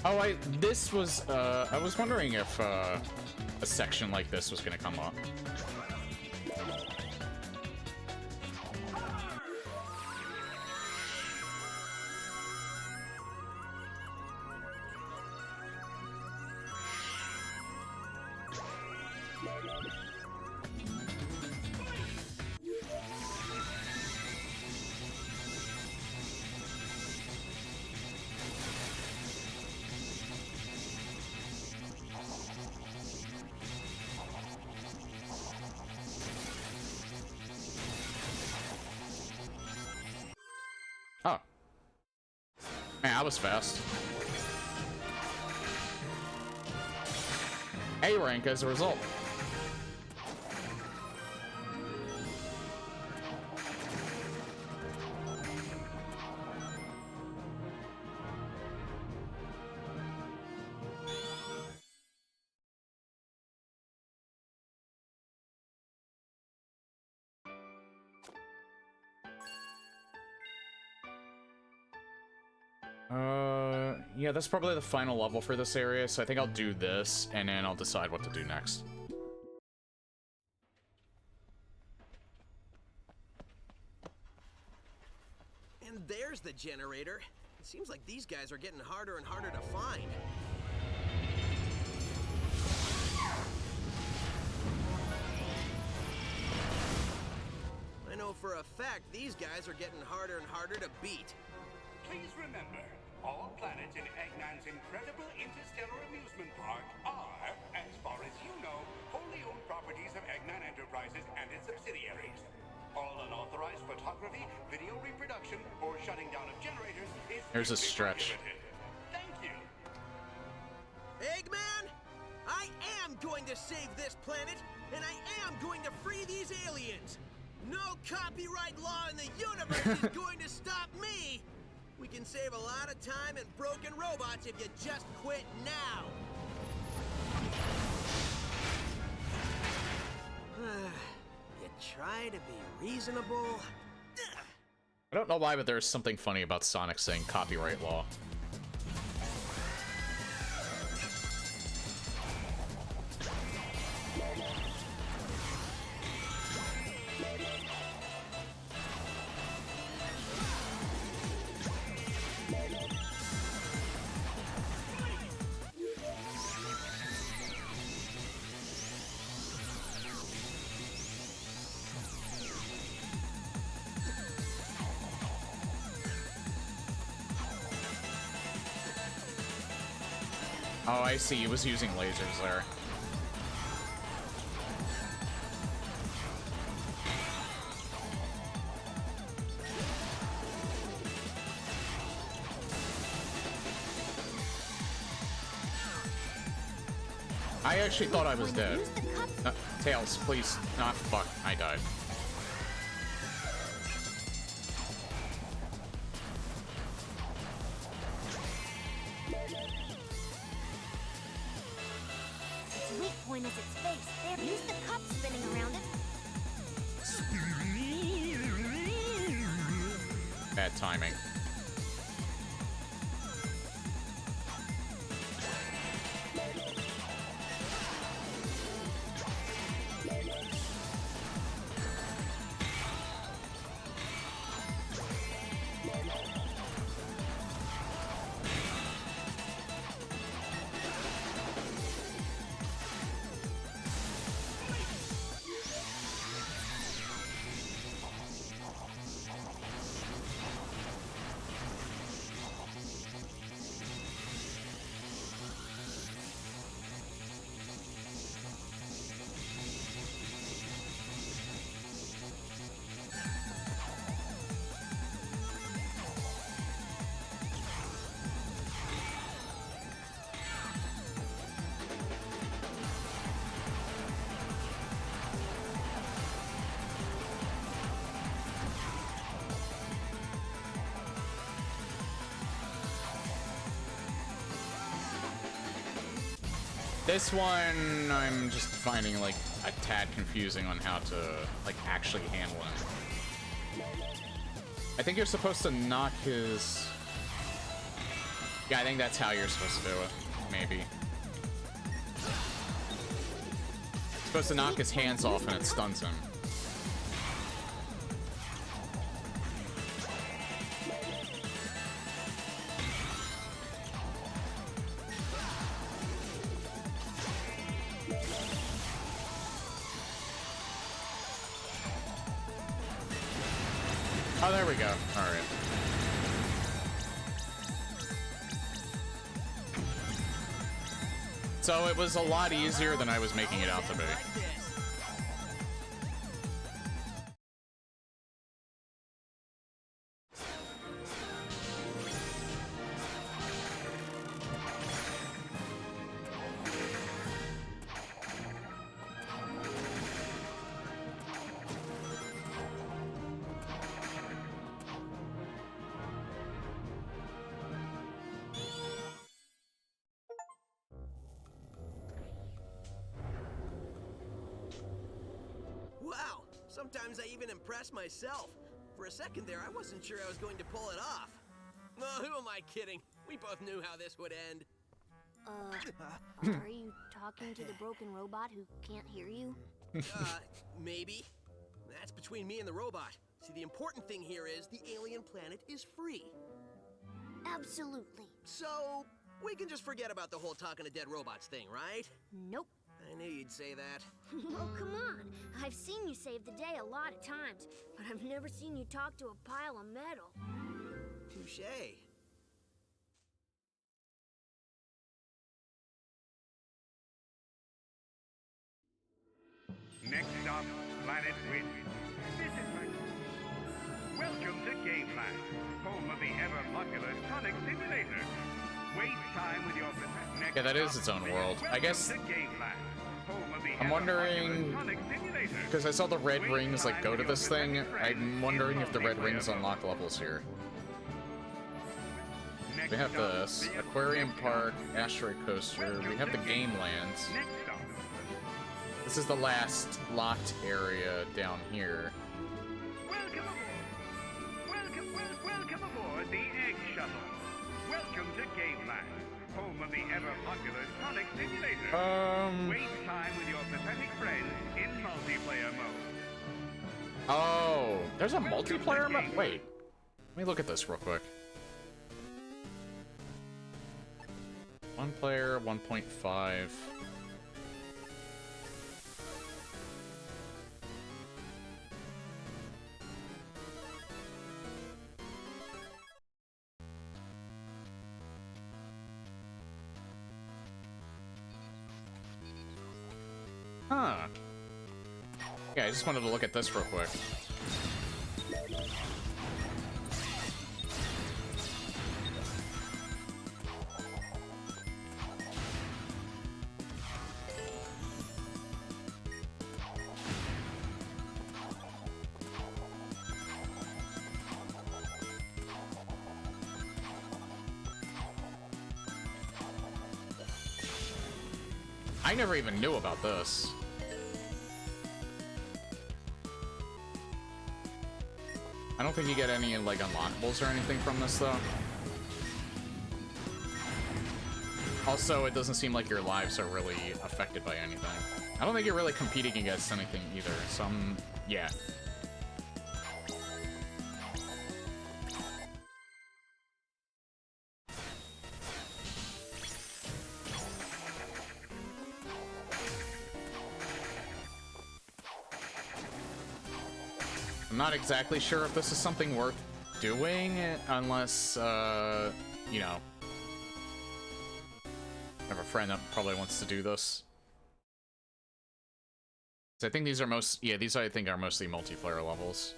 Oh, I was wondering if a section like this was gonna come up. Oh. Man, that was fast. A rank as a result. Yeah, that's probably the final level for this area, so I think I'll do this, and then I'll decide what to do next. And there's the generator. It seems like these guys are getting harder and harder to find. I know for a fact these guys are getting harder and harder to beat. Please remember, all planets in Eggman's incredible interstellar amusement park are, as far as you know, wholly owned properties of Eggman Enterprises and its subsidiaries. All unauthorized photography, video reproduction, or shutting down of generators is There's a stretch. prohibited. Thank you. Eggman, I am am going to save this planet, and I am going to free these aliens. No copyright law in the universe is going to stop me. We can save a lot of time and broken robots if you just quit now. You try to be reasonable. I don't know why, but there's something funny about Sonic saying copyright law. Oh, I see. He was using lasers there. I actually thought I was dead. Tails, please. Ah, fuck. I died. Its weak point is its face. They have used the cup spinning around it. Bad timing. This one, I'm just finding, like, a tad confusing on how to, like, actually handle him. I think you're supposed to knock his... Yeah, I think that's how you're supposed to do it. Maybe. You're supposed to knock his hands off and it stuns him. Oh, there we go. All right. So it was a lot easier than I was making it out to be. Wow, sometimes I even impress myself. For a second there, I wasn't sure I was going to pull it off. Oh, who am I kidding? We both knew how this would end. Are you talking to the broken robot who can't hear you? Maybe. That's between me and the robot. See, the important thing here is the alien planet is free. Absolutely. So, we can just forget about the whole talking to dead robots thing, right? Nope. I knew you'd say that. Oh, come on. I've seen you save the day a lot of times, but I've never seen you talk to a pile of metal. Touché. Next stop, Planet Wind. This is my... Welcome to Gameland, home of the ever-popular Sonic Simulator. Waste time with your... Next Yeah, that is stop, its own world. I guess Welcome to Gameland. I'm wondring, because I saw the red rings like go to this thing. I'm wondering if the red rings unlock levels here. We have this aquarium park, asteroid coaster. We have the game lands. This is the last locked area down here. Welcome aboard the Egg Shuttle. Welcome to Gameland, home of the ever-popular Sonic Simulator. Waste time with your pathetic friends in multiplayer mode. Oh, there's a multiplayer mode? Wait, let me look at this real quick. One player, 1.5. Huh. Yeah, I just wanted to look at this real quick. I never even knew about this. I don't think you get any, like, unlockables or anything from this, though. Also, it doesn't seem like your lives are really affected by anything. I don't think you're really competing against anything either, so yeah. I'm not exactly sure if this is something worth doing, unless, you know, I have a friend that probably wants to do this. So I think these are these I think are mostly multiplayer levels.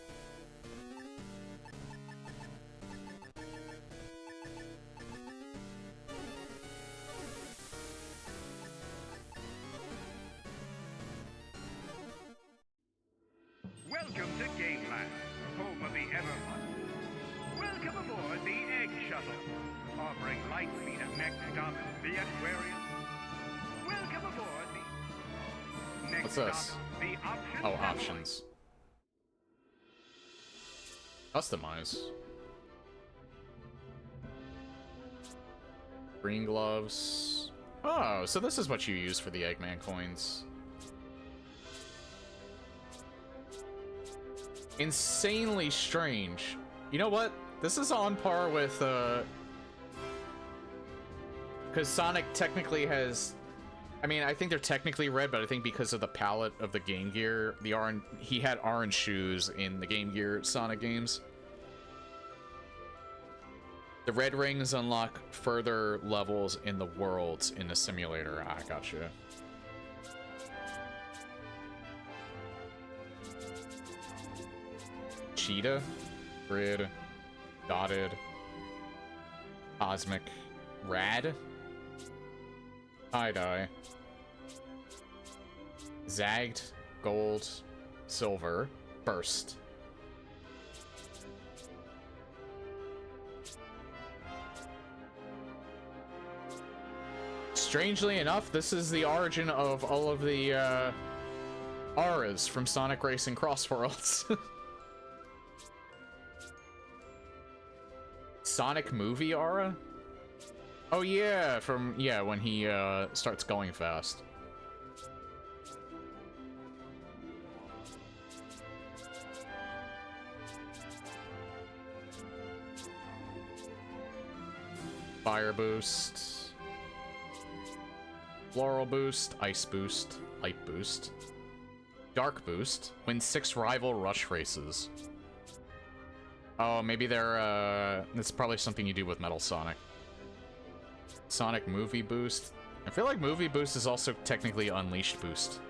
Welcome to Gameland, home of the ever-popular. Welcome aboard the Egg Shuttle, offering light speed at next stop, the aquarium. Welcome aboard the next What's this? stop, the options. Oh, options. Customize. Green gloves. Oh, so this is what you use for the Eggman coins. Insanely strange. You know what? This is on par with, because Sonic technically has... I mean, I think they're technically red, but I think because of the palette of the Game Gear, he had orange shoes in the Game Gear Sonic games. The red rings unlock further levels in the worlds in the simulator. I gotcha. Cheetah, grid, dotted, cosmic, rad, tie-dye, zagged, gold, silver, burst. Strangely enough, this is the origin of all of the auras from Sonic Racing Cross Worlds. Sonic movie aura? Oh yeah, when he starts going fast. Fire boost. Floral boost, ice boost, light boost. Dark boost, win 6 rival rush races. Oh, maybe they're, it's probably something you do with Metal Sonic. Sonic Movie Boost. I feel like Movie Boost is also technically Unleashed Boost.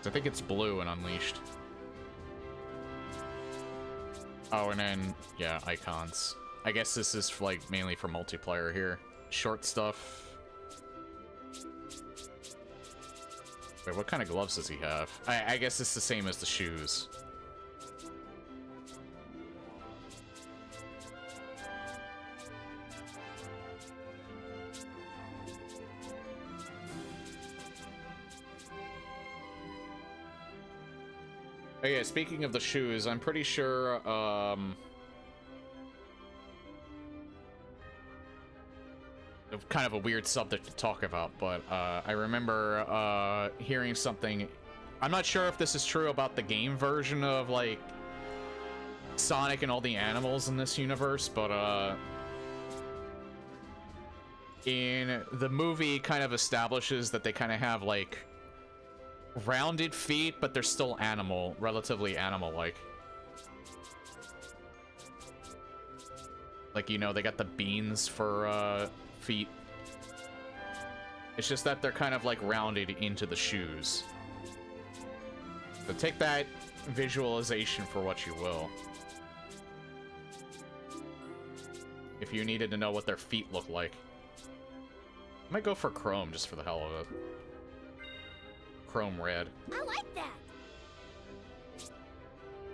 So I think it's blue and Unleashed. Oh, and then, yeah, icons. I guess this is, like, mainly for multiplayer here. Short stuff. Wait, what kind of gloves does he have? I guess it's the same as the shoes. Oh yeah, speaking of the shoes, I'm pretty sure, kind of a weird subject to talk about, but I remember hearing something. I'm not sure if this is true about the game version of like Sonic and all the animals in this universe, but in the movie kind of establishes that they kind of have like rounded feet, but they're still relatively animal-like. Like, you know, they got the beans for feet. It's just that they're kind of like rounded into the shoes. So take that visualization for what you will. If you needed to know what their feet look like. I might go for chrome just for the hell of it. Chrome red. I like that.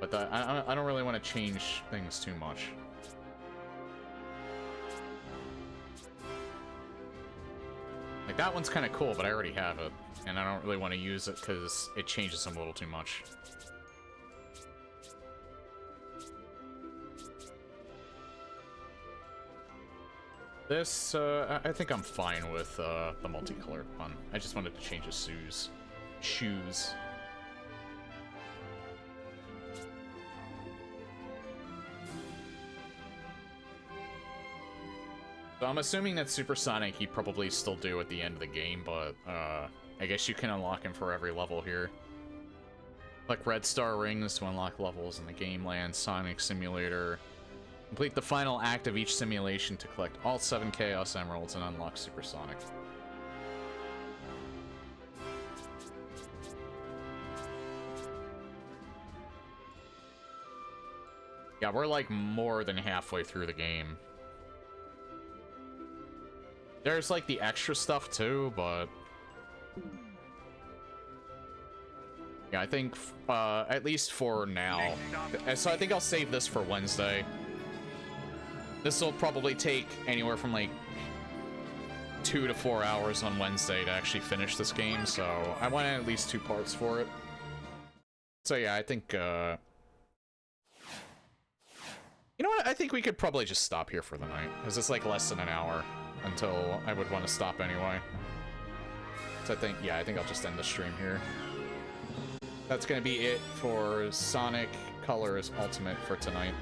But I don't really want to change things too much. Like, that one's kind of cool, but I already have it. And I don't really want to use it because it changes them a little too much. This, I think I'm fine with the multicolored one. I just wanted to change his shoes. So I'm assuming that Supersonic he'd probably still do at the end of the game, but I guess you can unlock him for every level here. Like Red Star Rings to unlock levels in the Game Land, Sonic Simulator. Complete the final act of each simulation to collect all 7 Chaos Emeralds and unlock Supersonic. Yeah, we're like more than halfway through the game. There's like the extra stuff too, but yeah, I think at least for now. So I think I'll save this for Wednesday. This will probably take anywhere from like 2 to 4 hours on Wednesday to actually finish this game, so I want at least 2 parts for it. So yeah, I think you know what? I think we could probably just stop here for the night, because it's like less than an hour until I would want to stop anyway. So I think, yeah, I think I'll just end the stream here. That's gonna be it for Sonic Colors Ultimate for tonight.